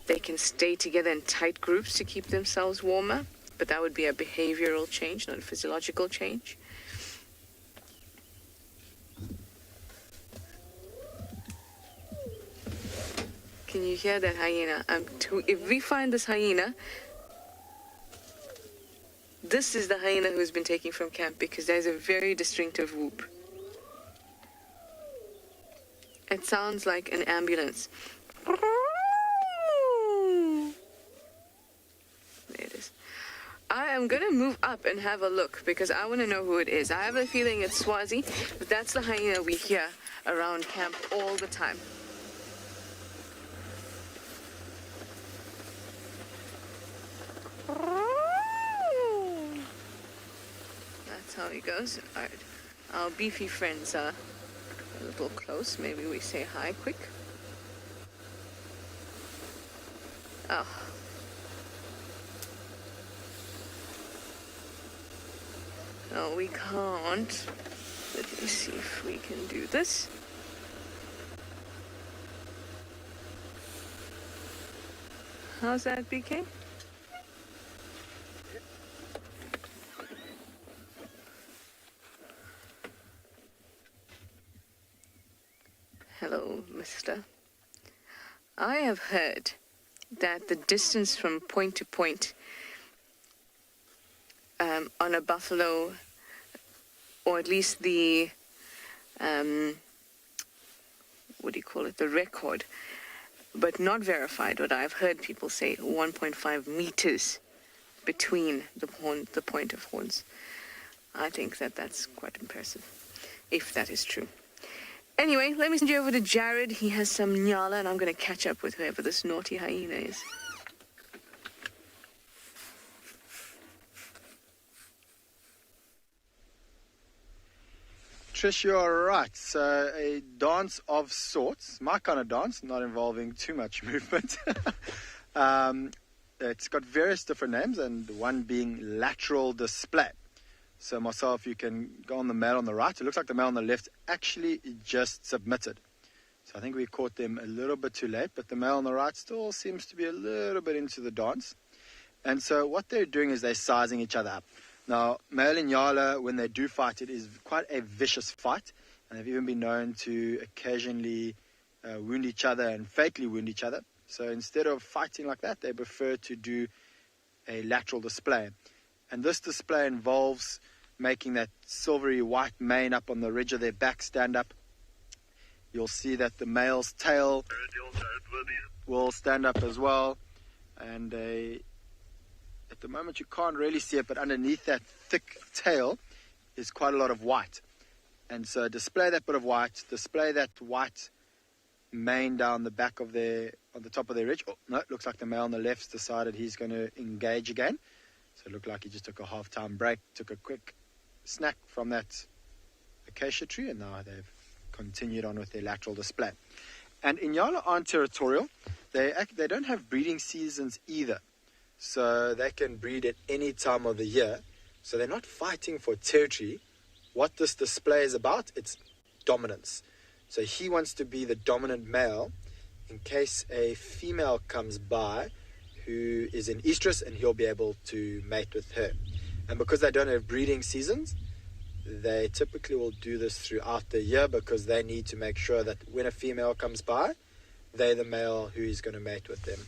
They can stay together in tight groups to keep themselves warmer, but that would be a behavioral change, not a physiological change. Can you hear that hyena? If we find this hyena, this is the hyena who's been taken from camp, because there's a very distinctive whoop. It sounds like an ambulance. There it is. I am going to move up and have a look because I want to know who it is. I have a feeling it's Swazi, but that's the hyena we hear around camp all the time. he goes. All right. Our beefy friends are a little close. Maybe we say hi quick. Oh. No, we can't. Let me see if we can do this. How's that, BK? Hello, mister. I have heard that the distance from point to point on a buffalo, or at least the, what do you call it, the record, but not verified, but I've heard people say 1.5 meters between the point of horns. I think that that's quite impressive, if that is true. Anyway, let me send you over to Jared. He has some nyala, and I'm going to catch up with whoever this naughty hyena is. Trish, you're right. So a dance of sorts, my kind of dance, not involving too much movement. It's got various different names, and one being lateral display. So myself, you can go on the male on the right. It looks like the male on the left actually just submitted. So I think we caught them a little bit too late, but the male on the right still seems to be a little bit into the dance. And so what they're doing is they're sizing each other up. Now, male and Nyala, when they do fight, it is quite a vicious fight. And they've even been known to occasionally wound each other and fatally wound each other. So instead of fighting like that, they prefer to do a lateral display. And this display involves making that silvery white mane up on the ridge of their back stand up. You'll see that the male's tail will stand up as well. And at the moment you can't really see it, but underneath that thick tail is quite a lot of white. And so display that bit of white, display that white mane down the back of on the top of their ridge. Oh, no, it looks like the male on the left's decided he's going to engage again. So it looked like he just took a half-time break, took a quick snack from that acacia tree, and now they've continued on with their lateral display. And Inyala aren't territorial. They don't have breeding seasons either. So they can breed at any time of the year. So they're not fighting for territory. What this display is about, it's dominance. So he wants to be the dominant male in case a female comes by who is in estrus, and he'll be able to mate with her. And because they don't have breeding seasons, they typically will do this throughout the year because they need to make sure that when a female comes by, they're the male who is going to mate with them.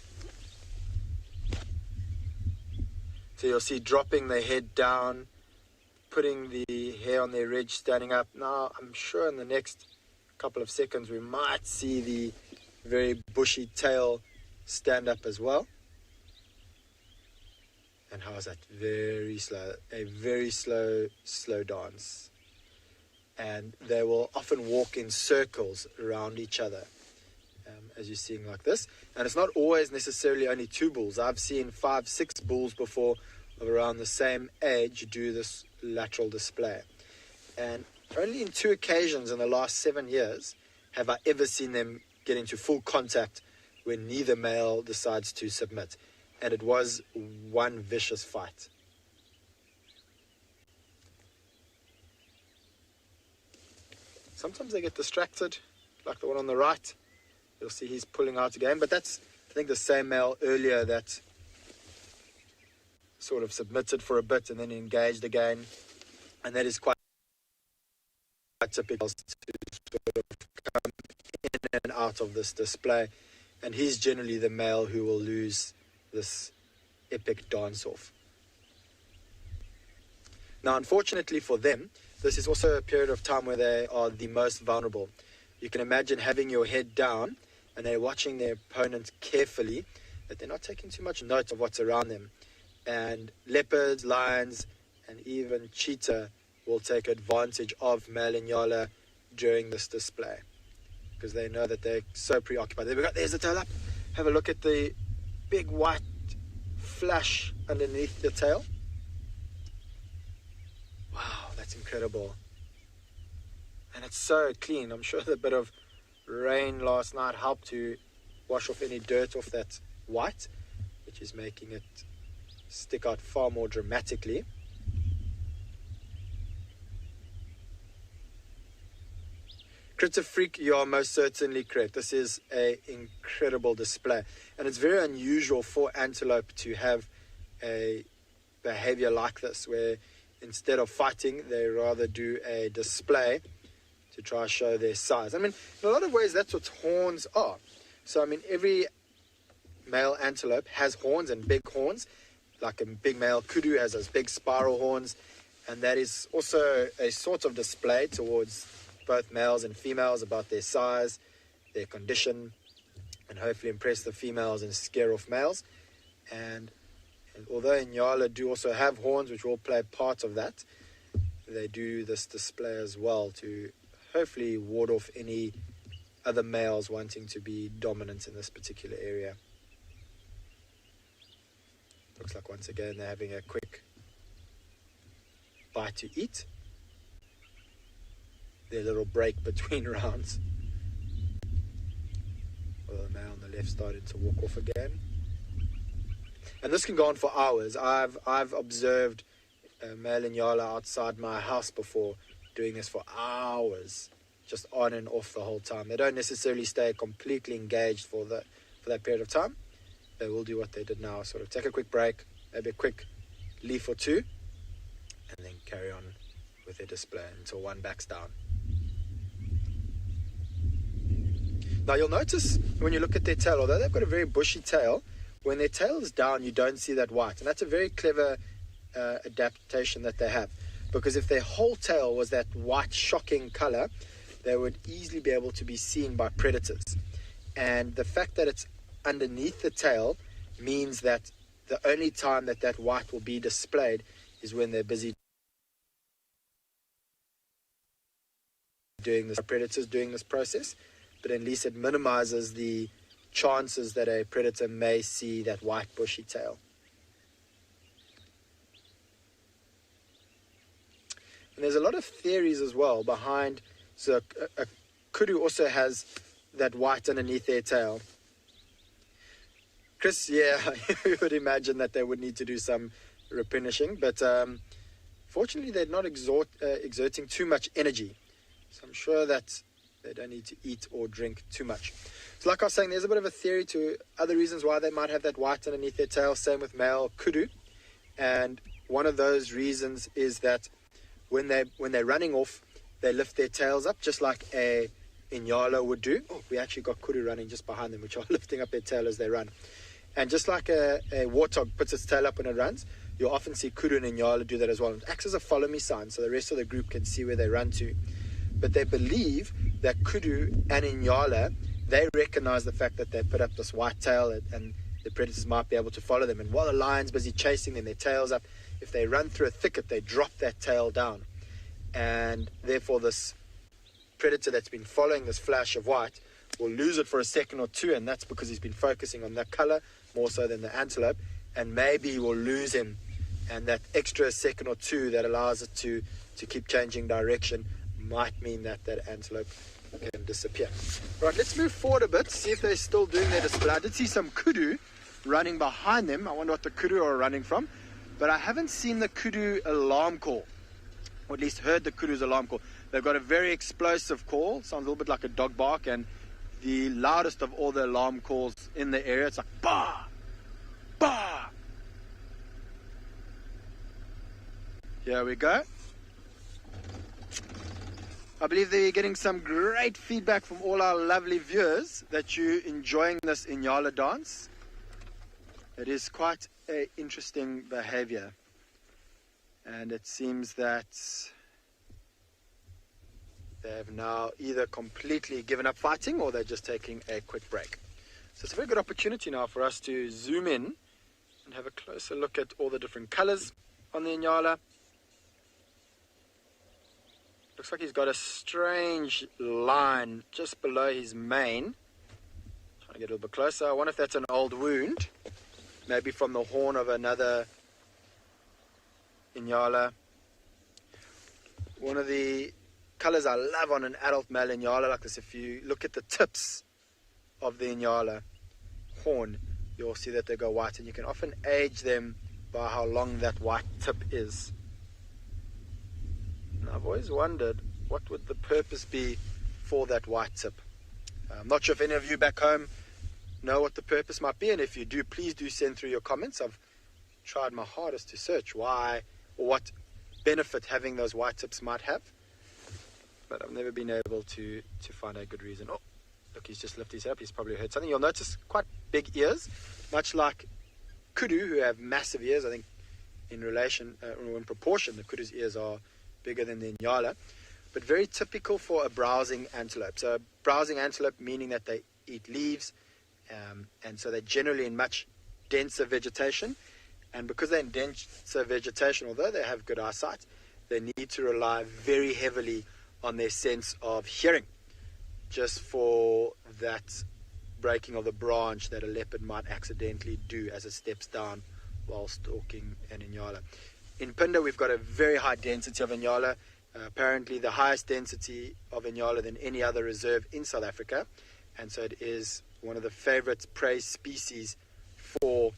So you'll see dropping their head down, putting the hair on their ridge, standing up. Now, I'm sure in the next couple of seconds we might see the very bushy tail stand up as well. And how is that? Very slow, a very slow dance. And they will often walk in circles around each other, as you're seeing like this. And it's not always necessarily only two bulls. I've seen 5, 6 bulls before of around the same age do this lateral display. And only in 2 occasions in the last 7 years have I ever seen them get into full contact when neither male decides to submit. And it was one vicious fight. Sometimes they get distracted, like the one on the right. You'll see he's pulling out again, but that's, I think, the same male earlier that sort of submitted for a bit and then engaged again. And that is quite typical to sort of come in and out of this display. And he's generally the male who will lose this epic dance-off. Now, unfortunately for them, this is also a period of time where they are the most vulnerable. You can imagine having your head down and they're watching their opponent carefully, that they're not taking too much note of what's around them. And leopards, lions, and even cheetah will take advantage of male Inyala during this display because they know that they're so preoccupied. There's the tail up. Have a look at the big white flash underneath the tail. Wow, That's incredible. And it's so clean. I'm sure the bit of rain last night helped to wash off any dirt off that white, which is making it stick out far more dramatically. Critter Freak, you are most certainly correct. This is an incredible display. And it's very unusual for antelope to have a behavior like this, where instead of fighting, they rather do a display to try to show their size. I mean, in a lot of ways, that's what horns are. So, I mean, every male antelope has horns and big horns. Like a big male kudu has those big spiral horns. And that is also a sort of display towards both males and females about their size, their condition, and hopefully impress the females and scare off males. And although Inyala do also have horns, which will play part of that, they do this display as well to hopefully ward off any other males wanting to be dominant in this particular area. Looks like once again they're having a quick bite to eat. Their little break between rounds. Well, the male on the left started to walk off again. And this can go on for hours. I've observed a male Inyala outside my house before doing this for hours, just on and off the whole time. They don't necessarily stay completely engaged for that period of time. They will do what they did now, sort of take a quick break, maybe a quick leaf or two, and then carry on with their display until one backs down. Now you'll notice when you look at their tail, although they've got a very bushy tail, when their tail is down, you don't see that white. And that's a very clever adaptation that they have. Because if their whole tail was that white, shocking color, they would easily be able to be seen by predators. And the fact that it's underneath the tail means that the only time that that white will be displayed is when they're busy doing this, predators doing this process. But at least it minimizes the chances that a predator may see that white bushy tail. And there's a lot of theories as well behind, so a kudu also has that white underneath their tail. Chris, yeah, you would imagine that they would need to do some replenishing, but fortunately they're not exerting too much energy. So I'm sure that they don't need to eat or drink too much. So like I was saying, there's a bit of a theory to other reasons why they might have that white underneath their tail, same with male kudu. And one of those reasons is that when they're running off, they lift their tails up just like a Inyala would do. Oh, we actually got kudu running just behind them, which are lifting up their tail as they run. And just like a warthog puts its tail up when it runs, you'll often see kudu and Inyala do that as well. It acts as a follow me sign so the rest of the group can see where they run to. But they believe that kudu and Inyala, they recognize the fact that they put up this white tail and the predators might be able to follow them. And while the lion's busy chasing them, their tail's up, if they run through a thicket, they drop that tail down. And therefore this predator that's been following this flash of white will lose it for a second or two, and that's because he's been focusing on that color more so than the antelope, and maybe he will lose him, and that extra second or two that allows it to keep changing direction might mean that antelope can disappear. Right, let's move forward a bit, see if they're still doing their display. I did see some kudu running behind them. I wonder what the kudu are running from, but I haven't seen the kudu alarm call, or at least heard the kudu's alarm call. They've got a very explosive call, sounds a little bit like a dog bark, and the loudest of all the alarm calls in the area. It's like bah, bah. Here we go. I believe they're getting some great feedback from all our lovely viewers that you're enjoying this Inyala dance. It is quite an interesting behavior. And it seems that they have now either completely given up fighting or they're just taking a quick break. So it's a very good opportunity now for us to zoom in and have a closer look at all the different colors on the Inyala. Looks like he's got a strange line just below his mane. Trying to get a little bit closer. I wonder if that's an old wound. Maybe from the horn of another Inyala. one of the colors I love on an adult male Inyala like this, if you look at the tips of the Inyala horn, you'll see that they go white, and you can often age them by how long that white tip is. And I've always wondered what would the purpose be for that white tip. I'm not sure if any of you back home know what the purpose might be, and if you do, please do send through your comments. I've tried my hardest to search why or what benefit having those white tips might have, but I've never been able to find a good reason. Oh, look, he's just lifted his head up. He's probably heard something. You'll notice quite big ears, much like kudu, who have massive ears. I think in relation, or in proportion, the kudu's ears are bigger than the Inyala, but very typical for a browsing antelope. So a browsing antelope meaning that they eat leaves, and so they're generally in much denser vegetation. And because they're in denser vegetation, although they have good eyesight, they need to rely very heavily on their sense of hearing, just for that breaking of the branch that a leopard might accidentally do as it steps down while stalking an Inyala. In Phinda, we've got a very high density of Inyala, apparently the highest density of Inyala than any other reserve in South Africa, and so it is one of the favorite prey species for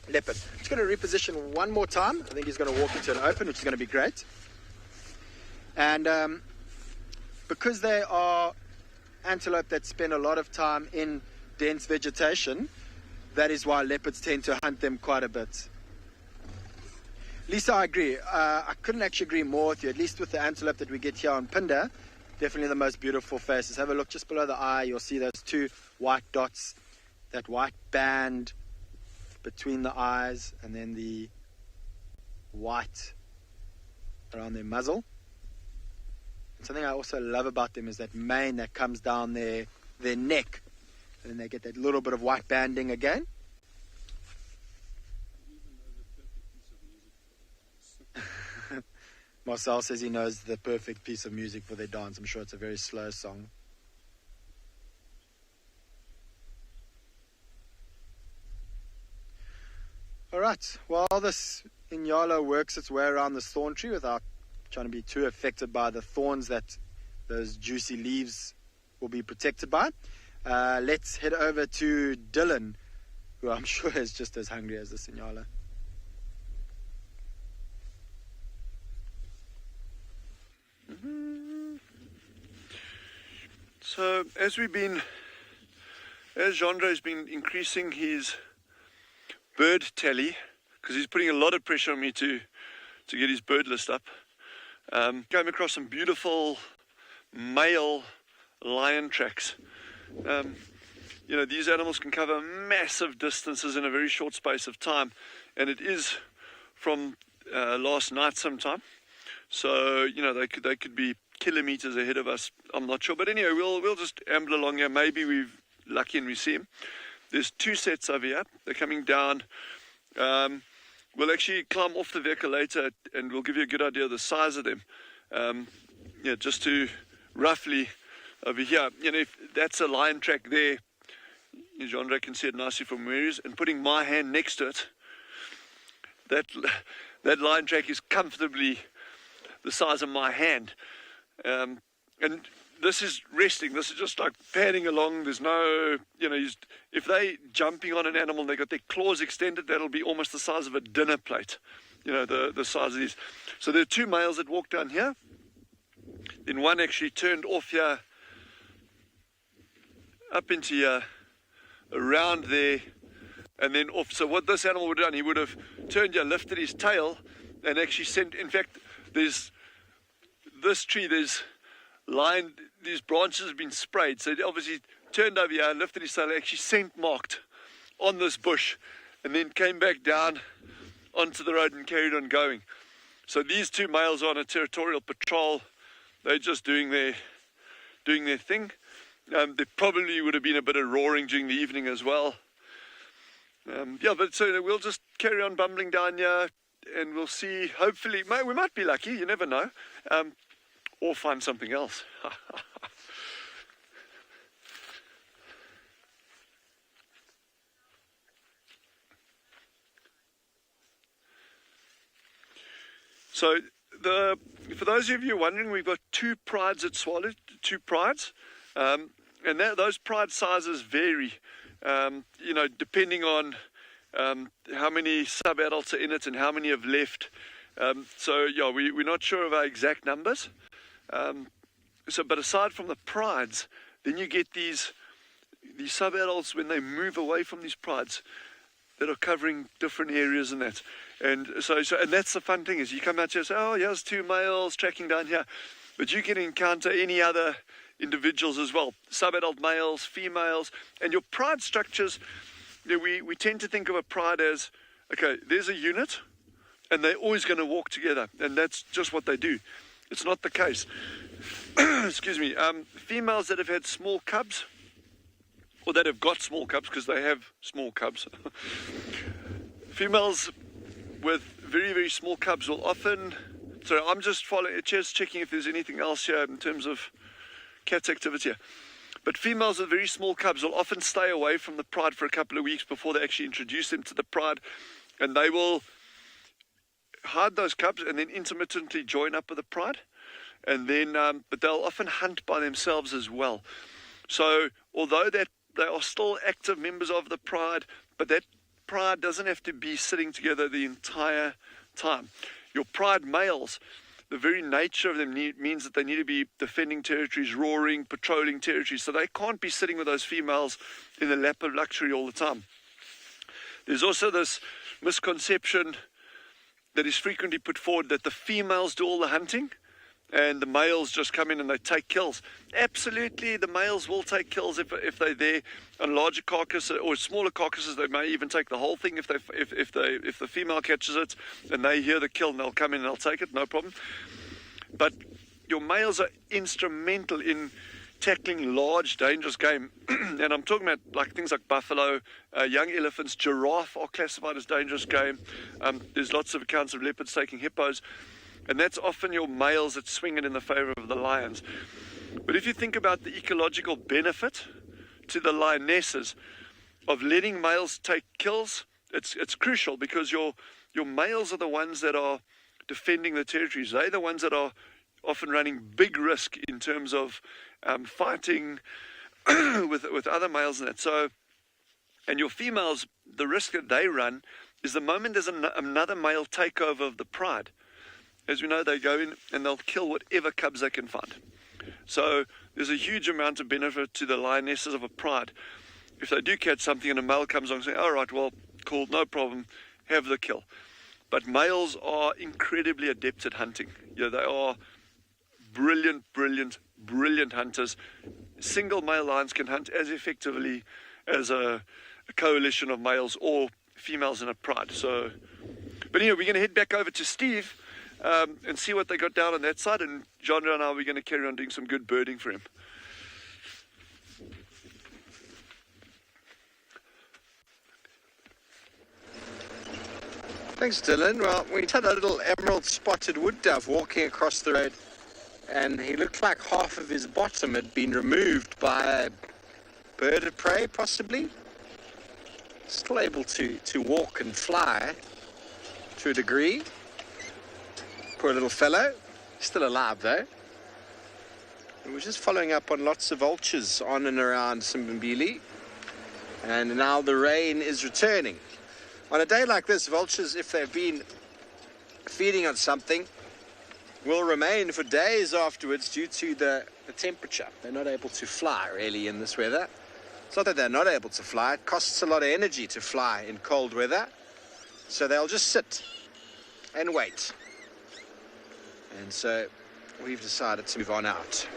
leopard. I'm just going to reposition one more time. I think he's going to walk into an open, which is going to be great. And because they are antelope that spend a lot of time in dense vegetation, that is why leopards tend to hunt them quite a bit. Lisa, I agree. I couldn't actually agree more with you, at least with the antelope that we get here on Phinda. Definitely the most beautiful faces. Have a look just below the eye. You'll see those two white dots, that white band between the eyes, and then the white around their muzzle. And something I also love about them is that mane that comes down their neck, and then they get that little bit of white banding again. Marcel says he knows the perfect piece of music for their dance. I'm sure it's a very slow song. Alright, while this Inyala works its way around this thorn tree without trying to be too affected by the thorns that those juicy leaves will be protected by, let's head over to Dylan, who I'm sure is just as hungry as this Inyala. So as Jandre has been increasing his bird tally, because he's putting a lot of pressure on me to get his bird list up, came across some beautiful male lion tracks. You know, these animals can cover massive distances in a very short space of time, and it is from last night sometime. So, you know, they could be kilometers ahead of us. I'm not sure, but anyway, we'll just amble along here. Maybe we're lucky and we see him. There's two sets over here. They're coming down. We'll actually climb off the vehicle later, and we'll give you a good idea of the size of them. Yeah, just to roughly over here. You know, if that's a lion track there, Jandre can see it nicely from where he is, and putting my hand next to it, that lion track is comfortably the size of my hand. And this is resting. This is just like padding along. There's no, you know, if they jumping on an animal and they got their claws extended, that'll be almost the size of a dinner plate, you know, the size of these. So there are two males that walked down here. Then one actually turned off here, up into here, around there, and then off. So what this animal would have done, he would have turned here, lifted his tail, and actually sent, in fact, there's this tree, there's line, these branches have been sprayed, so it obviously turned over here, lifted his tail, actually scent marked on this bush, and then came back down onto the road and carried on going. So these two males are on a territorial patrol. They're just doing their thing. There probably would have been a bit of roaring during the evening as well. Yeah, but so we'll just carry on bumbling down here, and we'll see. Hopefully, we might be lucky. You never know. Or find something else. So for those of you wondering, we've got 2 prides at Tswalu, 2 prides, and those pride sizes vary, you know, depending on how many sub-adults are in it and how many have left. So yeah, we're not sure of our exact numbers. But aside from the prides, then you get these sub-adults when they move away from these prides that are covering different areas and that. And and that's the fun thing, is you come out here and say, oh, here's 2 males tracking down here. But you can encounter any other individuals as well, sub-adult males, females, and your pride structures, you know, we tend to think of a pride as, okay, there's a unit, and they're always going to walk together, and that's just what they do. It's not the case. Excuse me. Females that have had small cubs, or that have got small cubs, because they have small cubs. Females with very, very small cubs will often... So I'm just checking if there's anything else here in terms of cat activity here. But females with very small cubs will often stay away from the pride for a couple of weeks before they actually introduce them to the pride, and they will hide those cubs and then intermittently join up with the pride, and then but they'll often hunt by themselves as well. So although that they are still active members of the pride, but that pride doesn't have to be sitting together the entire time. Your pride males, the very nature of them means that they need to be defending territories, roaring, patrolling territories, so they can't be sitting with those females in the lap of luxury all the time. There's also this misconception that is frequently put forward that the females do all the hunting and the males just come in and they take kills. Absolutely, the males will take kills if they're there. On larger carcasses or smaller carcasses, they may even take the whole thing if the female catches it and they hear the kill, and they'll come in and they'll take it, no problem. But your males are instrumental in tackling large, dangerous game. And I'm talking about like things like buffalo, young elephants, giraffe are classified as dangerous game. There's lots of accounts of leopards taking hippos. And that's often your males that swing it in the favor of the lions. But if you think about the ecological benefit to the lionesses of letting males take kills, it's crucial, because your males are the ones that are defending the territories. They're the ones that are often running big risk in terms of fighting with other males and that. So, and your females, the risk that they run is the moment there's another male takeover of the pride. As we know, they go in and they'll kill whatever cubs they can find. So there's a huge amount of benefit to the lionesses of a pride. If they do catch something and a male comes along and says, all right, well, cool, no problem, have the kill. But males are incredibly adept at hunting. You know, they are brilliant, brilliant, brilliant hunters. Single male lions can hunt as effectively as a coalition of males or females in a pride. So, but anyway, we're going to head back over to Steve and see what they got down on that side, and John and I, we're going to carry on doing some good birding for him. Thanks, Dylan. Well, we had a little emerald spotted wood dove walking across the road, and he looked like half of his bottom had been removed by a bird of prey, possibly. Still able to walk and fly to a degree. Poor little fellow. Still alive, though. And we're just following up on lots of vultures on and around Simbambili. And now the rain is returning. On a day like this, vultures, if they've been feeding on something, will remain for days afterwards due to the temperature. They're not able to fly, really, in this weather. It's not that they're not able to fly. It costs a lot of energy to fly in cold weather. So they'll just sit and wait. And so we've decided to move on out.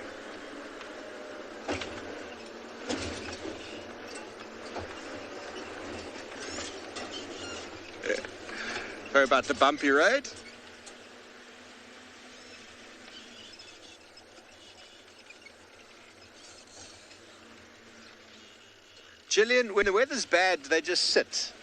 Sorry about the bumpy road. Gillian, when the weather's bad, they just sit.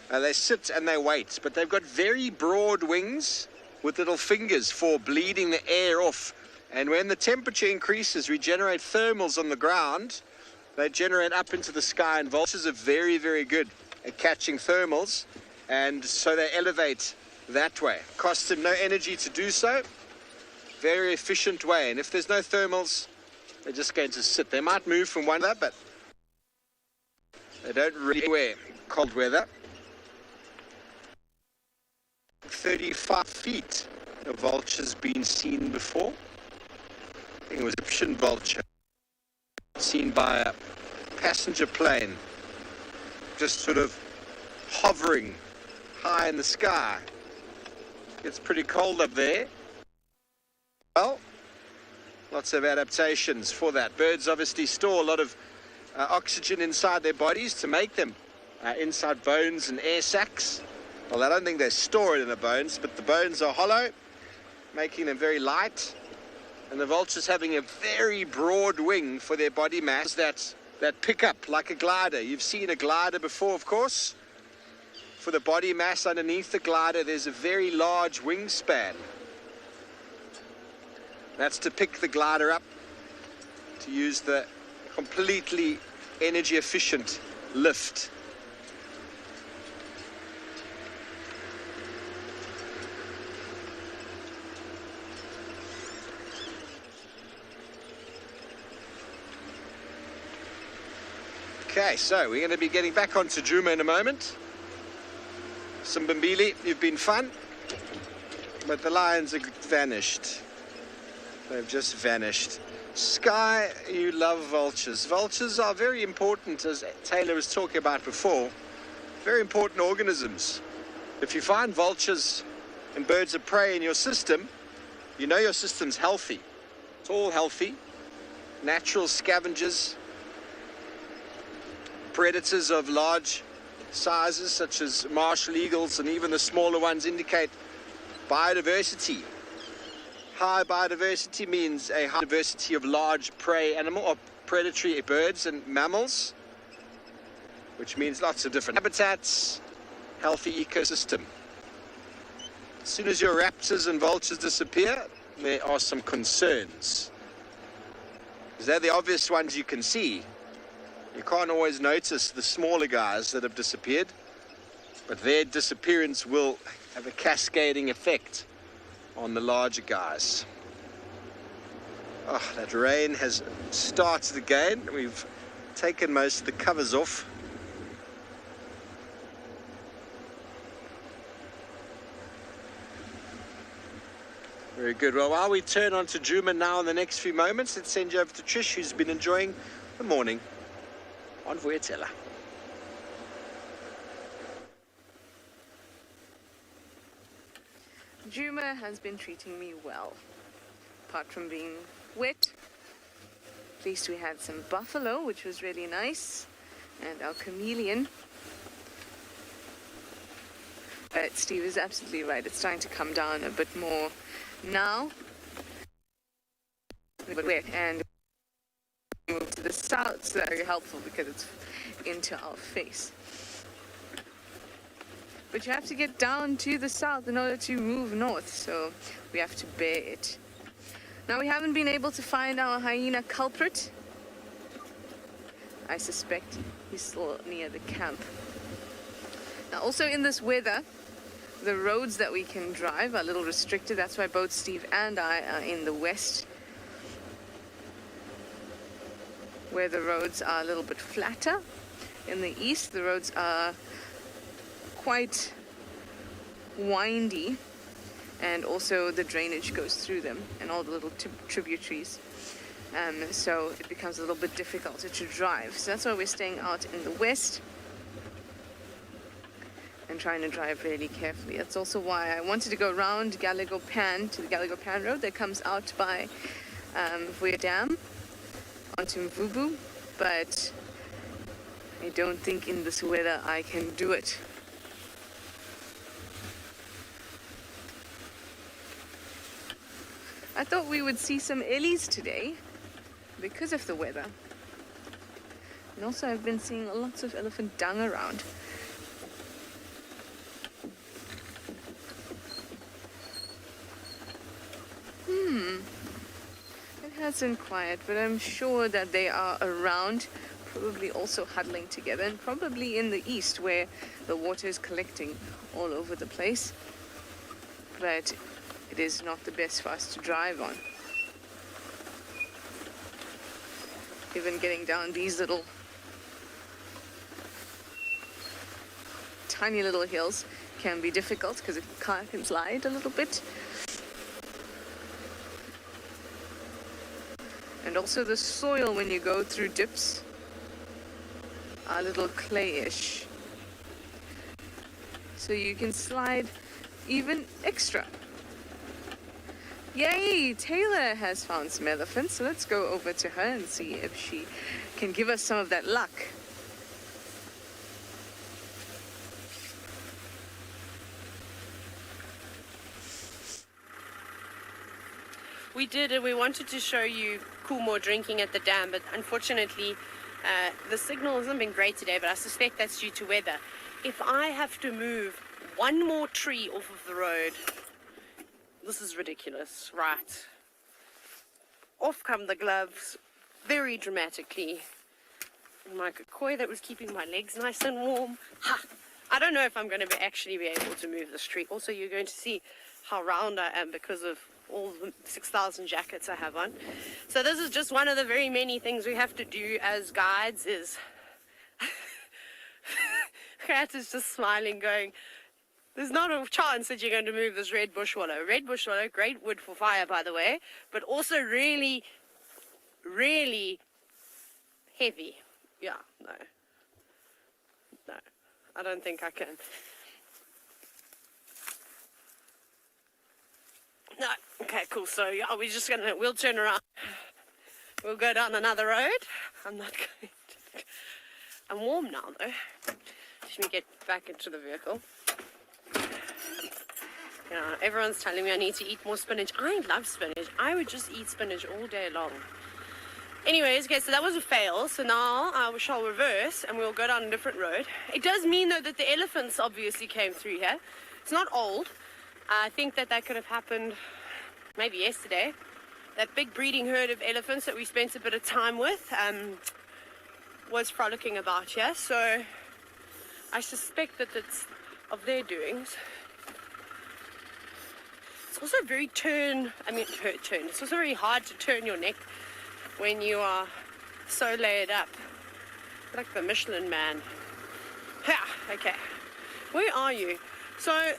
They sit and they wait, but they've got very broad wings with little fingers for bleeding the air off. And when the temperature increases, we generate thermals on the ground. They generate up into the sky, and vultures are very, very good at catching thermals. And so they elevate that way. Costs them no energy to do so. very efficient way. And if there's no thermals, they're just going to sit. They might move from one another, but they don't really wear cold weather. 35 feet of vultures been seen before. I think it was Egyptian vulture seen by a passenger plane, just sort of hovering high in the sky. It's pretty cold up there. Well, lots of adaptations for that. Birds obviously store a lot of oxygen inside their bodies to make them inside bones and air sacs. Well, I don't think they store it in the bones, but the bones are hollow, making them very light. And the vultures having a very broad wing for their body mass that pick up like a glider. You've seen a glider before, of course. For the body mass underneath the glider, there's a very large wingspan. That's to pick the glider up, to use the completely energy efficient lift. Okay, so we're going to be getting back onto Djuma in a moment. Simbambili, you've been fun, but the lions have vanished. They've just vanished. Sky, you love vultures. Vultures are very important, as Taylor was talking about before, very important organisms. If you find vultures and birds of prey in your system, you know your system's healthy. It's all healthy. Natural scavengers, predators of large sizes such as martial eagles and even the smaller ones indicate biodiversity. High biodiversity means a high diversity of large prey animal or predatory birds and mammals, which means lots of different habitats, healthy ecosystem. As soon as your raptors and vultures disappear, there are some concerns. They're the obvious ones you can see. You can't always notice the smaller guys that have disappeared, but their disappearance will have a cascading effect on the larger guys. Oh, that rain has started again. We've taken most of the covers off. Very good. Well, while we turn on to Djuma now in the next few moments, let's send you over to Trish, who's been enjoying the morning on TAYLA. Djuma has been treating me well. Apart from being wet, at least we had some buffalo, which was really nice, and our chameleon. But Steve is absolutely right. It's starting to come down a bit more now. But wet, and move to the south. It's very helpful because it's into our face. But you have to get down to the south in order to move north, so we have to bear it. Now, we haven't been able to find our hyena culprit. I suspect he's still near the camp. Now, also in this weather, the roads that we can drive are a little restricted. That's why both Steve and I are in the west, where the roads are a little bit flatter. In the east, the roads are quite windy, and also the drainage goes through them and all the little tributaries. So it becomes a little bit difficult to drive. So that's why we're staying out in the west and trying to drive really carefully. That's also why I wanted to go around Gallagher Pan to the Gallagher Pan Road that comes out by Vuya Dam onto Mvubu, but I don't think in this weather I can do it. I thought we would see some ellies today because of the weather. And also I've been seeing lots of elephant dung around. It has been quiet, but I'm sure that they are around, probably also huddling together, and probably in the east where the water is collecting all over the place. But it is not the best for us to drive on. Even getting down these little tiny little hills can be difficult because the car can slide a little bit. And also the soil when you go through dips are a little clayish. So you can slide even extra. Yay! TAYLA has found some elephants, so let's go over to her and see if she can give us some of that luck. We did, and we wanted to show you more drinking at the dam, but unfortunately the signal hasn't been great today, but I suspect that's due to weather. If I have to move one more tree off of the road, this is ridiculous, right? Off come the gloves, very dramatically. And my koi that was keeping my legs nice and warm. Ha! I don't know if I'm going to actually be able to move this tree. Also, you're going to see how round I am because of all the 6,000 jackets I have on. So this is just one of the very many things we have to do as guides is... Kat is just smiling, going, there's not a chance that you're going to move this red bush wallow. Red bush wallow, great wood for fire, by the way, but also really, really heavy. Yeah, no, I don't think I can. No, okay, cool. So yeah, we'll turn around. We'll go down another road. I'm not going to. I'm warm now, though. Let me get back into the vehicle. Yeah, everyone's telling me I need to eat more spinach. I love spinach. I would just eat spinach all day long. Anyways, okay, so that was a fail. So now we shall reverse and we'll go down a different road. It does mean, though, that the elephants obviously came through here. It's not old. I think that could have happened maybe yesterday. That big breeding herd of elephants that we spent a bit of time with was frolicking about here. So I suspect that it's of their doings. It's also very turn. It's also very hard to turn your neck when you are so laid up. Like the Michelin man. Ha! Okay. Where are you? So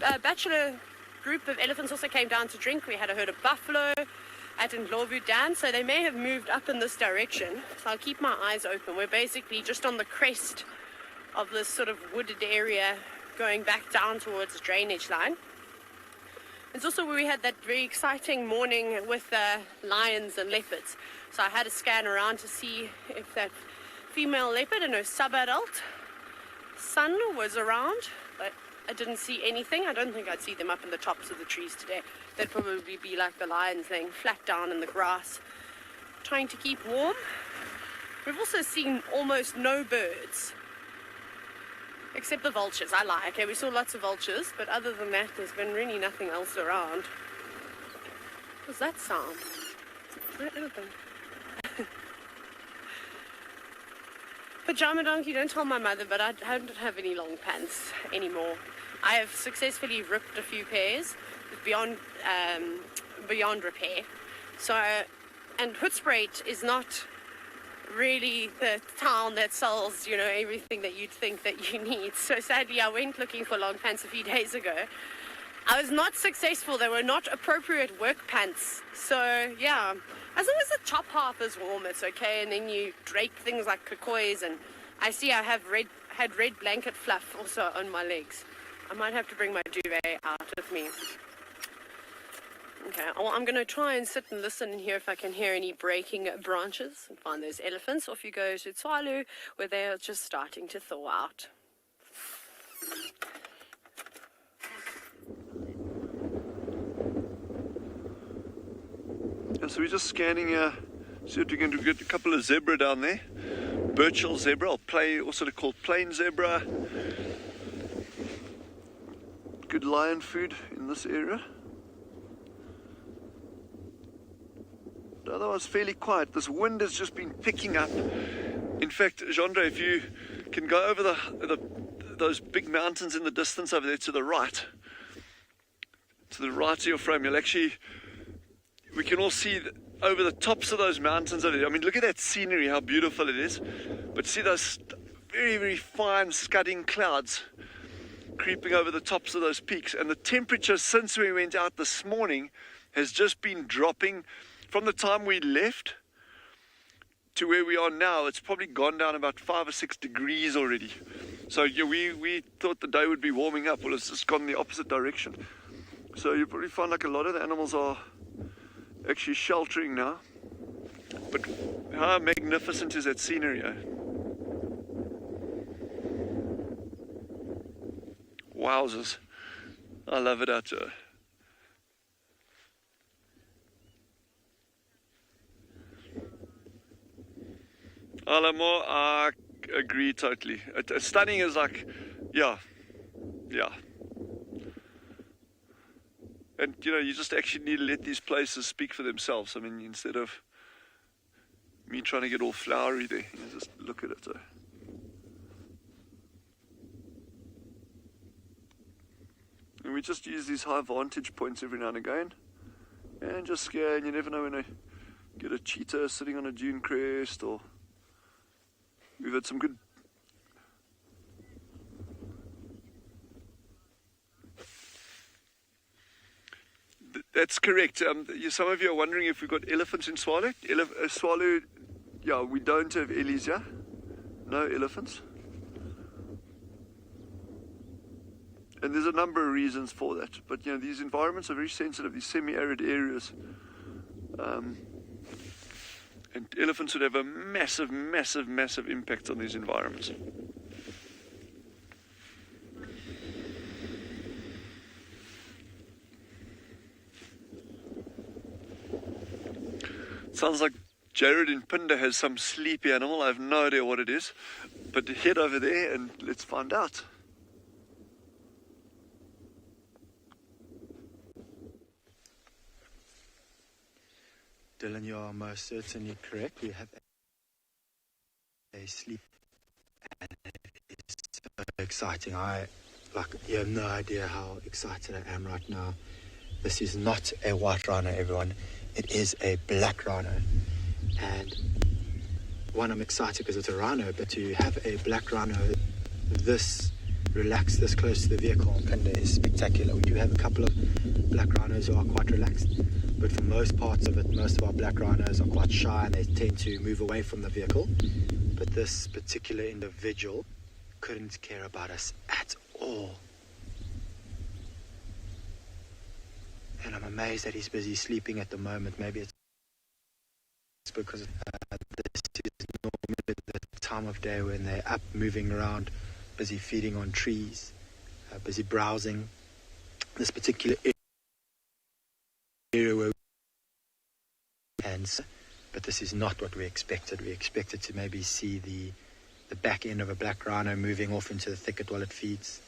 a bachelor group of elephants also came down to drink. We had a herd of buffalo at Ndlovu Dam, so they may have moved up in this direction. So I'll keep my eyes open. We're basically just on the crest of this sort of wooded area going back down towards the drainage line. It's also where we had that very exciting morning with lions and leopards. So I had to scan around to see if that female leopard and her sub-adult son was around, but I didn't see anything. I don't think I'd see them up in the tops of the trees today. They'd probably be like the lions, laying flat down in the grass, trying to keep warm. We've also seen almost no birds, except the vultures. I lie. Okay, we saw lots of vultures, but other than that, there's been really nothing else around. What's that sound? Anything? Pajama donkey, don't tell my mother, but I don't have any long pants anymore. I have successfully ripped a few pairs beyond repair. So, and Hoedspruit is not really the town that sells, everything that you'd think that you need. So sadly, I went looking for long pants a few days ago. I was not successful. They were not appropriate work pants. So yeah, as long as the top half is warm, it's okay. And then you drape things like kakois, and I see I have had red blanket fluff also on my legs. I might have to bring my duvet out with me. Okay, well, I'm going to try and sit and listen and hear if I can hear any breaking branches and find those elephants. Off you go to Tswalu, where they are just starting to thaw out. Yeah, so we're just scanning here, see if we're going to get a couple of zebra down there. Birchill zebra, also called plain zebra. Good lion food in this area. Otherwise fairly quiet. This wind has just been picking up. In fact, Jandre, if you can go over those big mountains in the distance over there to the right, to the right of your frame, we can all see over the tops of those mountains. I mean, look at that scenery, how beautiful it is. But see those very, very fine scudding clouds creeping over the tops of those peaks. And the temperature since we went out this morning has just been dropping. From the time we left to where we are now, it's probably gone down about 5 or 6 degrees already. So yeah, we thought the day would be warming up. Well, it's just gone the opposite direction. So you probably find like a lot of the animals are actually sheltering now. But how magnificent is that scenery, eh? Wowzers. I love it out here. Alamo, I agree totally. Stunning is like, yeah. And you know, you just actually need to let these places speak for themselves. I mean, instead of me trying to get all flowery there, you know, just look at it. And we just use these high vantage points every now and again, and just scare. And you never know when I get a cheetah sitting on a dune crest, or we've had some good. That's correct. Some of you are wondering if we've got elephants in Tswalu. Tswalu, yeah, we don't have ellies here. No elephants. And there's a number of reasons for that. But, you know, these environments are very sensitive, these semi-arid areas. And elephants would have a massive, massive, massive impact on these environments. Sounds like Jared in Pinda has some sleepy animal. I have no idea what it is. But head over there and let's find out. Dylan, you are most certainly correct. We have a sleep, and it is so exciting. You have no idea how excited I am right now. This is not a white rhino, everyone. It is a black rhino. And one, I'm excited because it's a rhino, but to have a black rhino this relaxed, this close to the vehicle on Pinda is spectacular. We do have a couple of black rhinos who are quite relaxed, but for most parts of it, most of our black rhinos are quite shy and they tend to move away from the vehicle. But this particular individual couldn't care about us at all. And I'm amazed that he's busy sleeping at the moment. Maybe it's because this is normally the time of day when they're up, moving around, busy feeding on trees, busy browsing. This particular area where but this is not what we expected. We expected to maybe see the back end of a black rhino moving off into the thicket while it feeds.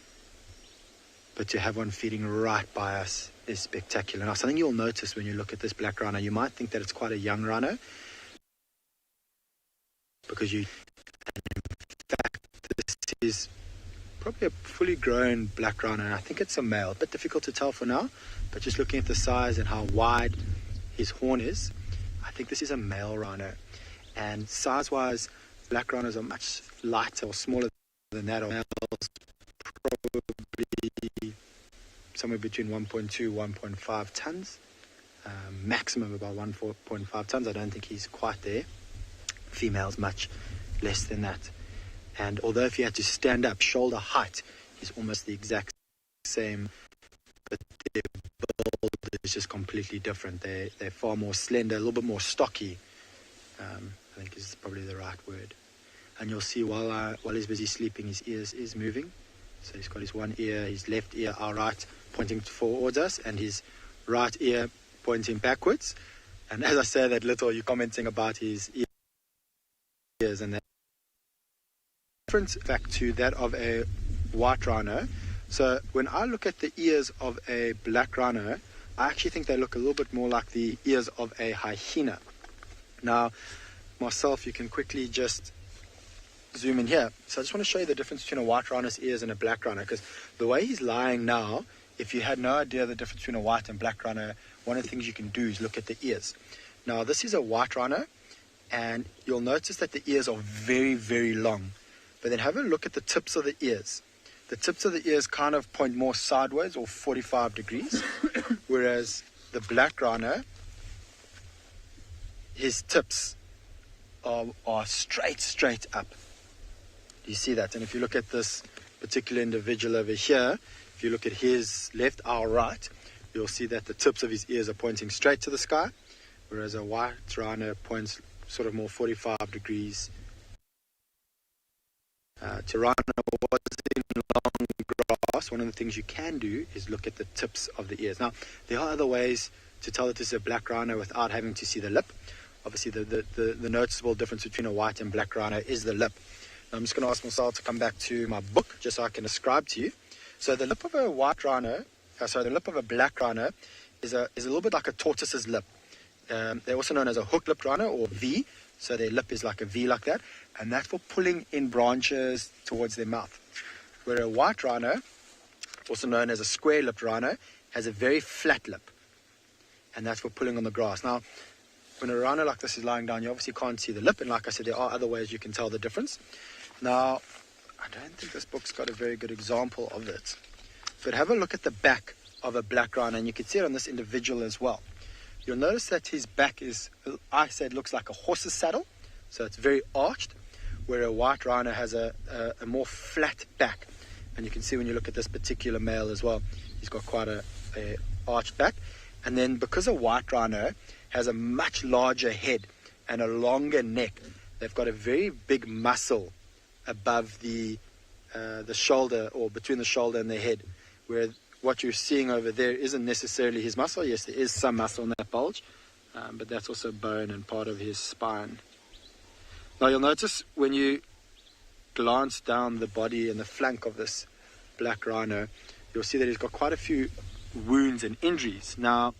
But to have one feeding right by us is spectacular. Now, something you'll notice when you look at this black rhino, you might think that it's quite a young rhino, because in fact, this is probably a fully grown black rhino, and I think it's a male. A bit difficult to tell for now, but just looking at the size and how wide his horn is, I think this is a male rhino. And size-wise, black rhinos are much lighter or smaller than that, or males probably somewhere between 1.2, 1.5 tons, maximum about 1.5 tons. I don't think he's quite there. Females much less than that. And although if you had to stand up, shoulder height is almost the exact same, but their build is just completely different. They're far more slender, a little bit more stocky, I think is probably the right word. And you'll see while he's busy sleeping, his ears is moving. So he's got his one ear, his left ear, our right, pointing towards us, and his right ear pointing backwards. And as I say that little, you're commenting about his ears, and that different fact to that of a white rhino. So when I look at the ears of a black rhino, I actually think they look a little bit more like the ears of a hyena. Now, myself, you can quickly just zoom in here. So I just want to show you the difference between a white rhino's ears and a black rhino, because the way he's lying now if you had no idea the difference between a white and black rhino, one of the things you can do is look at the ears. Now, this is a white rhino, and you'll notice that the ears are very, very long. But then have a look at the tips of the ears. The tips of the ears kind of point more sideways or 45 degrees, whereas the black rhino, his tips are straight up. Do you see that? And if you look at this particular individual over here, if you look at his left, our right, you'll see that the tips of his ears are pointing straight to the sky, whereas a white rhino points sort of more 45 degrees. To rhino was in long grass, one of the things you can do is look at the tips of the ears. Now, there are other ways to tell that this is a black rhino without having to see the lip. Obviously, the noticeable difference between a white and black rhino is the lip. Now, I'm just going to ask Marcel to come back to my book just so I can describe to you. So the lip of a white rhino, the lip of a black rhino is a little bit like a tortoise's lip. They're also known as a hook-lipped rhino or V. So their lip is like a V like that. And that's for pulling in branches towards their mouth. Where a white rhino, also known as a square-lipped rhino, has a very flat lip. And that's for pulling on the grass. Now, when a rhino like this is lying down, you obviously can't see the lip. And like I said, there are other ways you can tell the difference. Now, I don't think this book's got a very good example of it. But have a look at the back of a black rhino, and you can see it on this individual as well. You'll notice that his back is, I said, looks like a horse's saddle. So it's very arched, where a white rhino has a more flat back. And you can see when you look at this particular male as well, he's got quite a arched back. And then because a white rhino has a much larger head and a longer neck, they've got a very big muscle above the shoulder, or between the shoulder and the head, where what you're seeing over there isn't necessarily his muscle. Yes, there is some muscle in that bulge, but that's also bone and part of his spine. Now, you'll notice when you glance down the body and the flank of this black rhino, you'll see that he's got quite a few wounds and injuries. Now,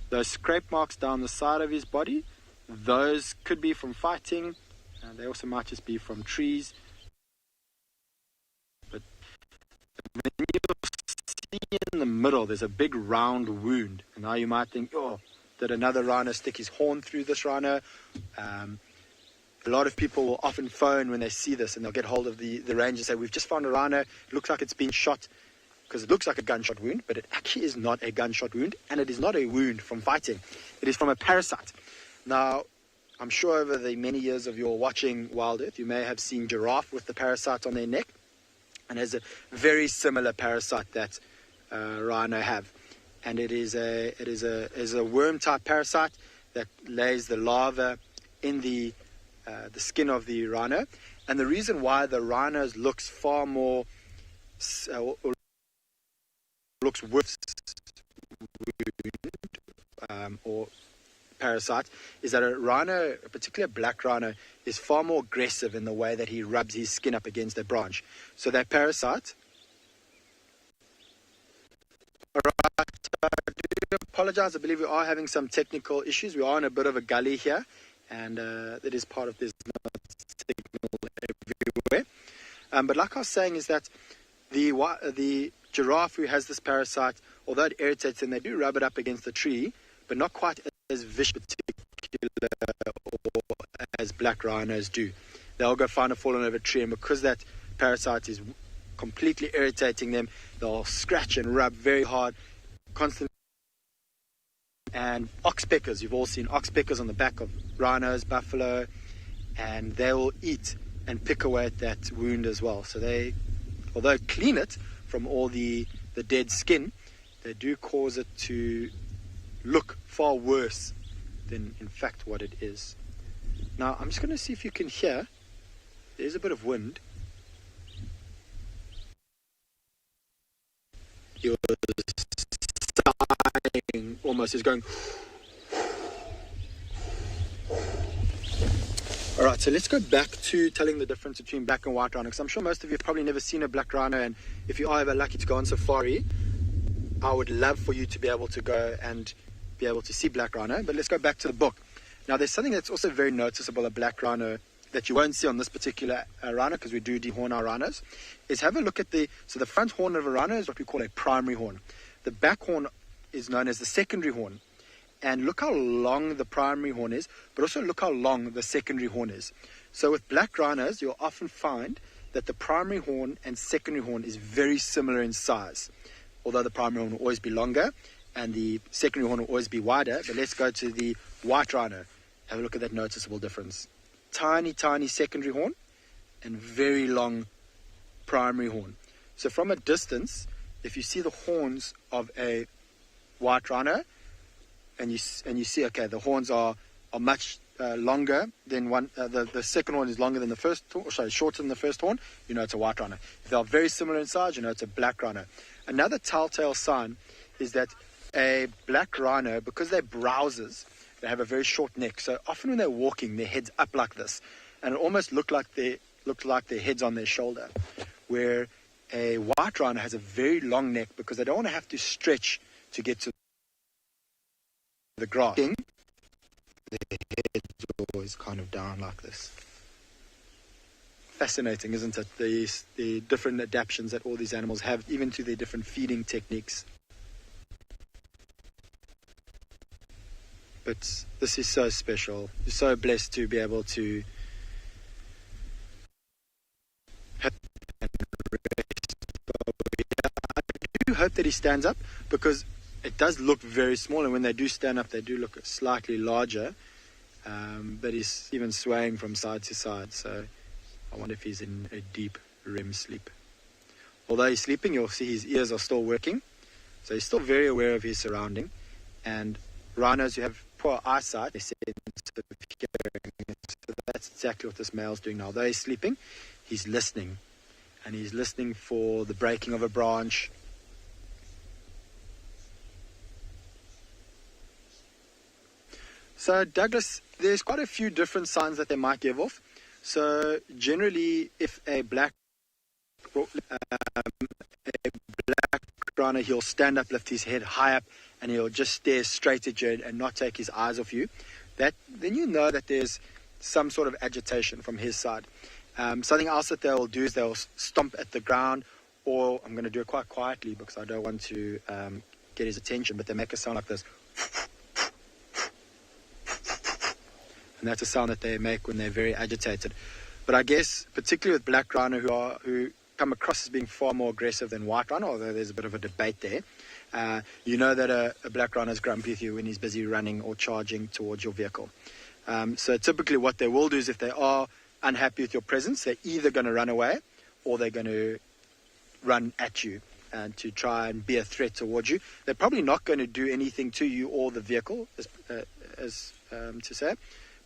those scrape marks down the side of his body, those could be from fighting, and they also might just be from trees. But when you see in the middle, there's a big round wound. And now you might think, oh, did another rhino stick his horn through this rhino? A lot of people will often phone when they see this, and they'll get hold of the ranger and say, we've just found a rhino. It looks like it's been shot, because it looks like a gunshot wound, but it actually is not a gunshot wound, and it is not a wound from fighting. It is from a parasite. Now, I'm sure over the many years of your watching Wild Earth, you may have seen giraffe with the parasite on their neck, and has a very similar parasite that rhino have. And it is a worm-type parasite that lays the larva in the skin of the rhino. And the reason why the rhinos looks far more looks worse wound or parasite is that a rhino, a particular black rhino, is far more aggressive in the way that he rubs his skin up against a branch. So that parasite. Alright, I do apologize. I believe we are having some technical issues. We are in a bit of a gully here, and it is part of this signal everywhere. But like I was saying, is that the giraffe who has this parasite, although it irritates them, they do rub it up against the tree, but not quite as vicious or as black rhinos do. They'll go find a fallen over tree, and because that parasite is completely irritating them, they'll scratch and rub very hard, constantly. And oxpeckers, you've all seen oxpeckers on the back of rhinos, buffalo, and they will eat and pick away at that wound as well. So they, although clean it from all the dead skin, they do cause it to look far worse than in fact what it is. Now, I'm just going to see if you can hear. There's a bit of wind. He was sighing almost. He's going. All right, so let's go back to telling the difference between black and white rhino, because I'm sure most of you have probably never seen a black rhino, and if you are ever lucky to go on safari, I would love for you to be able to go and be able to see black rhino. But let's go back to the book. Now, there's something that's also very noticeable, a black rhino, that you won't see on this particular rhino, because we do dehorn our rhinos, is have a look at the front horn of a rhino is what we call a primary horn. the back horn is known as the secondary horn. And look how long the primary horn is, but also look how long the secondary horn is. So with black rhinos, you'll often find that the primary horn and secondary horn is very similar in size. Although the primary horn will always be longer and the secondary horn will always be wider. But let's go to the white rhino. Have a look at that noticeable difference. Tiny, tiny secondary horn and very long primary horn. So from a distance, if you see the horns of a white rhino, and you see, okay, the horns are much longer than one. The second horn is longer than the first horn, sorry, shorter than the first horn. You know it's a white rhino. If they are very similar in size, you know it's a black rhino. Another telltale sign is that a black rhino, because they're browsers, they have a very short neck. So often when they're walking, their head's up like this, and it almost looks like their head's on their shoulder. Where a white rhino has a very long neck because they don't want to have to stretch to get to the grass. Their head's always kind of down like this. Fascinating, isn't it? The different adaptations that all these animals have, even to their different feeding techniques. But this is so special. You're so blessed to be able to have and rest. I do hope that he stands up, because it does look very small, and when they do stand up, they do look slightly larger. But he's even swaying from side to side, so I wonder if he's in a deep REM sleep. Although he's sleeping, you'll see his ears are still working, so he's still very aware of his surrounding. And rhinos who have poor eyesight, they sense of hearing. So that's exactly what this male's doing now. Although he's sleeping, he's listening, and he's listening for the breaking of a branch. So Douglas, there's quite a few different signs that they might give off. So generally, if a black rhino, he'll stand up, lift his head high up, and he'll just stare straight at you and not take his eyes off you. Then you know that there's some sort of agitation from his side. Something else that they'll do is they'll stomp at the ground, or I'm going to do it quite quietly because I don't want to get his attention, but they make a sound like this. And that's a sound that they make when they're very agitated. But I guess, particularly with black rhino, who come across as being far more aggressive than white rhino, although there's a bit of a debate there, you know that a black rhino is grumpy with you when he's busy running or charging towards your vehicle. So typically what they will do is, if they are unhappy with your presence, they're either going to run away or they're going to run at you and to try and be a threat towards you. They're probably not going to do anything to you or the vehicle, as to say,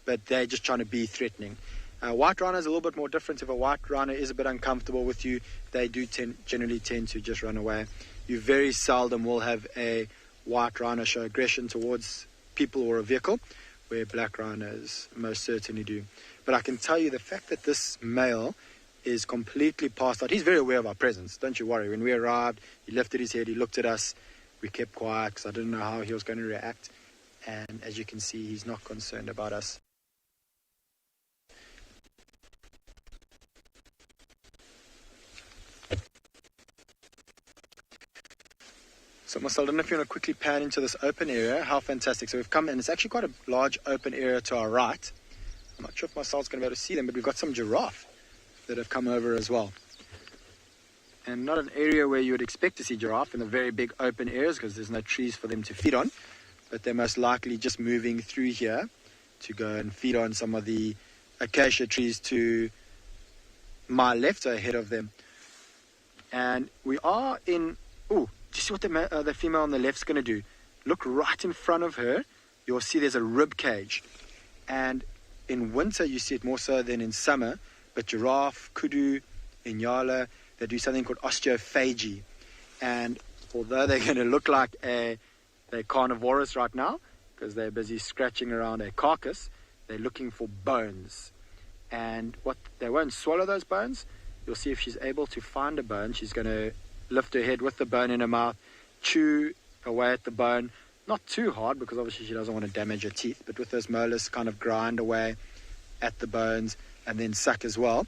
but they're just trying to be threatening. White rhino is a little bit more different. If a white rhino is a bit uncomfortable with you, they do generally tend to just run away. You very seldom will have a white rhino show aggression towards people or a vehicle, where black rhinos most certainly do. But I can tell you, the fact that this male is completely passed out, he's very aware of our presence, don't you worry. When we arrived, he lifted his head, he looked at us, we kept quiet because I didn't know how he was going to react. And as you can see, he's not concerned about us. So Marcel, I don't know if you want to quickly pan into this open area. How fantastic. So we've come, and it's actually quite a large open area to our right. I'm not sure if Marcel's going to be able to see them, but we've got some giraffe that have come over as well. And not an area where you would expect to see giraffe in the very big open areas, because there's no trees for them to feed on. But they're most likely just moving through here to go and feed on some of the acacia trees to my left, so ahead of them. And we are in... Ooh, do you see what the female on the left's going to do? Look right in front of her. You'll see there's a rib cage. And in winter, you see it more so than in summer. But giraffe, kudu, inyala, they do something called osteophagy. And although they're going to look like they're carnivorous right now, because they're busy scratching around a carcass, they're looking for bones. And they won't swallow those bones. You'll see if she's able to find a bone, she's going to lift her head with the bone in her mouth, chew away at the bone, not too hard because obviously she doesn't want to damage her teeth, but with those molars kind of grind away at the bones and then suck as well.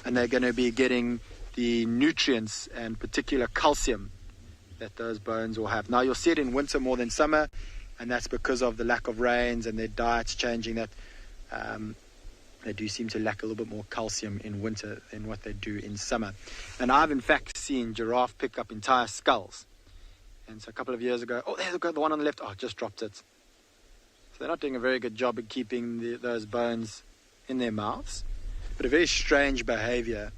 And they're going to be getting the nutrients and particular calcium that those bones will have. Now you'll see it in winter more than summer, and that's because of the lack of rains and their diets changing. That they do seem to lack a little bit more calcium in winter than what they do in summer. And I've in fact seen giraffe pick up entire skulls. And so a couple of years ago, oh, there we go, the one on the left, oh, just dropped it. So they're not doing a very good job of keeping those bones in their mouths, but a very strange behavior.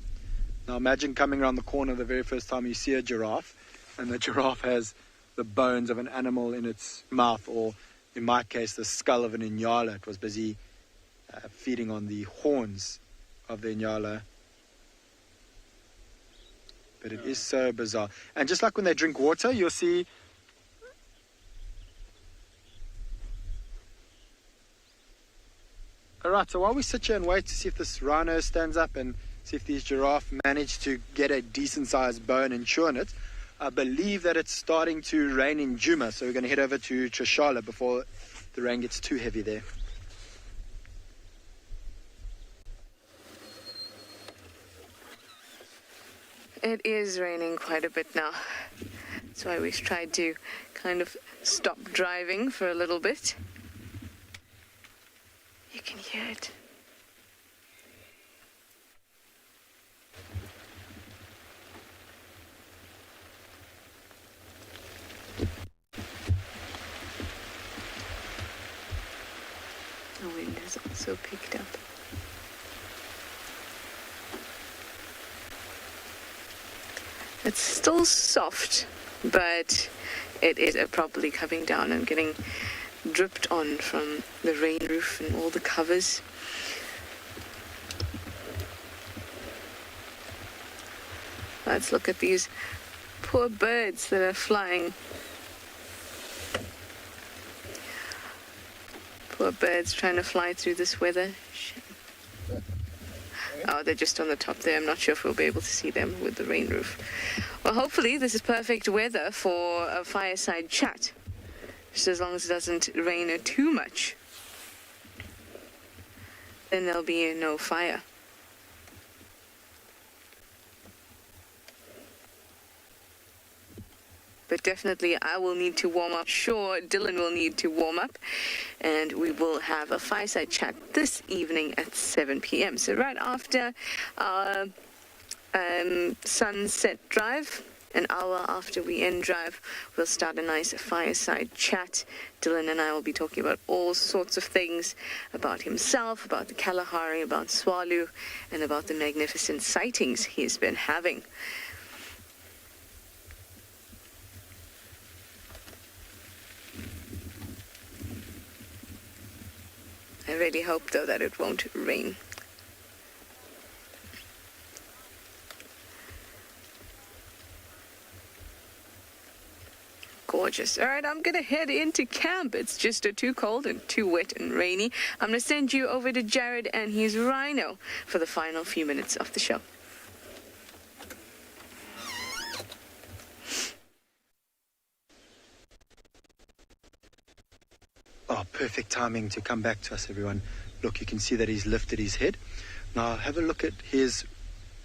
Now imagine coming around the corner the very first time you see a giraffe, and the giraffe has the bones of an animal in its mouth, or in my case, the skull of an inyala. It was busy feeding on the horns of the inyala. But it is so bizarre. And just like when they drink water, you'll see alright, so while we sit here and wait to see if this rhino stands up and see if these giraffe manage to get a decent sized bone and chew on it, I believe that it's starting to rain in Djuma, so we're going to head over to TRISHALA before the rain gets too heavy there. It is raining quite a bit now. That's why we've tried to kind of stop driving for a little bit. You can hear it. The wind has also picked up. It's still soft, but it is properly coming down and getting dripped on from the rain roof and all the covers. Let's look at these poor birds that are flying. Poor birds trying to fly through this weather. Oh, they're just on the top there. I'm not sure if we'll be able to see them with the rain roof. Well, hopefully this is perfect weather for a fireside chat. Just as long as it doesn't rain too much. Then there'll be no fire. But definitely I will need to warm up. Sure, Dylan will need to warm up. And we will have a fireside chat this evening at 7 p.m. So right after our sunset drive, an hour after we end drive, we'll start a nice fireside chat. Dylan and I will be talking about all sorts of things, about himself, about the Kalahari, about Tswalu, and about the magnificent sightings he's been having. I really hope, though, that it won't rain. Gorgeous. All right, I'm going to head into camp. It's just too cold and too wet and rainy. I'm going to send you over to Jared and his rhino for the final few minutes of the show. Oh, perfect timing to come back to us, everyone. Look, you can see that he's lifted his head. Now, have a look at his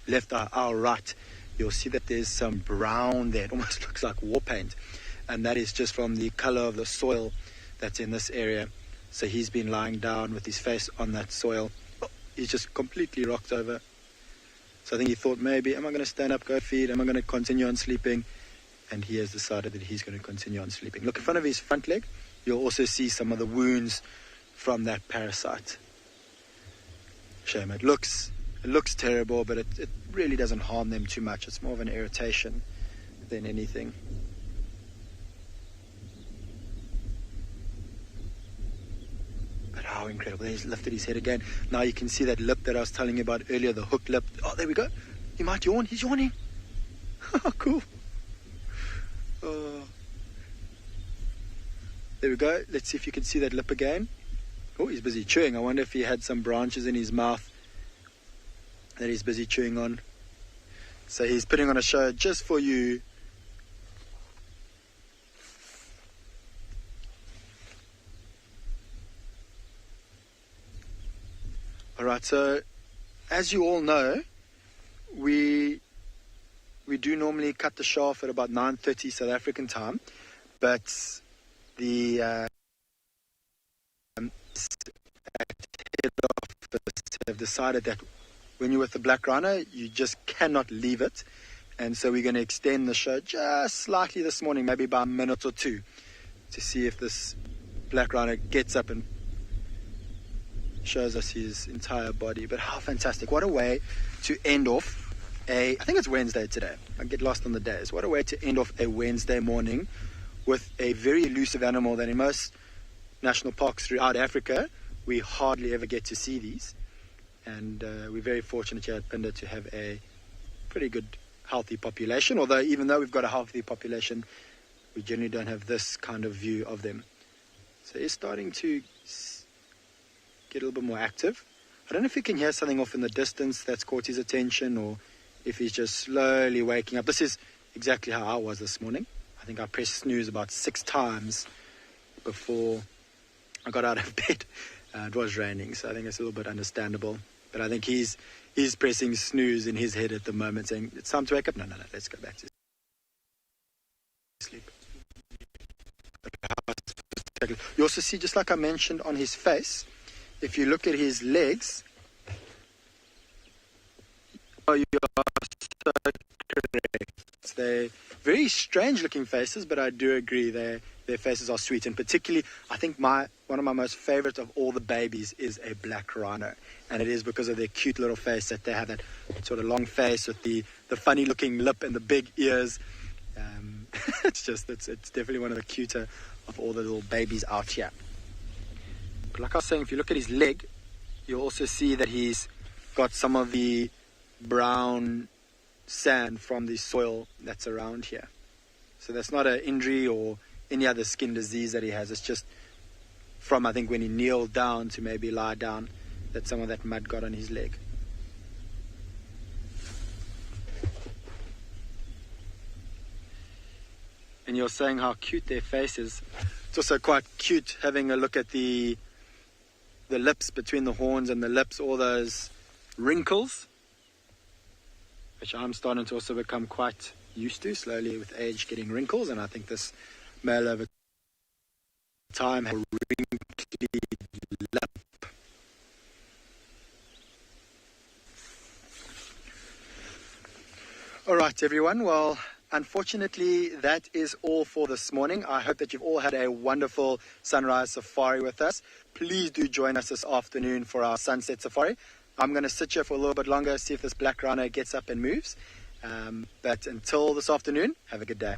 left eye, our right. You'll see that there's some brown there. It almost looks like war paint. And that is just from the color of the soil that's in this area. So he's been lying down with his face on that soil. Oh, he's just completely rocked over. So I think he thought, maybe, am I going to stand up, go feed? Am I going to continue on sleeping? And he has decided that he's going to continue on sleeping. Look in front of his front leg. You'll also see some of the wounds from that parasite. Shame. It looks terrible, but it really doesn't harm them too much. It's more of an irritation than anything. But how incredible. He's lifted his head again. Now you can see that lip that I was telling you about earlier, the hook lip. Oh, there we go. He might yawn. He's yawning. Oh, cool. Oh. There we go. Let's see if you can see that lip again. Oh, he's busy chewing. I wonder if he had some branches in his mouth that he's busy chewing on. So he's putting on a show just for you. All right, so as you all know, we we do normally cut the show off at about 9:30 South African time, but the head office have decided that when you're with the black rhino, you just cannot leave it. And so we're going to extend the show just slightly this morning, maybe by a minute or two, to see if this black rhino gets up and shows us his entire body. But how fantastic. What a way to end off I think it's Wednesday today. I get lost on the days. What a way to end off a Wednesday morning with a very elusive animal that in most national parks throughout Africa, we hardly ever get to see these. And we're very fortunate here at Pinda to have a pretty good, healthy population. Although, even though we've got a healthy population, we generally don't have this kind of view of them. So he's starting to get a little bit more active. I don't know if you can hear something off in the distance that's caught his attention, or if he's just slowly waking up. This is exactly how I was this morning. I think I pressed snooze about 6 times before I got out of bed. It was raining, so I think it's a little bit understandable. But I think he's pressing snooze in his head at the moment, saying, it's time to wake up. No, let's go back to sleep. You also see, just like I mentioned on his face, if you look at his legs, you are so correct. They're very strange looking faces, but I do agree their faces are sweet. And particularly, I think one of my most favorite of all the babies is a black rhino. And it is because of their cute little face that they have, that sort of long face with the funny looking lip and the big ears. It's definitely one of the cuter of all the little babies out here. But like I was saying, if you look at his leg, you'll also see that he's got some of the brown sand from the soil that's around here. So that's not an injury or any other skin disease that he has. It's just from, I think, when he kneeled down to maybe lie down, that some of that mud got on his leg. And you're saying how cute their face is. It's also quite cute having a look at the lips between the horns and the lips, all those wrinkles, which I'm starting to also become quite used to, slowly with age getting wrinkles. And I think this male over time has a wrinkly lip. All right, everyone. Well, unfortunately, that is all for this morning. I hope that you've all had a wonderful sunrise safari with us. Please do join us this afternoon for our sunset safari. I'm going to sit here for a little bit longer, see if this black rhino gets up and moves. But until this afternoon, have a good day.